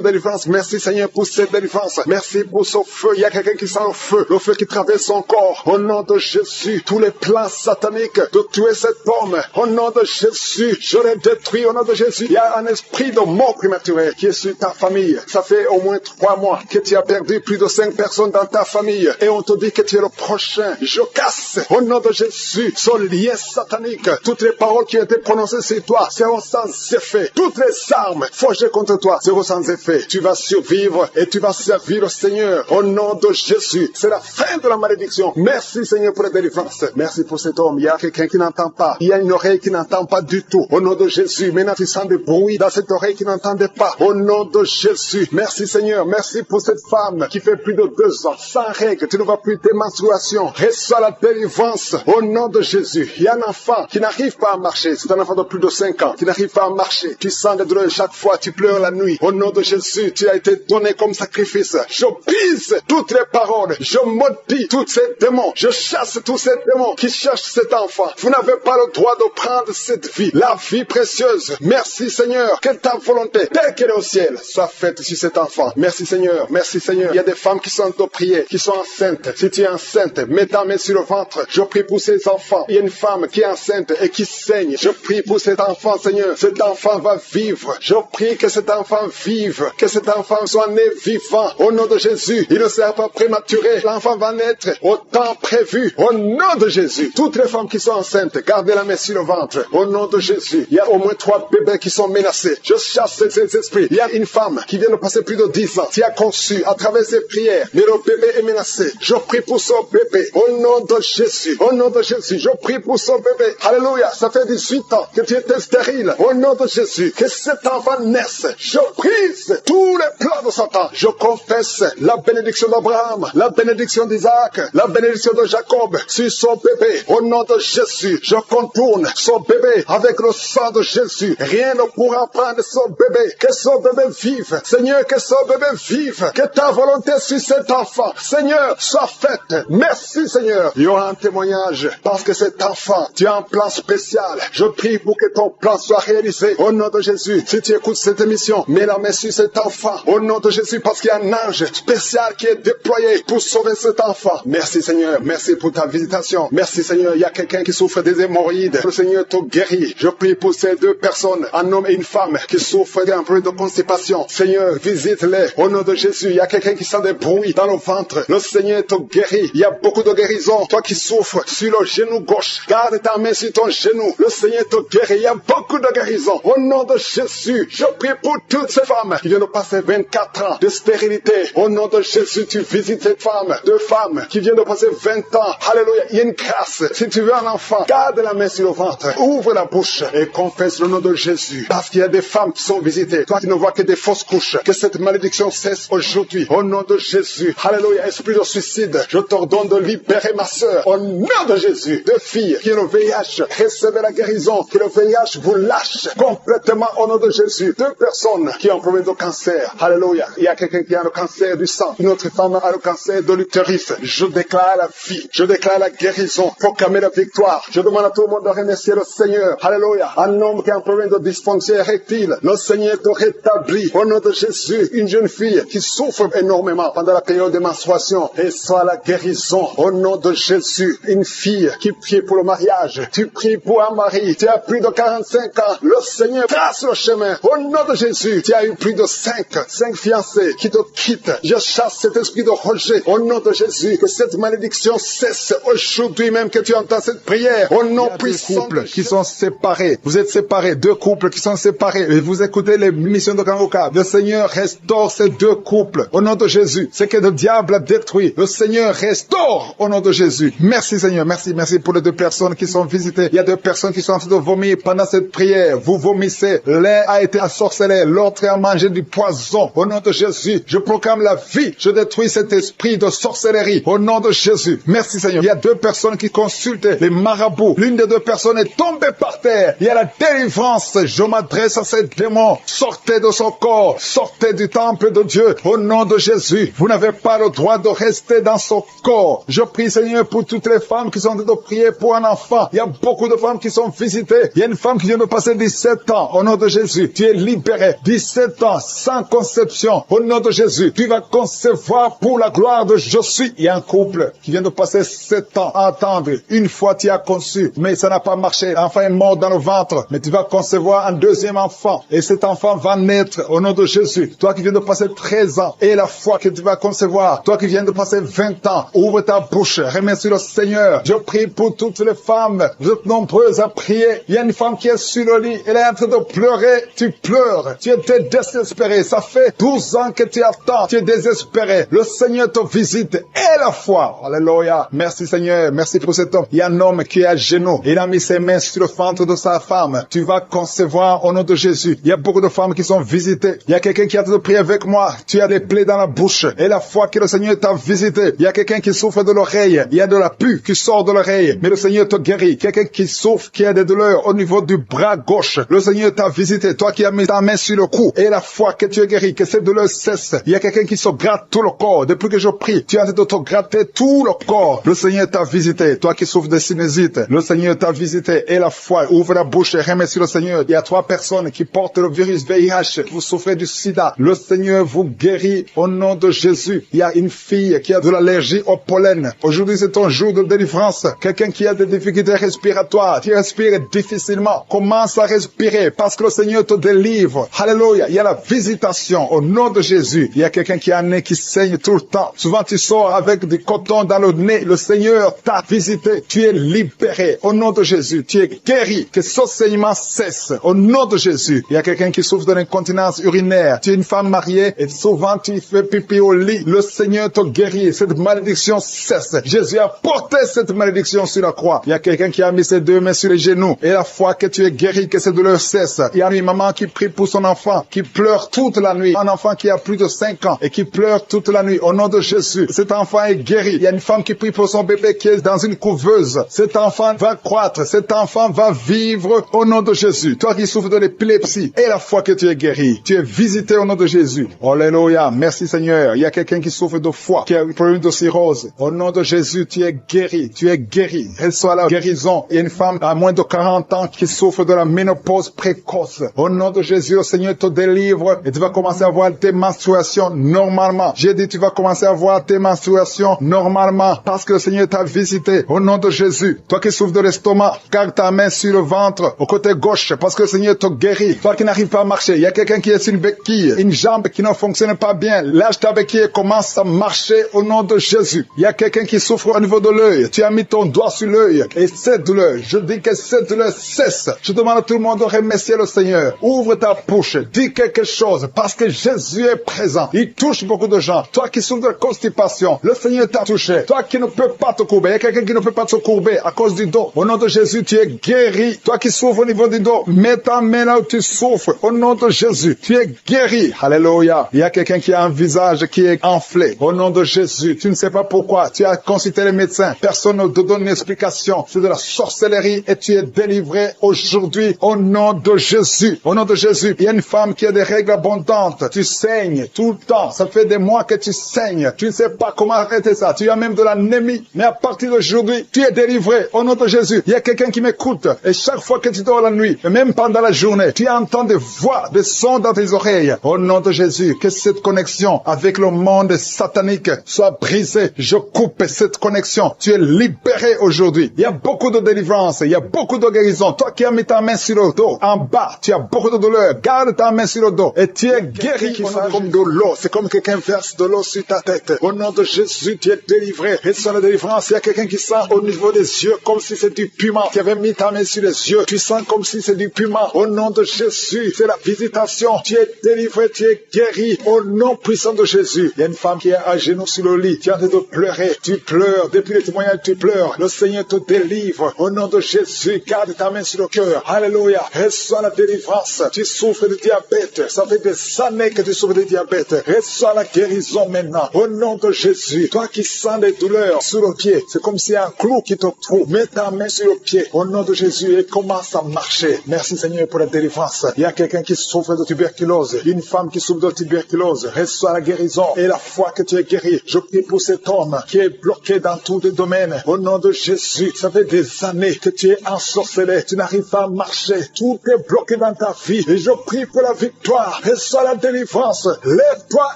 délivrance. Merci Seigneur pour cette délivrance. Merci pour ce feu. Il y a quelqu'un qui sent le feu qui traverse son corps. Au nom de Jésus, tous les plans sataniques de tuer cet homme. Au nom de Jésus, je les détruis. Au nom de Jésus, il y a un esprit de mort prématurée qui est sur ta famille. Ça fait au moins 3 mois que tu as perdu plus de 5 personnes dans ta famille. Et on te dit que tu es le prochain. Je casse au nom de Jésus ce lien satanique. Toutes les paroles qui ont été prononcées sur toi seront sans effet. Toutes les armes forgées contre toi seront sans effet. Tu vas survivre et tu vas servir le Seigneur. Au nom de Jésus, c'est la fin de la malédiction. Merci Seigneur pour la délivrance. Merci pour cet homme. Il y a quelqu'un qui n'entend pas. Il y a une oreille qui n'entend pas du tout. Au nom de Jésus, maintenant tu sens des bruits dans cette oreille qui n'entendait pas. Au nom de Jésus, merci Seigneur. Merci pour cette femme qui fait plus de 2 ans sans règles. Tu ne vois plus tes menstruations. Reçois la délivrance. Au nom de Jésus, il y a un enfant qui n'arrive pas à marcher. C'est un enfant de plus de 5 ans qui n'arrive pas à marcher. Tu sens des douleurs chaque fois. Tu pleures la nuit. Au nom de Jésus, tu as été donné comme sacrifice. Je brise toutes les paroles. Je maudis tous ces démons. Je chasse tous ces démons qui cherchent cet enfant. Vous n'avez pas le droit de prendre cette vie, la vie précieuse. Merci Seigneur, que ta volonté, telle qu'elle est au ciel, soit faite sur cet enfant. Merci Seigneur, merci Seigneur. Il y a des femmes qui sont de prier, qui sont enceintes. Si tu es enceinte, mets ta main sur le ventre. Je prie pour ces enfants. Il y a une femme qui est enceinte et qui saigne. Je prie pour cet enfant Seigneur. Cet enfant va vivre. Je prie que cet enfant vive, que cet enfant soit né vivant. Au nom de Jésus, il ne sera pas prématuré. L'enfant va naître au temps prévu. Au nom de Jésus, toutes les femmes qui sont enceintes, gardez la main sur le ventre. Au nom de Jésus, il y a au moins 3 bébés qui sont menacés. Je chasse ces esprits. Il y a une femme qui vient de passer plus de 10 ans, qui a conçu à travers ses prières, mais le bébé est menacé. Je prie pour son bébé. Au nom de Jésus, au nom de Jésus, je prie pour son bébé. Alléluia, ça fait 18 ans que tu étais stérile. Au nom de Jésus, que cet enfant naisse. Je brise tous les plans de Satan. Je confesse la bénédiction d'Abraham, la bénédiction d'Isaac, la bénédiction de Jacob sur son bébé. Au nom de Jésus, je contourne son bébé avec le sang de Jésus. Rien ne pourra prendre son bébé. Que son bébé vive. Seigneur, que son bébé vive. Que ta volonté sur cet enfant, Seigneur, soit faite. Merci Seigneur. Il y aura un témoignage parce que cet enfant, tu as un plan spécial. Je prie pour que ton plan soit réalisé. Au nom de Jésus, si tu écoutes cette émission, mets la main sur cet enfant. Au nom de Jésus, parce qu'il y a un ange spécial qui est déployé pour sauver cet enfant. Merci Seigneur. Merci pour ta visitation. Merci Seigneur. Il y a quelqu'un qui souffre des hémorroïdes. Le Seigneur te guérit. Je prie pour ces 2 personnes, un homme et une femme, qui souffrent d'un peu de constipation. Seigneur, visite-les. Au nom de Jésus, il y a quelqu'un qui sent des bruits dans le ventre. Le Seigneur Seigneur te guérit. Il y a beaucoup de guérisons. Toi qui souffres sur le genou gauche, garde ta main sur ton genou. Le Seigneur te guérit. Il y a beaucoup de guérisons. Au nom de Jésus, je prie pour toutes ces femmes qui viennent de passer 24 ans de stérilité. Au nom de Jésus, tu visites cette femme. Deux femmes qui viennent de passer 20 ans. Alléluia. Il y a une grâce. Si tu veux un enfant, garde la main sur le ventre. Ouvre la bouche et confesse le nom de Jésus. Parce qu'il y a des femmes qui sont visitées. Toi qui ne vois que des fausses couches. Que cette malédiction cesse aujourd'hui. Au nom de Jésus. Alléluia. Esprit de suicide, je t'ordonne de libérer ma sœur. Au nom de Jésus. Deux filles qui ont le VIH, recevez la guérison. Que le VIH vous lâche complètement au nom de Jésus. Deux personnes qui ont un problème de cancer. Alléluia. Il y a quelqu'un qui a le cancer du sang. Une autre femme a le cancer de l'utérus. Je déclare la vie. Je déclare la guérison. Proclamer la victoire. Je demande à tout le monde de remercier le Seigneur. Alléluia. Un homme qui a un problème de dysfonction érectile. Le Seigneur te rétablit. Au nom de Jésus. Une jeune fille qui souffre énormément pendant la période de menstruation. Et soit la guérison. Au nom de Jésus. Une fille qui prie pour le mariage. Tu pries pour un mari. Tu as plus de 45 ans. Le Seigneur trace le chemin. Au nom de Jésus. Tu as eu plus de 5 fiancés qui te quittent. Je chasse cet esprit de rejet. Au nom de Jésus. Que cette malédiction cesse aujourd'hui même que tu entends cette prière. Au nom puissant. Deux couples qui sont séparés. Vous êtes séparés. Deux couples qui sont séparés. Et vous écoutez les missions de Kangoka. Le Seigneur restaure ces deux couples. Au nom de Jésus. Ce que le diable a détruit. Le Seigneur restaure au nom de Jésus. Merci Seigneur. Merci pour les deux personnes qui sont visitées. Il y a deux personnes qui sont en train de vomir pendant cette prière. Vous vomissez. L'un a été ensorcelé. L'autre a mangé du poison. Au nom de Jésus. Je proclame la vie. Je détruis cet esprit de sorcellerie. Au nom de Jésus. Merci Seigneur. Il y a deux personnes qui consultent les marabouts. L'une des deux personnes est tombée par terre. Il y a la délivrance. Je m'adresse à ces démons. Sortez de son corps. Sortez du temple de Dieu. Au nom de Jésus. Vous n'avez pas le droit de rester dans son corps. Je prie Seigneur pour toutes les femmes qui sont en train de prier pour un enfant. Il y a beaucoup de femmes qui sont visitées. Il y a une femme qui vient de passer 17 ans. Au nom de Jésus. Tu es libéré. 17 ans sans conception. Au nom de Jésus. Tu vas concevoir pour la gloire de je suis. Il y a un couple qui vient de passer 7 ans à attendre. Une fois tu as conçu, mais ça n'a pas marché. L'enfant est mort dans le ventre. Mais tu vas concevoir un deuxième enfant. Et cet enfant va naître au nom de Jésus. Toi qui viens de passer 13 ans. Et la foi que tu vas concevoir. Toi qui viens de passer 20 ans. Ouvre ta bouche. Remercie le Seigneur. Je prie pour toutes les femmes. Vous êtes nombreuses à prier. Il y a une femme qui est sur le lit. Elle est en train de pleurer. Tu pleures. Tu étais désespéré. Ça fait 12 ans que tu attends. Tu es désespéré. Le Seigneur te visite. Et la foi. Alléluia. Merci Seigneur. Merci pour cet homme. Il y a un homme qui est à genoux. Il a mis ses mains sur le ventre de sa femme. Tu vas concevoir au nom de Jésus. Il y a beaucoup de femmes qui sont visitées. Il y a quelqu'un qui a de prier avec moi. Tu as des plaies dans la bouche. Et la foi que le Seigneur t'a visité. Il y a quelqu'un qui souffre de l'oreille. Il y a de la pus qui sort de l'oreille. Mais le Seigneur te guérit. Quelqu'un qui souffre, qui a des douleurs au niveau du bras gauche. Le Seigneur t'a visité. Toi qui as mis ta main sur le cou. Et la foi que tu es guéri. Que cette douleur cesse. Il y a quelqu'un qui se gratte tout le corps. Depuis que je prie, tu es en train de te gratter tout le corps. Le Seigneur t'a visité. Toi qui souffres de sinusite. Le Seigneur t'a visité. Et la foi. Ouvre la bouche et remercie le Seigneur. Il y a 3 personnes qui portent le virus VIH. Vous souffrez du sida. Le Seigneur vous guérit au nom de Jésus. Il y a une fille qui a de l'allergie au pollen. Aujourd'hui, c'est un jour de délivrance. Quelqu'un qui a des difficultés respiratoires, qui respire difficilement, commence à respirer parce que le Seigneur te délivre. Alléluia. Il y a la visitation au nom de Jésus. Il y a quelqu'un qui a un nez qui saigne tout le temps. Souvent, tu sors avec du coton dans le nez. Le Seigneur t'a visité. Tu es libéré au nom de Jésus. Tu es guéri. Que ce saignement cesse au nom de Jésus. Il y a quelqu'un qui souffre de l'incontinence urinaire. Tu es une femme mariée et souvent tu fais pipi au lit. Le Seigneur te guérit. Cette malédiction cesse. Jésus a porté cette malédiction sur la croix. Il y a quelqu'un qui a mis ses 2 mains sur les genoux. Et la foi que tu es guéri, que cette douleur cesse. Il y a une maman qui prie pour son enfant, qui pleure toute la nuit. Un enfant qui a plus de 5 ans et qui pleure toute la nuit. Au nom de Jésus, cet enfant est guéri. Il y a une femme qui prie pour son bébé qui est dans une couveuse. Cet enfant va croître. Cet enfant va vivre au nom de Jésus. Toi qui souffres de l'épilepsie, et la foi que tu es guéri. Tu es visité au nom de Jésus. Alléluia. Merci Seigneur. Il y a quelqu'un qui souffre de foie, qui a un problème de cirrhose. Au nom de Jésus, tu es guéri. Tu es guéri. Reçois la guérison. Il y a une femme à moins de 40 ans qui souffre de la ménopause précoce. Au nom de Jésus, le Seigneur te délivre et tu vas commencer à avoir tes menstruations normalement. J'ai dit tu vas commencer à avoir tes menstruations normalement parce que le Seigneur t'a visité. Au nom de Jésus. Toi qui souffres de l'estomac, garde ta main sur le ventre, au côté gauche, parce que le Seigneur te guérit. Toi qui n'arrives pas à marcher, il y a quelqu'un qui est sur une béquille, une jambe qui ne fonctionne pas bien. Lâche ta béquille et commence à marcher au nom de Jésus. Il y a quelqu'un qui souffre au niveau de l'œil. Tu as mis ton doigt sur l'œil. Et cette douleur, je dis que cette douleur cesse. Je demande à tout le monde de remercier le Seigneur. Ouvre ta bouche, dis quelque chose, parce que Jésus est présent. Il touche beaucoup de gens. Toi qui souffres de constipation, le Seigneur t'a touché. Toi qui ne peux pas te courber, il y a quelqu'un qui ne peut pas te courber à cause du dos. Au nom de Jésus, tu es guéri. Toi qui souffres au niveau du dos, mets ta main là où tu souffres. Au nom de Jésus, tu es guéri. Alléluia. Il y a quelqu'un qui a un visage qui est enflé. Au nom de Jésus, tu ne sais pas pourquoi. Tu as consulté les médecins. Personne ne te donne une explication. C'est de la sorcellerie et tu es délivré aujourd'hui au nom de Jésus. Au nom de Jésus, il y a une femme qui a des règles abondantes. Tu saignes tout le temps. Ça fait des mois que tu saignes. Tu ne sais pas comment arrêter ça. Tu as même de l'anémie. Mais à partir d'aujourd'hui, tu es délivré au nom de Jésus. Il y a quelqu'un qui m'écoute. Et chaque fois que tu dors la nuit, et même pendant la journée, tu entends des voix, des sons dans tes oreilles. Au nom de Jésus, que cette connexion avec le monde satanique soit brisée. Je coupe cette connexion. Tu es libéré aujourd'hui. Il y a beaucoup de délivrance. Il y a beaucoup de guérison. Toi qui as mis ta main sur le dos, en bas, tu as beaucoup de douleur. Garde ta main sur le dos et tu es guéri. Qui sent comme de l'eau. C'est comme quelqu'un verse de l'eau sur ta tête. Au nom de Jésus, tu es délivré. Et sur la délivrance, il y a quelqu'un qui sent au niveau des yeux comme si c'est du piment. Tu avais mis ta main sur les yeux. Tu sens comme si c'est du piment. Au nom de Jésus, c'est la visitation. Tu es délivré, tu es guéri. Au nom puissant de Jésus. Il y a une femme qui est à genoux sur le lit. Tu es en train de pleurer. Tu pleures. Depuis le témoignage, tu pleures. Le Seigneur te délivre. Au nom de Jésus, garde ta main sur le cœur. Alléluia. Reçois la délivrance. Tu souffres de diabète. Ça fait des années que tu souffres de diabète. Reçois la guérison maintenant. Au nom de Jésus. Toi qui sens des douleurs sur le pied. C'est comme si un clou qui te trouve. Mets ta main sur le pied. Au nom de Jésus et commence à marcher. Merci Seigneur pour la délivrance. Il y a quelqu'un qui souffre de tuberculose. Une femme qui souffre de tuberculose. Reçois la guérison et la foi que tu es guéri. Je prie pour cet homme qui est bloqué dans tous les domaines. Au nom de Jésus. Ça fait des années que tu es ensorcelé. Tu n'arrives pas à marcher. Tout est bloqué dans ta vie. Et je prie pour la victoire. Reçois la délivrance. Lève-toi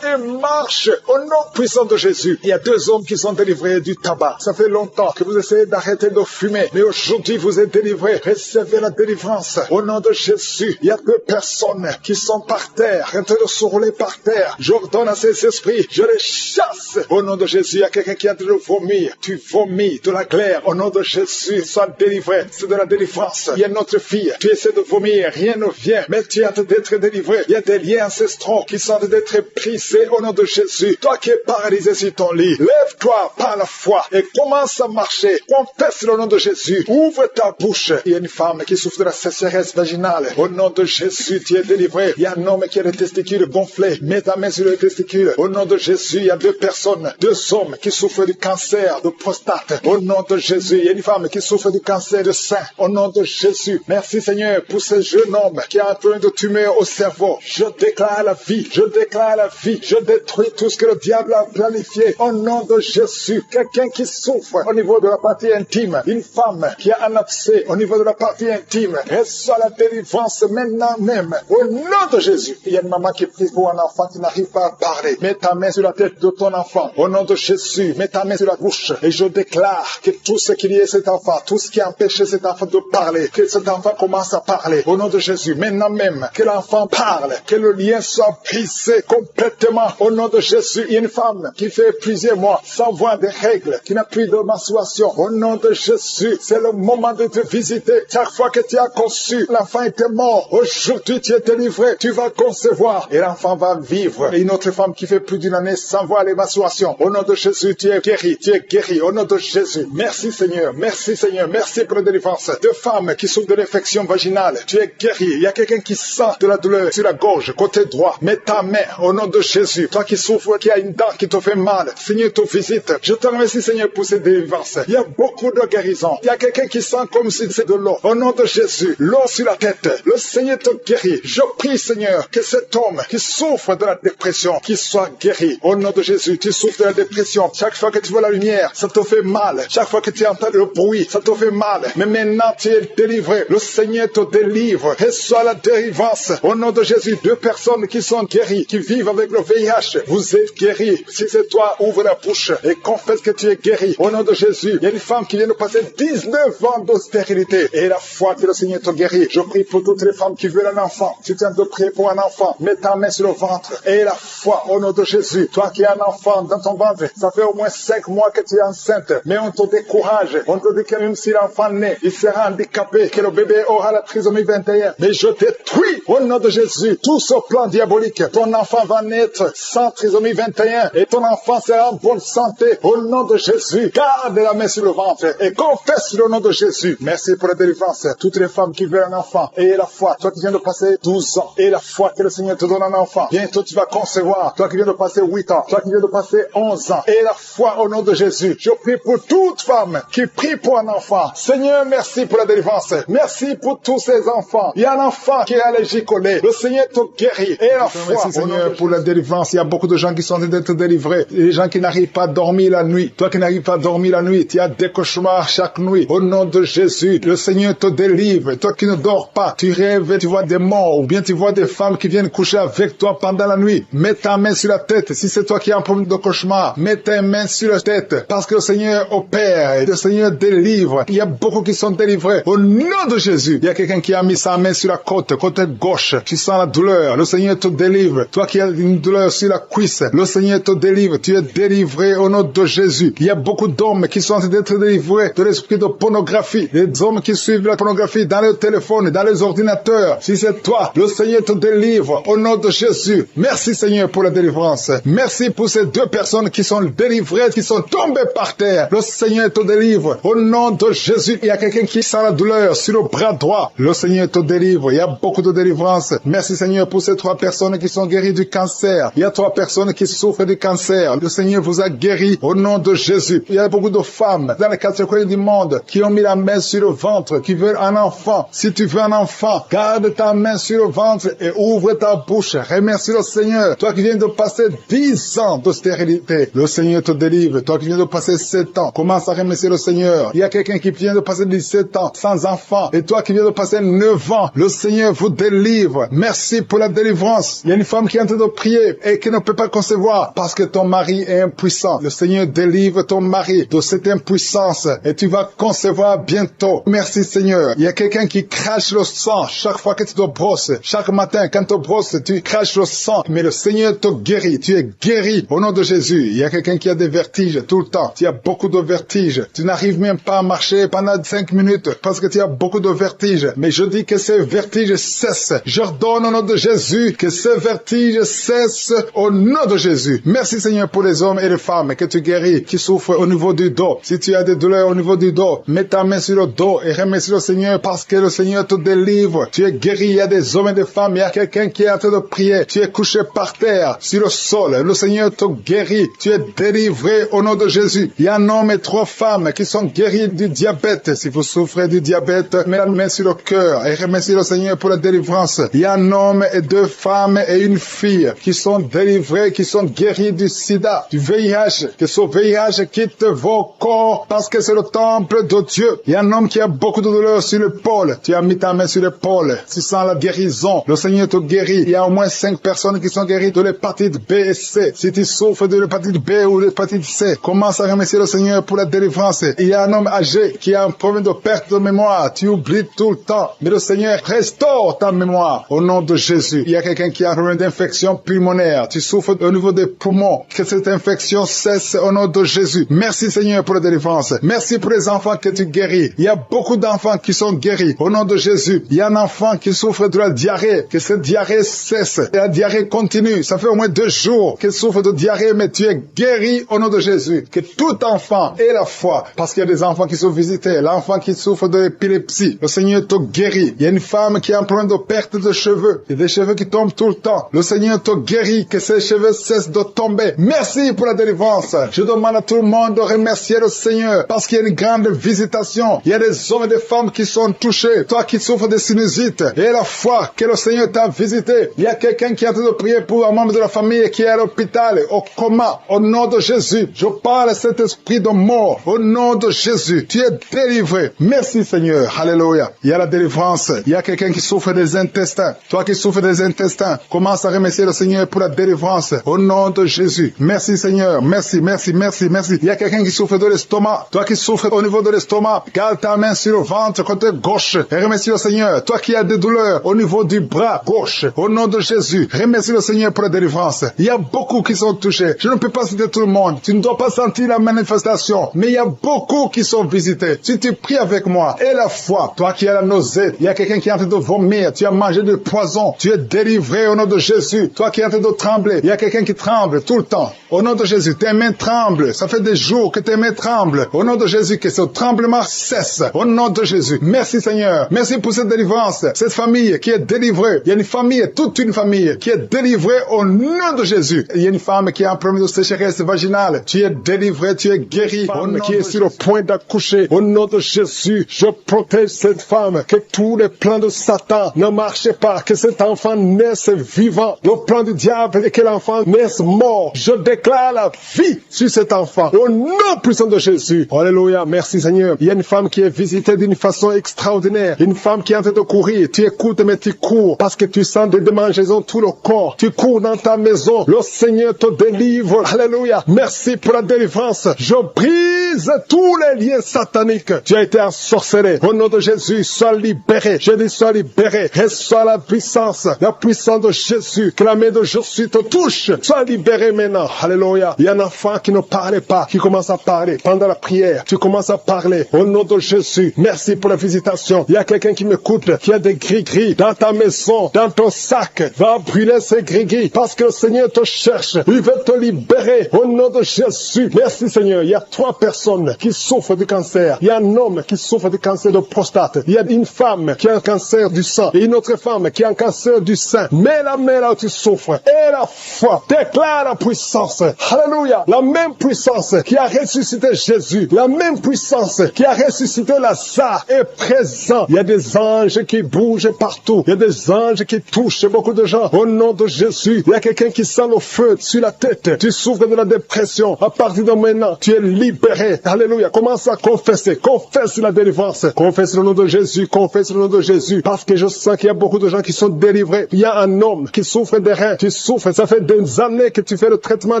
et marche. Au nom puissant de Jésus. Il y a 2 hommes qui sont délivrés du tabac. Ça fait longtemps que vous essayez d'arrêter de fumer. Mais aujourd'hui, vous êtes délivrés. Recevez la délivrance. Au nom de Jésus. Il y a 2 personnes qui sont par terre, en train de se rouler par terre. J'ordonne à ces esprits. Je les chasse. Au nom de Jésus, il y a quelqu'un qui est en train de vomir. Tu vomis de la glaire. Au nom de Jésus, sois délivré. C'est de la délivrance. Il y a notre fille. Tu essaies de vomir. Rien ne vient. Mais tu es en train d'être délivré. Il y a des liens ancestraux qui sont en train d'être brisés au nom de Jésus. Toi qui es paralysé sur ton lit, lève-toi par la foi et commence à marcher. Confesse le nom de Jésus. Ouvre ta bouche. Il y a une femme qui souffre de la sécheresse vaginale. Au nom de Jésus, tu es délivré. Il y a un homme qui a les testicules gonflés. Mets ta main sur les testicules. Au nom de Jésus, il y a 2 personnes, 2 hommes qui souffrent du cancer de prostate. Au nom de Jésus, il y a une femme qui souffre du cancer de sein. Au nom de Jésus. Merci Seigneur pour ce jeune homme qui a un problème de tumeur au cerveau. Je déclare la vie. Je déclare la vie. Je détruis tout ce que le diable a planifié. Au nom de Jésus. Quelqu'un qui souffre au niveau de la partie intime. Une femme qui a un abcès au niveau de la partie intime. Reçois la délivrance maintenant même. Au nom de Jésus. Il y a une maman qui prie pour un enfant qui n'arrive pas à parler. Mets ta main sur la tête de ton enfant. Au nom de Jésus. Mets ta main sur la bouche. Et je déclare que tout ce qu'il y a cet enfant, tout ce qui a empêché cet enfant de parler, que cet enfant commence à parler. Au nom de Jésus. Maintenant même. Que l'enfant parle. Que le lien soit brisé complètement. Au nom de Jésus. Il y a une femme qui fait plusieurs mois sans voir des règles, qui n'a plus de menstruation. Au nom de Jésus. C'est le moment de te visiter. Chaque fois que tu as conçu, l'enfant était mort. Aujourd'hui, tu es délivré. Tu vas concevoir. Et l'enfant va vivre. Et une autre femme qui fait plus d'une année sans voir les menstruations. Au nom de Jésus, tu es guéri. Tu es guéri. Au nom de Jésus. Merci Seigneur. Merci Seigneur. Merci pour la délivrance. 2 femmes qui souffrent de l'infection vaginale. Tu es guéri. Il y a quelqu'un qui sent de la douleur sur la gorge, côté droit. Mets ta main au nom de Jésus. Toi qui souffres, qui a une dent qui te fait mal. Seigneur te visite. Je te remercie Seigneur pour cette délivrance. Il y a beaucoup de guérison. Il y a quelqu'un qui sent comme si c'est de l'eau. Au nom de Jésus. L'eau sur la tête. Le Seigneur te guérit. Je prie Seigneur que cet homme qui souffre de la dépression, qu'il soit guéri. Au nom de Jésus. Tu souffres de la dépression. Chaque fois que tu vois la lumière, ça te fait mal. Chaque fois que tu entends le bruit, ça te fait mal. Mais maintenant tu es délivré. Le Seigneur te délivre. Reçois la délivrance. Au nom de Jésus. 2 personnes qui sont guéries, qui vivent avec le VIH. Vous êtes guéris. Si c'est toi, ouvre la bouche et confesse que tu es guéri. Au nom de Jésus. Il y a une femme qui vient de passer 19 ans de stérilité. Et la foi que le Seigneur te guérit. Je prie pour toutes les femmes qui veulent un enfant. Si tu es en train de prier pour un enfant, mets ta main sur le ventre. Et la foi au nom de Jésus. Toi qui as un enfant enfant dans ton ventre. Ça fait au moins 5 mois que tu es enceinte. Mais on te décourage. On te dit que même si l'enfant naît, il sera handicapé, que le bébé aura la trisomie 21. Mais je détruis au nom de Jésus tout ce plan diabolique. Ton enfant va naître sans trisomie 21 et ton enfant sera en bonne santé au nom de Jésus. Garde la main sur le ventre et confesse le nom de Jésus. Merci pour la délivrance. Toutes les femmes qui veulent un enfant, ayez la foi. Toi qui viens de passer 12 ans, ayez la foi que le Seigneur te donne un enfant. Bientôt tu vas concevoir. Toi qui viens de passer 8 ans, toi qui viens de passer 11 ans, ayez la foi au nom de Jésus. Je prie pour toute femme qui prie pour un enfant. Seigneur, merci pour la délivrance. Merci pour tous ces enfants. Il y a un enfant qui est allergique au lait. Le Seigneur te guérit. Et la foi. Merci Seigneur pour la délivrance. Il y a beaucoup de gens qui sont en train d'être délivrés. Les gens qui n'arrivent pas à dormir la nuit. Toi qui n'arrives pas à dormir la nuit, tu as des cauchemars chaque nuit. Au nom de Jésus, le Seigneur te délivre. Toi qui ne dors pas, tu rêves, tu vois des morts, ou bien tu vois des femmes qui viennent coucher avec toi pendant la nuit. Mets ta main sur la tête. Si c'est toi qui as un problème de cauchemar, mets ta main sur la tête. Parce que le Seigneur opère. Le Seigneur délivre. Il y a beaucoup qui sont délivrés. Au nom de Jésus, il y a quelqu'un qui a mis sa main sur la côte gauche. Tu sens la douleur. Le Seigneur te délivre. Toi qui as une douleur sur la cuisse, le Seigneur te délivre. Tu es délivré au nom de Jésus. Il y a beaucoup d'hommes qui sont en train d'être délivrés de l'esprit de pornographie. Les hommes qui suivent la pornographie dans les téléphones, dans les ordinateurs. Si c'est toi, le Seigneur te délivre au nom de Jésus. Merci Seigneur pour la délivrance. Merci pour ces 2 personnes qui sont délivrées, qui sont tombées par terre. Le Seigneur te délivre au nom de Jésus. Il y a quelqu'un qui sent la douleur sur le bras droit. Le Seigneur te délivre. Il y a beaucoup de délivrance. Merci Seigneur pour ces 3 personnes qui sont guéries du cancer. Il y a 3 personnes qui souffrent du cancer. Le Seigneur vous a guéri au nom de Jésus. Il y a beaucoup de femmes dans les 4 coins du monde qui ont mis la main sur le ventre, qui veulent un enfant. Si tu veux un enfant, garde ta main sur le ventre et ouvre ta bouche. Remercie le Seigneur. Toi qui viens de passer 10 ans de stérilité, le Seigneur te délivre. Toi qui viens de passer 7 ans, commence à remercier le Seigneur. Il y a quelqu'un qui vient de passer 17 ans sans enfant. Et toi qui viens de passer 9 ans, le Seigneur vous délivre. Merci pour la délivrance. Il y a une femme qui est en train de prier et qui ne peut pas concevoir parce que ton mari est impuissant. Le Seigneur délivre ton mari de cette impuissance et tu vas concevoir bientôt. Merci Seigneur. Il y a quelqu'un qui crache le sang chaque fois que tu te brosses. Chaque matin, quand tu te brosses, tu craches le sang. Mais le Seigneur te guérit. Tu es guéri au nom de Jésus. Il y a quelqu'un qui a des vertiges tout le temps. Tu as beaucoup de vertiges. Tu n'arrives même pas à marcher pendant 5 minutes parce que tu as beaucoup de vertiges. Mais je dis que ces vertiges cessent. J'ordonne au nom de Jésus que ces vertiges cessent au nom de Jésus. Merci Seigneur pour les hommes et les femmes que tu guéris, qui souffrent au niveau du dos. Si tu as des douleurs au niveau du dos, mets ta main sur le dos et remercie le Seigneur parce que le Seigneur te délivre. Tu es guéri. Il y a des hommes et des femmes. Il y a quelqu'un qui est en train de prier. Tu es couché par terre, sur le sol. Le Seigneur te guérit. Tu es délivré au nom de Jésus. Il y a un homme et 3 femmes qui sont guéris du diabète. Si vous souffrez du diabète, mets la main sur le cœur et remercie le Seigneur pour la délivrance. Il y a un homme et 2 femmes et une fille qui sont délivrés, qui sont guéris du sida, du VIH. Que ce VIH quitte vos corps parce que c'est le temple de Dieu. Il y a un homme qui a beaucoup de douleur sur l'épaule. Tu as mis ta main sur l'épaule. Tu sens la guérison. Le Seigneur te guérit. Il y a au moins 5 personnes qui sont guéries de l'hépatite B et C. Si tu souffres de l'hépatite B ou de l'hépatite C, commence à remercier le Seigneur pour la délivrance. Il y a un homme âgé qui a un problème de perte de mémoire. Tu oublies tout le temps. Mais le Seigneur restaure ta mémoire au nom de Jésus. Il y a quelqu'un qui a un problème d'infection pulmonaire. Tu souffres au niveau des poumons. Que cette infection cesse au nom de Jésus. Merci Seigneur pour la délivrance. Merci pour les enfants que tu guéris. Il y a beaucoup d'enfants qui sont guéris au nom de Jésus. Il y a un enfant qui souffre de la diarrhée. Que cette diarrhée cesse. Et la diarrhée continue. Ça fait au moins 2 jours qu'il souffre de diarrhée, mais tu es guéri au nom de Jésus. Que tout enfant ait la foi. Parce qu'il y a des enfants qui sont visités. L'enfant qui souffre de l'épilepsie. Le Seigneur te guérit. Il y a une femme qui a un problème de perte de cheveux. Il y a des cheveux qui tombent tout le temps. Le Seigneur te guérit. Que ces cheveux cessent de tomber. Merci pour la délivrance. Je demande à tout le monde de remercier le Seigneur. Parce qu'il y a une grande visitation. Il y a des hommes et des femmes qui sont touchés. Toi qui souffres de sinusite. Et la foi que le Seigneur t'a visité. Il y a quelqu'un qui est en train de prier pour un membre de la famille qui est à l'hôpital, au coma. Au nom de Jésus. Je parle à cet esprit de mort. Au nom de Jésus. Tu es délivré. Merci Seigneur. Alléluia. Il y a la délivrance. Il y a quelqu'un qui souffre des intestins. Toi qui souffres des intestins, commence à remercier le Seigneur pour la délivrance. Au nom de Jésus. Merci Seigneur. Merci, merci, merci, merci. Il y a quelqu'un qui souffre de l'estomac. Toi qui souffres au niveau de l'estomac, garde ta main sur le ventre côté gauche et remercie le Seigneur. Toi qui as des douleurs au niveau du bras gauche, au nom de Jésus, remercie le Seigneur pour la délivrance. Il y a beaucoup qui sont touchés. citer. Je ne peux pas citer tout le monde. Tu ne dois pas sentir la manifestation. Mais il y a beaucoup qui sont visités. Si tu pries avec moi, et la foi, toi qui as la nausée, il y a quelqu'un qui est en train de vomir, tu as mangé du poison, tu es délivré au nom de Jésus. Toi qui es en train de trembler, il y a quelqu'un qui tremble tout le temps. Au nom de Jésus, tes mains tremblent. Ça fait des jours que tes mains tremblent. Au nom de Jésus, que ce tremblement cesse. Au nom de Jésus. Merci Seigneur. Merci pour cette délivrance. Cette famille qui est délivrée. Il y a une famille, toute une famille qui est délivrée au nom de Jésus. Il y a une femme qui a un problème de sécheresse vaginale. Tu es délivré, tu es guéri. Femme qui est sur le point d'accoucher. Au nom de Jésus, je protège cette femme. Que tous les plans de Satan ne marchent pas. Que cet enfant naisse vivant. Le plan du diable est que l'enfant naisse mort. Je déclare la vie sur cet enfant. Au nom puissant de Jésus. Alléluia. Merci Seigneur. Il y a une femme qui est visitée d'une façon extraordinaire. Une femme qui est en train de courir. Tu écoutes mais tu cours parce que tu sens des démangeaisons tout le corps. Tu cours dans ta maison. Le Seigneur te délivre. Alléluia. Merci pour la délivrance. Je brise tous les liens sataniques. Tu as été ensorcelé. Au nom de Jésus, sois libéré. Je dis sois libéré. Reçois la puissance de Jésus. Que la main de Jésus te touche. Sois libéré maintenant. Alléluia. Il y a un enfant qui ne parlait pas, qui commence à parler. Pendant la prière, tu commences à parler. Au nom de Jésus, merci pour la visitation. Il y a quelqu'un qui m'écoute, qui a des gris-gris dans ta maison, dans ton sac. Va brûler ces gris-gris parce que le Seigneur te cherche. Il veut te libérer. Au nom de Jésus. Merci Seigneur. Il y a 3 personnes qui souffrent du cancer. Il y a un homme qui souffre du cancer de prostate. Il y a une femme qui a un cancer du sang et une autre femme qui a un cancer du sein. Mets la main là où tu souffres et la foi. Déclare la puissance. Alléluia. La même puissance qui a ressuscité Jésus, la même puissance qui a ressuscité Lazare est présent. Il y a des anges qui bougent partout. Il y a des anges qui touchent beaucoup de gens. Au nom de Jésus, il y a quelqu'un qui sent le feu sur la tête. Tu souffres de la dépression. À partir de maintenant, tu es libéré. Alléluia. Commence à confesser. Confesse la délivrance. Confesse le nom de Jésus. Confesse le nom de Jésus. Parce que je sens qu'il y a beaucoup de gens qui sont délivrés. Il y a un homme qui souffre des reins. Tu souffres. Ça fait des années que tu fais le traitement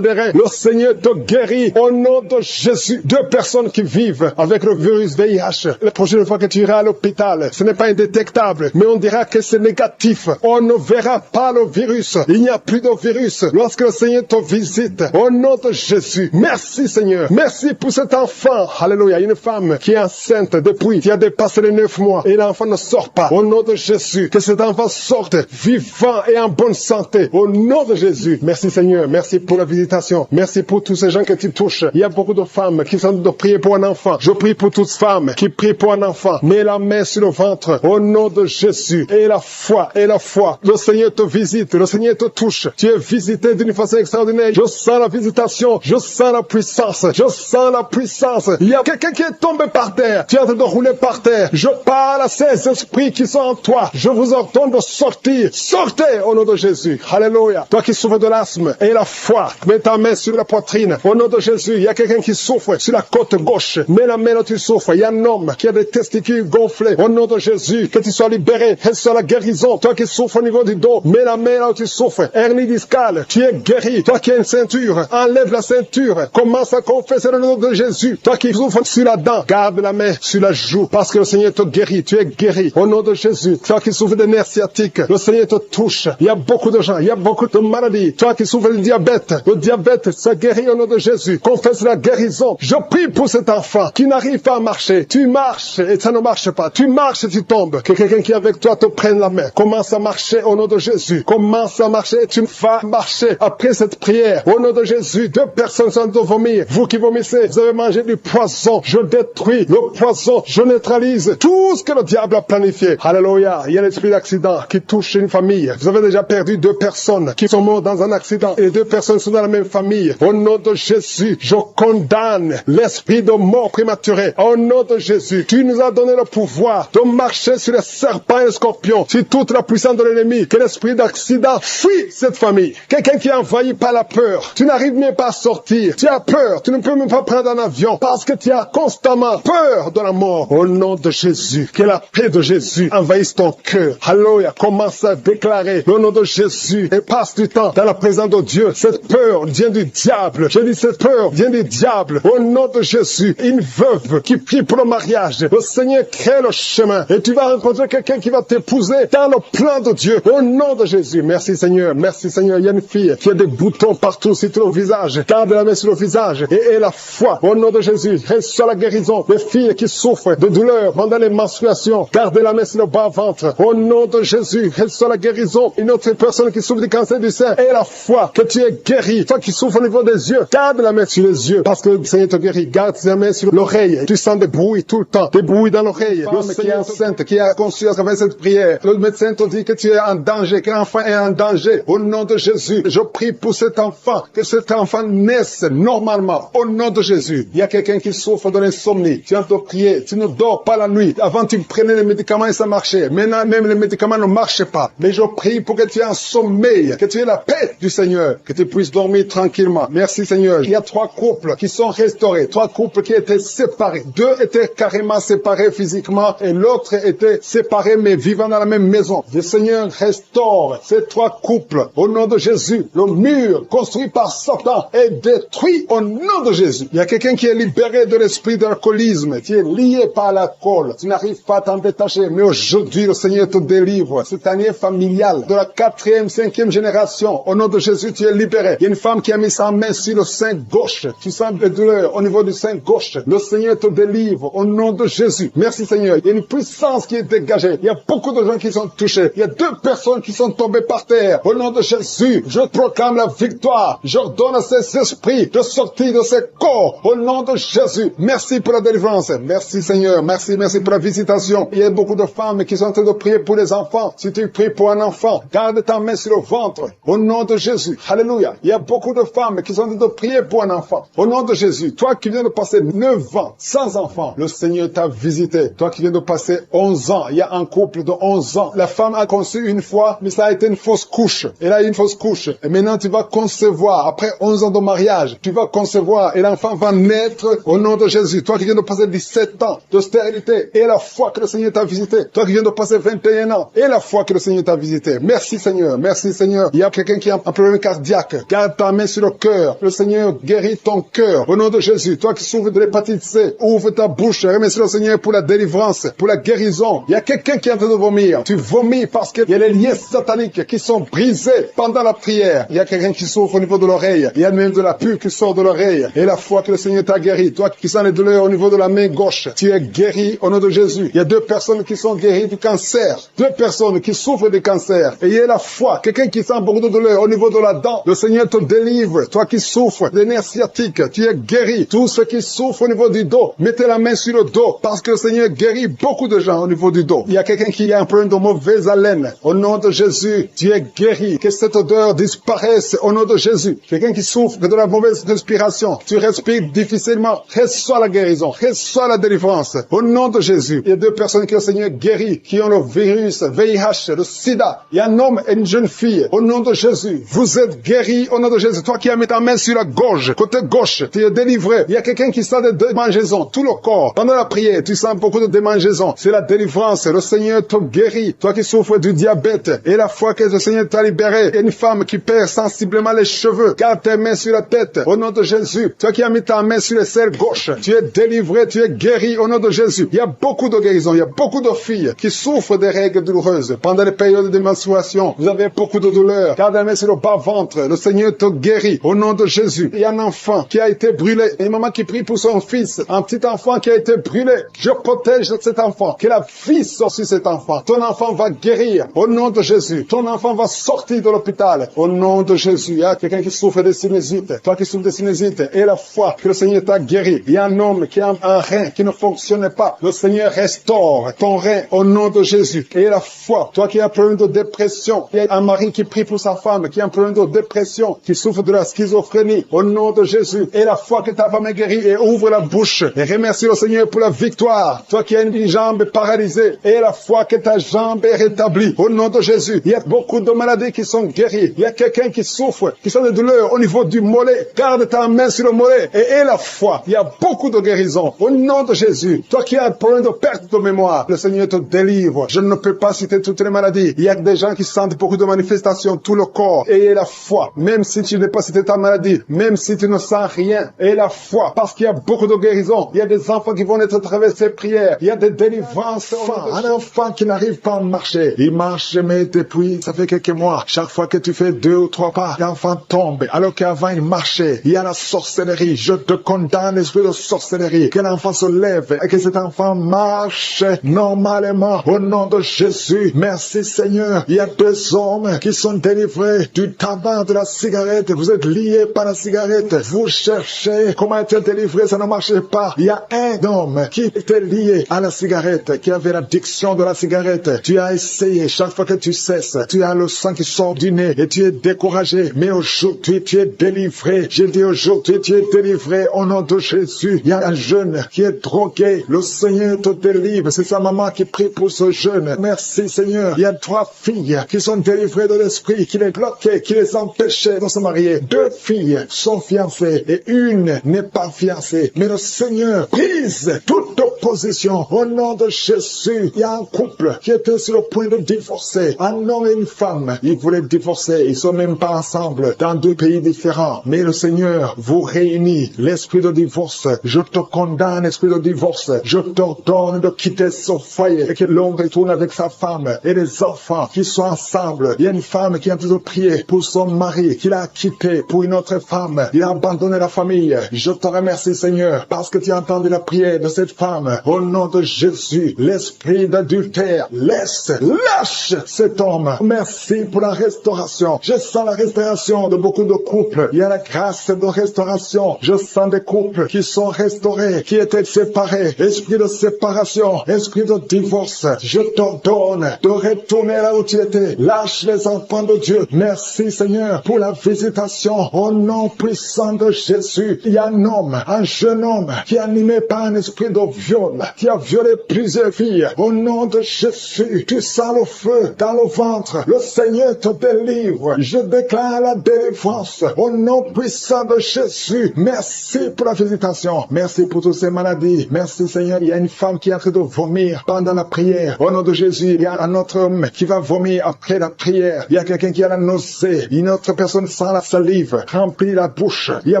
des reins. Le Seigneur te guérit. Au nom de Jésus. 2 personnes qui vivent avec le virus VIH. La prochaine fois que tu iras à l'hôpital, ce n'est pas indétectable, mais on dira que c'est négatif. On ne verra pas le virus. Il n'y a plus de virus. Lorsque le Seigneur te visite, au nom de Jésus. Merci Seigneur. Merci pour cet enfant. Alléluia. Une femme qui est enceinte depuis, qui a dépassé les 9 mois et l'enfant ne sort pas. Au nom de Jésus. Que cet enfant sorte vivant et en bonne santé. Au nom de Jésus. Merci Seigneur. Merci pour la visitation. Merci pour tous ces gens que tu touches. Il y a beaucoup de femmes qui sont de prier pour un enfant. Je prie pour toutes femmes qui prient pour un enfant. Mets la main sur le ventre. Au nom de Jésus. Et la foi. Et la foi. Le Seigneur te visite. Le Seigneur te touche. Tu es visité d'une façon extraordinaire. Je sens la visitation. Je sens la puissance. Je sens la puissance. Il y a quelqu'un qui est tombé par terre. Tu es en train de rouler par terre. Je parle à ces esprits qui sont en toi. Je vous ordonne de sortir. Sortez au nom de Jésus. Alléluia. Toi qui souffres de l'asthme et la foi, mets ta main sur la poitrine. Au nom de Jésus, il y a quelqu'un qui souffre sur la côte gauche. Mets la main là où tu souffres. Il y a un homme qui a des testicules gonflés. Au nom de Jésus, que tu sois libéré. Reçois la guérison. Toi qui souffres au niveau du dos, mets la main là où tu souffres. Hernie discale, tu es guéri. Toi qui as une ceinture, enlève la ceinture. Commence à confesser le nom de Jésus. Toi qui souffres sur la dent, garde la main sur la joue. Parce que le Seigneur te guérit. Tu es guéri. Au nom de Jésus. Toi qui souffres de nerfs sciatiques, le Seigneur te touche. Il y a beaucoup de gens, il y a beaucoup de maladies. Toi qui souffres du diabète, le diabète se guérit au nom de Jésus. Confesse la guérison. Je prie pour cet enfant qui n'arrive pas à marcher. Tu marches et ça ne marche pas. Tu marches et tu tombes. Que quelqu'un qui est avec toi te prenne la main. Commence à marcher au nom de Jésus. Commence à marcher et tu vas marcher. Après cette prière, au nom de Jésus, 2 personnes sont de vomir. Vous qui vomissez, vous avez mangé du poison. Je détruis le poison. Je neutralise tout ce que le diable a planifié. Alléluia. Il y a l'esprit d'accident qui touche une famille. Vous avez déjà perdu 2 personnes qui sont mortes dans un accident et 2 personnes sont dans la même famille. Au nom de Jésus, je condamne l'esprit de mort prématurée. Au nom de Jésus, tu nous as donné le pouvoir de marcher sur les serpents et les scorpions, sur toute la puissance de l'ennemi. Que l'esprit d'accident fuit cette famille. Quelqu'un qui est envahi par la peur. Tu n'arrives même pas à sortir. Tu as peur. Tu ne peux même pas prendre un avion parce que tu as constamment peur de la mort. Au nom de Jésus, que la paix de Jésus envahisse ton cœur. Alléluia. Commence à déclarer le nom de Jésus et passe du temps dans la présence de Dieu. Cette peur vient du diable. Je dis cette peur vient du diable. Au nom de Jésus, une veuve qui prie pour le mariage. Le Seigneur crée le chemin et tu vas rencontrer quelqu'un qui va t'épouser dans le plan de Dieu. Au nom de Jésus. Merci Seigneur. Merci Seigneur. Il y a une fille qui a des boutons partout partout sur ton visage. Garde la main sur le visage et la foi. Au nom de Jésus, reçois la guérison. Les filles qui souffrent de douleur pendant les menstruations, garde la main sur le bas-ventre. Au nom de Jésus, reçois la guérison. Une autre personne qui souffre du cancer du sein, et la foi que tu es guéri. Toi qui souffres au niveau des yeux, garde la main sur les yeux parce que le Seigneur te guérit. Garde la main sur l'oreille. Tu sens des bruits tout le temps, des bruits dans l'oreille. Le Seigneur qui est enceinte, qui a conçu à travers cette prière. Le médecin te dit que tu es en danger, que l'enfant est en danger. Au nom de Jésus, je prie pour cet enfant, que cet enfant naisse normalement. Au nom de Jésus. Il y a quelqu'un qui souffre de l'insomnie. Tu viens de prier, tu ne dors pas la nuit. Avant, tu prenais les médicaments et ça marchait. Maintenant, même les médicaments ne marchent pas. Mais je prie pour que tu aies un sommeil, que tu aies la paix du Seigneur, que tu puisses dormir tranquillement. Merci Seigneur. Il y a 3 couples qui sont restaurés, 3 couples qui étaient séparés. 2 étaient carrément séparés physiquement et l'autre était séparé mais vivant dans la même maison. Le Seigneur restaure ces 3 couples au nom de Jésus. Le mur construit par Satan est détruit au nom de Jésus. Il y a quelqu'un qui est libéré de l'esprit d'alcoolisme. Tu es lié par l'alcool. Tu n'arrives pas à t'en détacher. Mais aujourd'hui, le Seigneur te délivre. Cette année familiale de la 4e, 5e génération. Au nom de Jésus, tu es libéré. Il y a une femme qui a mis sa main sur le sein gauche. Tu sens des douleurs au niveau du sein gauche. Le Seigneur te délivre au nom de Jésus. Merci Seigneur. Il y a une puissance qui est dégagée. Il y a beaucoup de gens qui sont touchés. Il y a 2 personnes qui sont tombées par terre. Au nom de Jésus, je proclame la victoire. J'ordonne à ces esprits de sortir de ces corps. Au nom de Jésus. Merci pour la délivrance. Merci Seigneur. Merci pour la visitation. Il y a beaucoup de femmes qui sont en train de prier pour les enfants. Si tu pries pour un enfant, garde ta main sur le ventre. Au nom de Jésus. Alléluia. Il y a beaucoup de femmes qui sont en train de prier pour un enfant. Au nom de Jésus. Toi qui viens de passer 9 ans sans enfant, le Seigneur t'a visité. Toi qui viens de passer 11 ans, il y a un couple de 11 ans. La femme a conçu une fois, mais ça a été une fausse couche. Elle a eu une fausse couche. Et maintenant tu vas concevoir. Après 11 ans de mariage, tu vas concevoir et l'enfant va naître au nom de Jésus. Toi qui viens de passer 17 ans de stérilité et la foi que le Seigneur t'a visité. Toi qui viens de passer 21 ans et la foi que le Seigneur t'a visité. Merci Seigneur. Merci Seigneur. Il y a quelqu'un qui a un problème cardiaque. Garde ta main sur le cœur. Le Seigneur guérit ton cœur. Au nom de Jésus. Toi qui souffres de l'hépatite C, ouvre ta bouche. Remercie le Seigneur pour la délivrance, pour la guérison. Il y a quelqu'un qui est en train de vomir. Tu vomis parce qu'il y a les liens sataniques qui sont brisés pendant la prière. Il y a quelqu'un qui souffre au niveau de l'oreille. Il y a même de la pus qui sort de l'oreille. Et la foi que le Seigneur t'a guéri. Toi qui sens les douleurs au niveau de la main gauche, tu es guéri au nom de Jésus. Il y a 2 personnes qui sont guéries du cancer. 2 personnes qui souffrent du cancer. Et il y a la foi. Quelqu'un qui sent beaucoup de douleur au niveau de la dent. Le Seigneur te délivre. Toi qui souffres des nerfs sciatiques, tu es guéri. Tous ceux qui souffrent au niveau du dos, mettez la main sur le dos parce que le Seigneur guérit beaucoup de gens au niveau du dos. Il y a quelqu'un qui a un problème de mauvaise haleine. Au nom de Jésus, tu es guéri. Que cette odeur disparaisse au nom de Jésus. Quelqu'un qui souffre de la mauvaise respiration, tu respires difficilement, reçois la guérison, reçois la délivrance. Au nom de Jésus, il y a 2 personnes que le Seigneur guérit, qui ont le virus, VIH, le sida. Il y a un homme et une jeune fille. Au nom de Jésus, vous êtes guéris au nom de Jésus. Toi qui as mis ta main sur la gorge, côté gauche, tu es délivré. Il y a quelqu'un qui sent des démangeaisons, tout le corps. Pendant la prière, tu sens beaucoup de démangeaisons. C'est la délivrance. Le Seigneur te guérit. Toi qui souffres du diabète, et la fois que le Seigneur t'a libéré, il y a une femme qui perd sensiblement les cheveux. Garde tes mains sur la tête. Au nom de Jésus. Toi qui as mis ta main sur les selles gauche, tu es délivré, tu es guéri au nom de Jésus. Il y a beaucoup de guérisons. Il y a beaucoup de filles qui souffrent des règles douloureuses. Pendant les périodes de menstruation, vous avez beaucoup de douleurs. Garde la main sur le bas-ventre. Le Seigneur te guérit au nom de Jésus. Il y a un enfant qui a été brûlé. Et une maman qui prie pour son fils. Un petit enfant qui a été brûlé. Je protège cet enfant. Que la vie sorte sur cet enfant. Ton enfant va guérir au nom de Jésus. Ton enfant va sortir de l'hôpital au nom de Jésus. Il y a quelqu'un qui souffre de sinusite. Toi qui souffres de sinusite et la foi que le Seigneur t'a guéri. Il y a un homme qui a un rein qui ne fonctionne pas. Le Seigneur restaure ton rein au nom de Jésus. Et la foi. Toi qui as un problème de dépression. Il y a un mari qui prie pour sa femme qui a un problème de dépression, qui souffre de la schizophrénie au nom de Jésus. Et la foi que ta femme est guérie et ouvre la bouche. Et remercie le Seigneur pour la victoire. Toi qui as une jambe paralysée et la foi que ta jambe est rétablie au nom de Jésus. Il y a beaucoup de maladies qui sont guéries. Il y a quelqu'un qui souffre, qui sont des douleurs au niveau du mollet. Garde ta main sur le mollet et la foi. Il y a beaucoup de guérisons au nom de Jésus. Toi qui as un problème de perte de mémoire, le Seigneur te délivre. Je ne peux pas citer toutes les maladies. Il y a des gens qui sentent beaucoup de manifestations, tout le corps. Et la foi, même si tu n'as pas cité ta maladie, même si tu ne sens rien, et la foi, parce qu'il y a beaucoup de guérisons. Il y a des enfants qui vont être à travers ces prières. Il y a des délivrances. Un enfant qui n'arrive pas à marcher. Il marche jamais depuis, ça fait quelques mois. Chaque fois que tu fais 2 ou 3 pas, l'enfant tombe, alors qu'avant il marchait. Il y a la sorcellerie. Je te condamne, l'esprit de sorcellerie. Que l'enfant se lève et que cet enfant marche normalement. Au nom de Jésus, merci Seigneur. Il y a 2 hommes qui sont délivrés du tabac, de la cigarette. Vous êtes liés par la cigarette. Vous cherchez comment être délivré, ça ne marchait pas. Il y a un homme qui était lié à la cigarette, qui avait l'addiction de la cigarette. Tu as essayé, chaque fois que tu cesses, tu as le sang qui sort du nez et tu es découragé. Mais aujourd'hui, tu es délivré. J'ai dit aujourd'hui, tu es délivré au nom de Jésus. Il y a un jeune qui est drogué. Le Seigneur te délivre. C'est sa maman qui prie pour ce jeune. Merci Seigneur. Il y a 3 filles qui sont délivrées de l'esprit, qui les bloquait, qui les empêchait de se marier. 2 filles sont fiancées et une n'est pas fiancée. Mais le Seigneur brise toute opposition au nom de Jésus. Il y a un couple qui était sur le point de divorcer. Un homme et une femme. Ils voulaient divorcer. Ils sont même pas ensemble dans 2 pays différents. Mais le Seigneur vous réunit. L'esprit de divorce. Je te condamne, esprit de divorce. Je t'ordonne de quitter ce foyer et que l'homme retourne avec sa femme et les enfants qui sont ensemble. Il y a une femme qui est en train de prier pour son mari qu'il a quitté pour une autre femme. Il a abandonné la famille. Je te remercie Seigneur parce que tu as entendu la prière de cette femme. Au nom de Jésus, l'esprit d'adultère, lâche cet homme. Merci pour la restauration. Je sens la restauration de beaucoup de couples. Il y a la grâce de restauration. Je sens des couples qui sont restaurés, qui étaient séparés. Esprit de séparation, esprit de divorce. Je t'ordonne de retourner là où tu étais. Lâche les enfants de Dieu. Merci Seigneur pour la visitation. Au nom puissant de Jésus, il y a un jeune homme qui est animé par un esprit de viol, qui a violé plusieurs filles. Au nom de Jésus, tu sens le feu dans le ventre. Le Seigneur te délivre. Je déclare la délivrance. Au nom puissant de Jésus, merci pour la visitation. Merci pour toutes ces maladies. Merci Seigneur. Il y a une femme qui est en train de vomir pendant la prière. Au nom de Jésus, il y a un autre homme qui va vomir après la prière. Il y a quelqu'un qui a la nausée. Une autre personne sent la salive, remplit la bouche. Il y a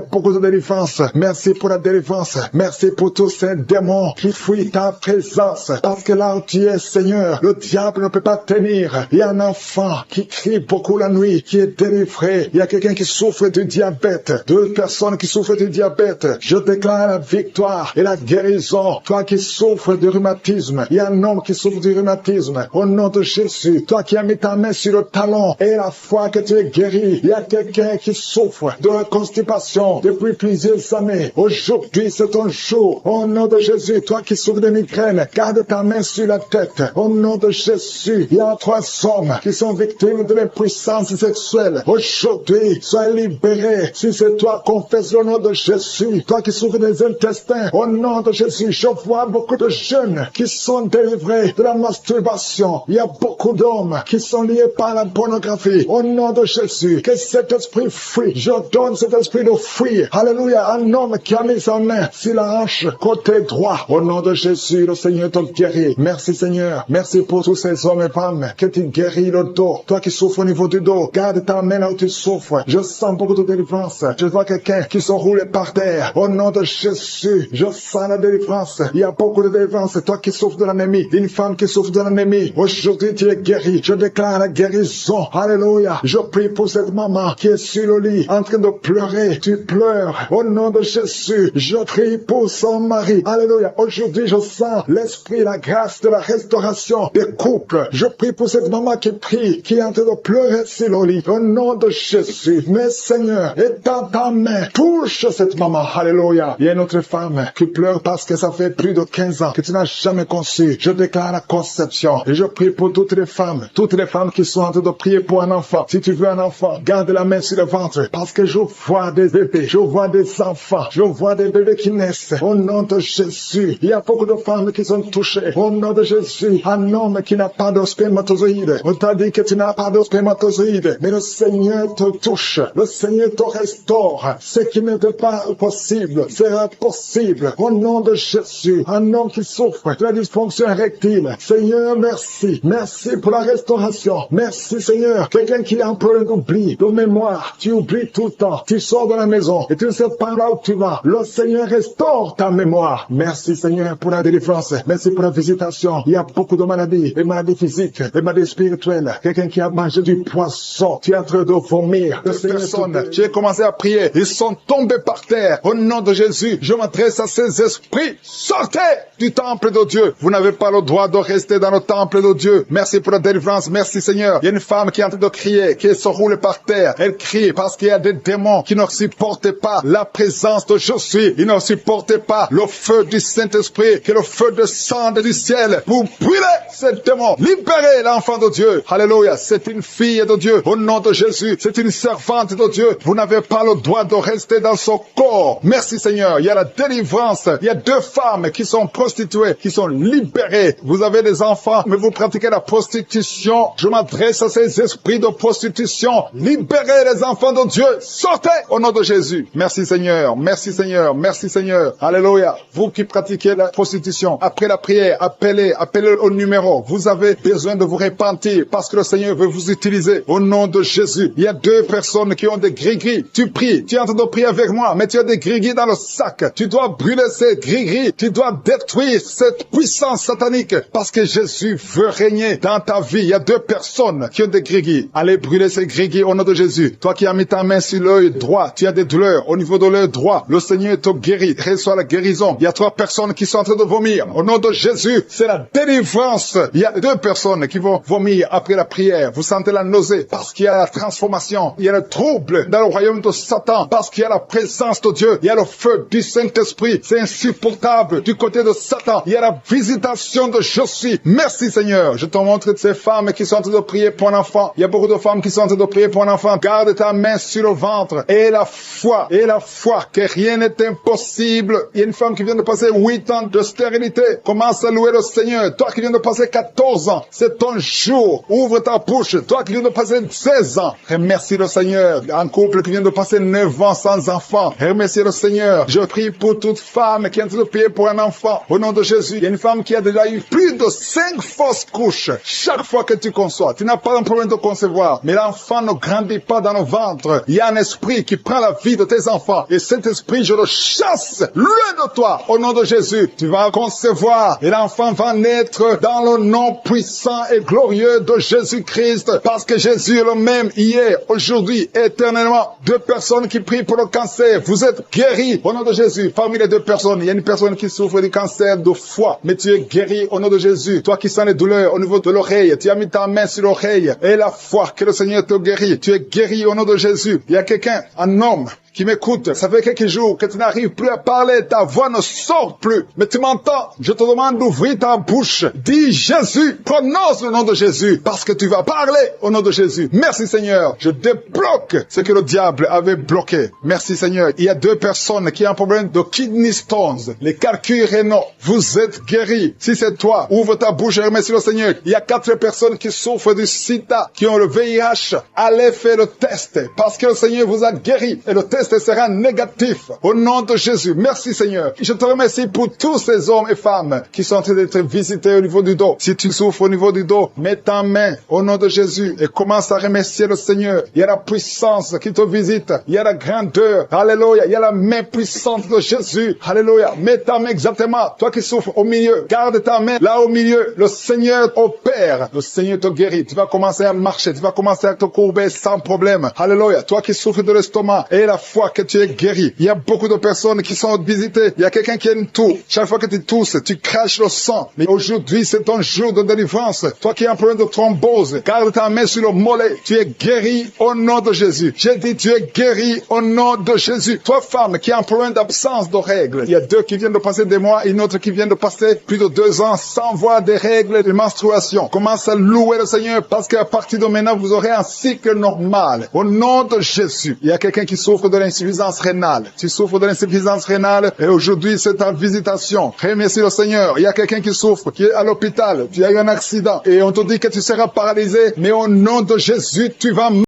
beaucoup de délivrance. Merci pour la délivrance. Merci pour tous ces démons qui fuient ta présence. Parce que là où tu es, Seigneur, le diable ne peut pas tenir. Il y a un enfant qui crie beaucoup la nuit, qui est délivré. Il y a quelqu'un qui souffre du diabète. 2 personnes qui souffrent du diabète. Je déclare la victoire et la guérison. Toi qui souffres du rhumatisme, il y a un homme qui souffre du rhumatisme. Au nom de Jésus, toi qui as mis ta main sur le talon et la foi que tu es guéri, il y a quelqu'un qui souffre de la constipation depuis plusieurs années. Aujourd'hui, c'est ton jour. Au nom de Jésus, toi qui souffres de migraine, garde ta main sur la tête. Au nom de Jésus, il y a 3 hommes qui sont victimes de l'impuissance sexuelle. Aujourd'hui, sois libéré. Si c'est toi, confesse le nom de Jésus. Toi qui souffres des intestins, au nom de Jésus, je vois beaucoup de jeunes qui sont délivrés de la masturbation. Il y a beaucoup d'hommes qui sont liés par la pornographie. Au nom de Jésus, que cet esprit fuit. Je donne cet esprit de fuir. Alléluia. Un homme qui a mis sa main sur la hanche côté droit. Au nom de Jésus, le Seigneur te guérit. Merci Seigneur. Merci pour tous ces hommes et femmes que tu guéris le dos. Toi qui souffres au niveau du dos, garde ta main là où tu souffres. Je sens beaucoup de délivrance. Je vois quelqu'un qui se roule par terre. Au nom de Jésus, je sens la délivrance. Il y a beaucoup de délivrance. Toi qui souffres de l'anémie, une femme qui souffre de l'anémie, aujourd'hui tu es guéri. Je déclare la guérison. Alléluia. Je prie pour cette maman qui est sur le lit, en train de pleurer. Tu pleures. Au nom de Jésus, je prie pour son mari. Alléluia. Aujourd'hui, je sens l'esprit, la grâce de la restauration des couples. Je prie pour cette maman qui prie, qui est en train de pleurer sur le lit. Au nom de Jésus, mais Seigneur, étends ta main, touche cette maman. Alléluia. Il y a une autre femme qui pleure parce que ça fait plus de 15 ans que tu n'as jamais conçu. Je déclare la conception. Et je prie pour toutes les femmes qui sont en train de prier pour un enfant. Si tu veux un enfant, garde la main sur le ventre, parce que je vois des bébés, je vois des enfants, je vois des bébés qui naissent. Au nom de Jésus, il y a beaucoup de femmes qui sont touchées. Au nom de Jésus, un homme qui n'a pas de spermatozoïde. On t'a dit que tu n'as pas de spermatozoïde, mais le Seigneur te touche. Le Seigneur te restaure. Ce qui n'était pas possible sera possible. Au nom de Jésus, un homme qui souffre de la dysfonction érectile. Seigneur, merci. Merci pour la restauration. Merci Seigneur. Quelqu'un qui a un peu d'oubli, de mémoire. Tu oublies tout le temps. Tu sors de la maison et tu ne sais pas là où tu vas. Le Seigneur restaure ta mémoire. Merci Seigneur pour la délivrance. Merci pour la visitation. Il y a beaucoup de maladies. Des maladies physiques, des maladies spirituelles. Quelqu'un qui a mangé du poisson. Tu es en train de vomir. prié. Deux personnes, tu as commencé à prier. Ils sont tombés par terre. Au nom de Jésus, je m'adresse à ces esprits. Sortez du temple de Dieu. Vous n'avez pas le droit de rester dans le temple de Dieu. Merci pour la délivrance. Merci Seigneur. Il y a une femme qui est en train de crier, qui se roule par terre. Elle crie parce qu'il y a des démons qui ne supportent pas la présence de je suis. Ils ne supportent pas le feu du Saint-Esprit, que le feu descende du ciel pour brûler ces démons. Libérez l'enfant de Dieu. Alléluia. C'est une fille de Dieu. Au nom de Jésus, c'est une servante de Dieu. Vous n'avez pas le droit de rester dans son corps. Merci Seigneur. Il y a la délivrance. Il y a 2 femmes qui sont prostituées, qui sont libérées. Vous avez des enfants, mais vous pratiquez la prostitution. Je m'adresse à ces esprits de prostitution. Libérez les enfants de Dieu. Sortez au nom de Jésus. Merci Seigneur. Merci Seigneur. Merci Seigneur. Alléluia. Vous qui pratiquez la prostitution, après la prière, appelez au numéro. Vous avez besoin de vous repentir parce que le Seigneur veut vous utiliser. Au nom de Jésus. Il y a 2 personnes qui ont des gris-gris. Tu pries. Tu es en train de prier avec moi, mais tu as des gris-gris dans le sac. Tu dois brûler ces gris-gris. Tu dois détruire cette puissance satanique parce que Jésus veut régner dans ta vie. Il y a 2 personnes qui ont des gris-gris. Allez brûler ces gris-gris au nom de Jésus. Toi qui as mis ta main sur l'œil droit, tu as des douleurs au niveau de l'œil droit. Le Seigneur te guérit. Reçois la guérison. Il y a 3 personnes qui sont en train de vomir. Au nom de Jésus, c'est la délivrance. Il y a 2 personnes qui vont vomir après la prière. Vous sentez la nausée parce qu'il y a la transformation. Il y a le trouble dans le royaume de Satan parce qu'il y a la présence de Dieu. Il y a le feu du Saint-Esprit. C'est insupportable du côté de Satan. Il y a la visitation de je suis. Merci Seigneur. Je te montre ces femmes qui sont en train de prier pour un enfant. Il y a beaucoup de femmes qui sont en train de prier pour un enfant. Garde ta main sur le ventre et la foi que rien n'est impossible. Il y a une femme qui vient de passer 8 ans de stérilité. Commence à louer le Seigneur. Toi qui viens de passer 14 ans, c'est ton jour. Ouvre ta bouche. Toi qui viens de passer 16 ans, remercie le Seigneur. Un couple qui vient de passer 9 ans sans enfant, remercie le Seigneur. Je prie pour toute femme qui est en train de prier pour un enfant. Au nom de Jésus, il y a une femme qui a déjà eu plus de 5 fausses couches. Chaque fois que tu conçois, tu n'as pas un problème de concevoir, mais l'enfant ne grandit pas dans le ventre. Il y a un esprit qui prend la vie de tes enfants. Et cet esprit, je le chasse loin de toi. Au nom de Jésus, tu vas concevoir et l'enfant va naître dans le nom puissant et glorieux de Jésus-Christ. Parce que Jésus est le même hier, aujourd'hui, éternellement. 2 personnes qui prient pour le cancer. Vous êtes guéris au nom de Jésus. Parmi les 2 personnes, il y a une personne qui souffre du cancer de foie, mais tu es guéri au nom de Jésus. Toi qui sens les douleurs au niveau de l'oreille, tu as mis ta main sur l'oreille et la foi que le Seigneur te guérit. Tu es guéri au nom de Jésus. Il y a quelqu'un, un homme, qui m'écoute, ça fait quelques jours que tu n'arrives plus à parler, ta voix ne sort plus, mais tu m'entends. Je te demande d'ouvrir ta bouche. Dis Jésus, prononce le nom de Jésus, parce que tu vas parler au nom de Jésus. Merci Seigneur, je débloque ce que le diable avait bloqué. Merci Seigneur. Il y a 2 personnes qui ont un problème de kidney stones, les calculs rénaux. Vous êtes guéris. Si c'est toi, ouvre ta bouche et remercie le Seigneur. Il y a 4 personnes qui souffrent du sida, qui ont le VIH. Allez faire le test, parce que le Seigneur vous a guéri, et le test sera négatif. Au nom de Jésus. Merci Seigneur. Je te remercie pour tous ces hommes et femmes qui sont en train d'être visités au niveau du dos. Si tu souffres au niveau du dos, mets ta main au nom de Jésus et commence à remercier le Seigneur. Il y a la puissance qui te visite. Il y a la grandeur. Alléluia. Il y a la main puissante de Jésus. Alléluia. Mets ta main exactement. Toi qui souffres au milieu, garde ta main là au milieu. Le Seigneur opère. Le Seigneur te guérit. Tu vas commencer à marcher. Tu vas commencer à te courber sans problème. Alléluia. Toi qui souffres de l'estomac et la foi que tu es guéri. Il y a beaucoup de personnes qui sont visitées. Il y a quelqu'un qui a une toux. Chaque fois que tu tousses, tu craches le sang. Mais aujourd'hui, c'est ton jour de délivrance. Toi qui as un problème de thrombose, garde ta main sur le mollet. Tu es guéri au nom de Jésus. J'ai dit, tu es guéri au nom de Jésus. Toi, femme, qui a un problème d'absence de règles. Il y a 2 qui viennent de passer des mois, une autre qui vient de passer plus de 2 ans sans voir des règles de menstruation. Commence à louer le Seigneur parce qu'à partir de maintenant, vous aurez un cycle normal. Au nom de Jésus. Il y a quelqu'un qui souffre de l'insuffisance rénale. Tu souffres de l'insuffisance rénale et aujourd'hui c'est ta visitation. Remercie le Seigneur. Il y a quelqu'un qui souffre, qui est à l'hôpital. Tu as eu un accident et on te dit que tu seras paralysé, mais au nom de Jésus, tu vas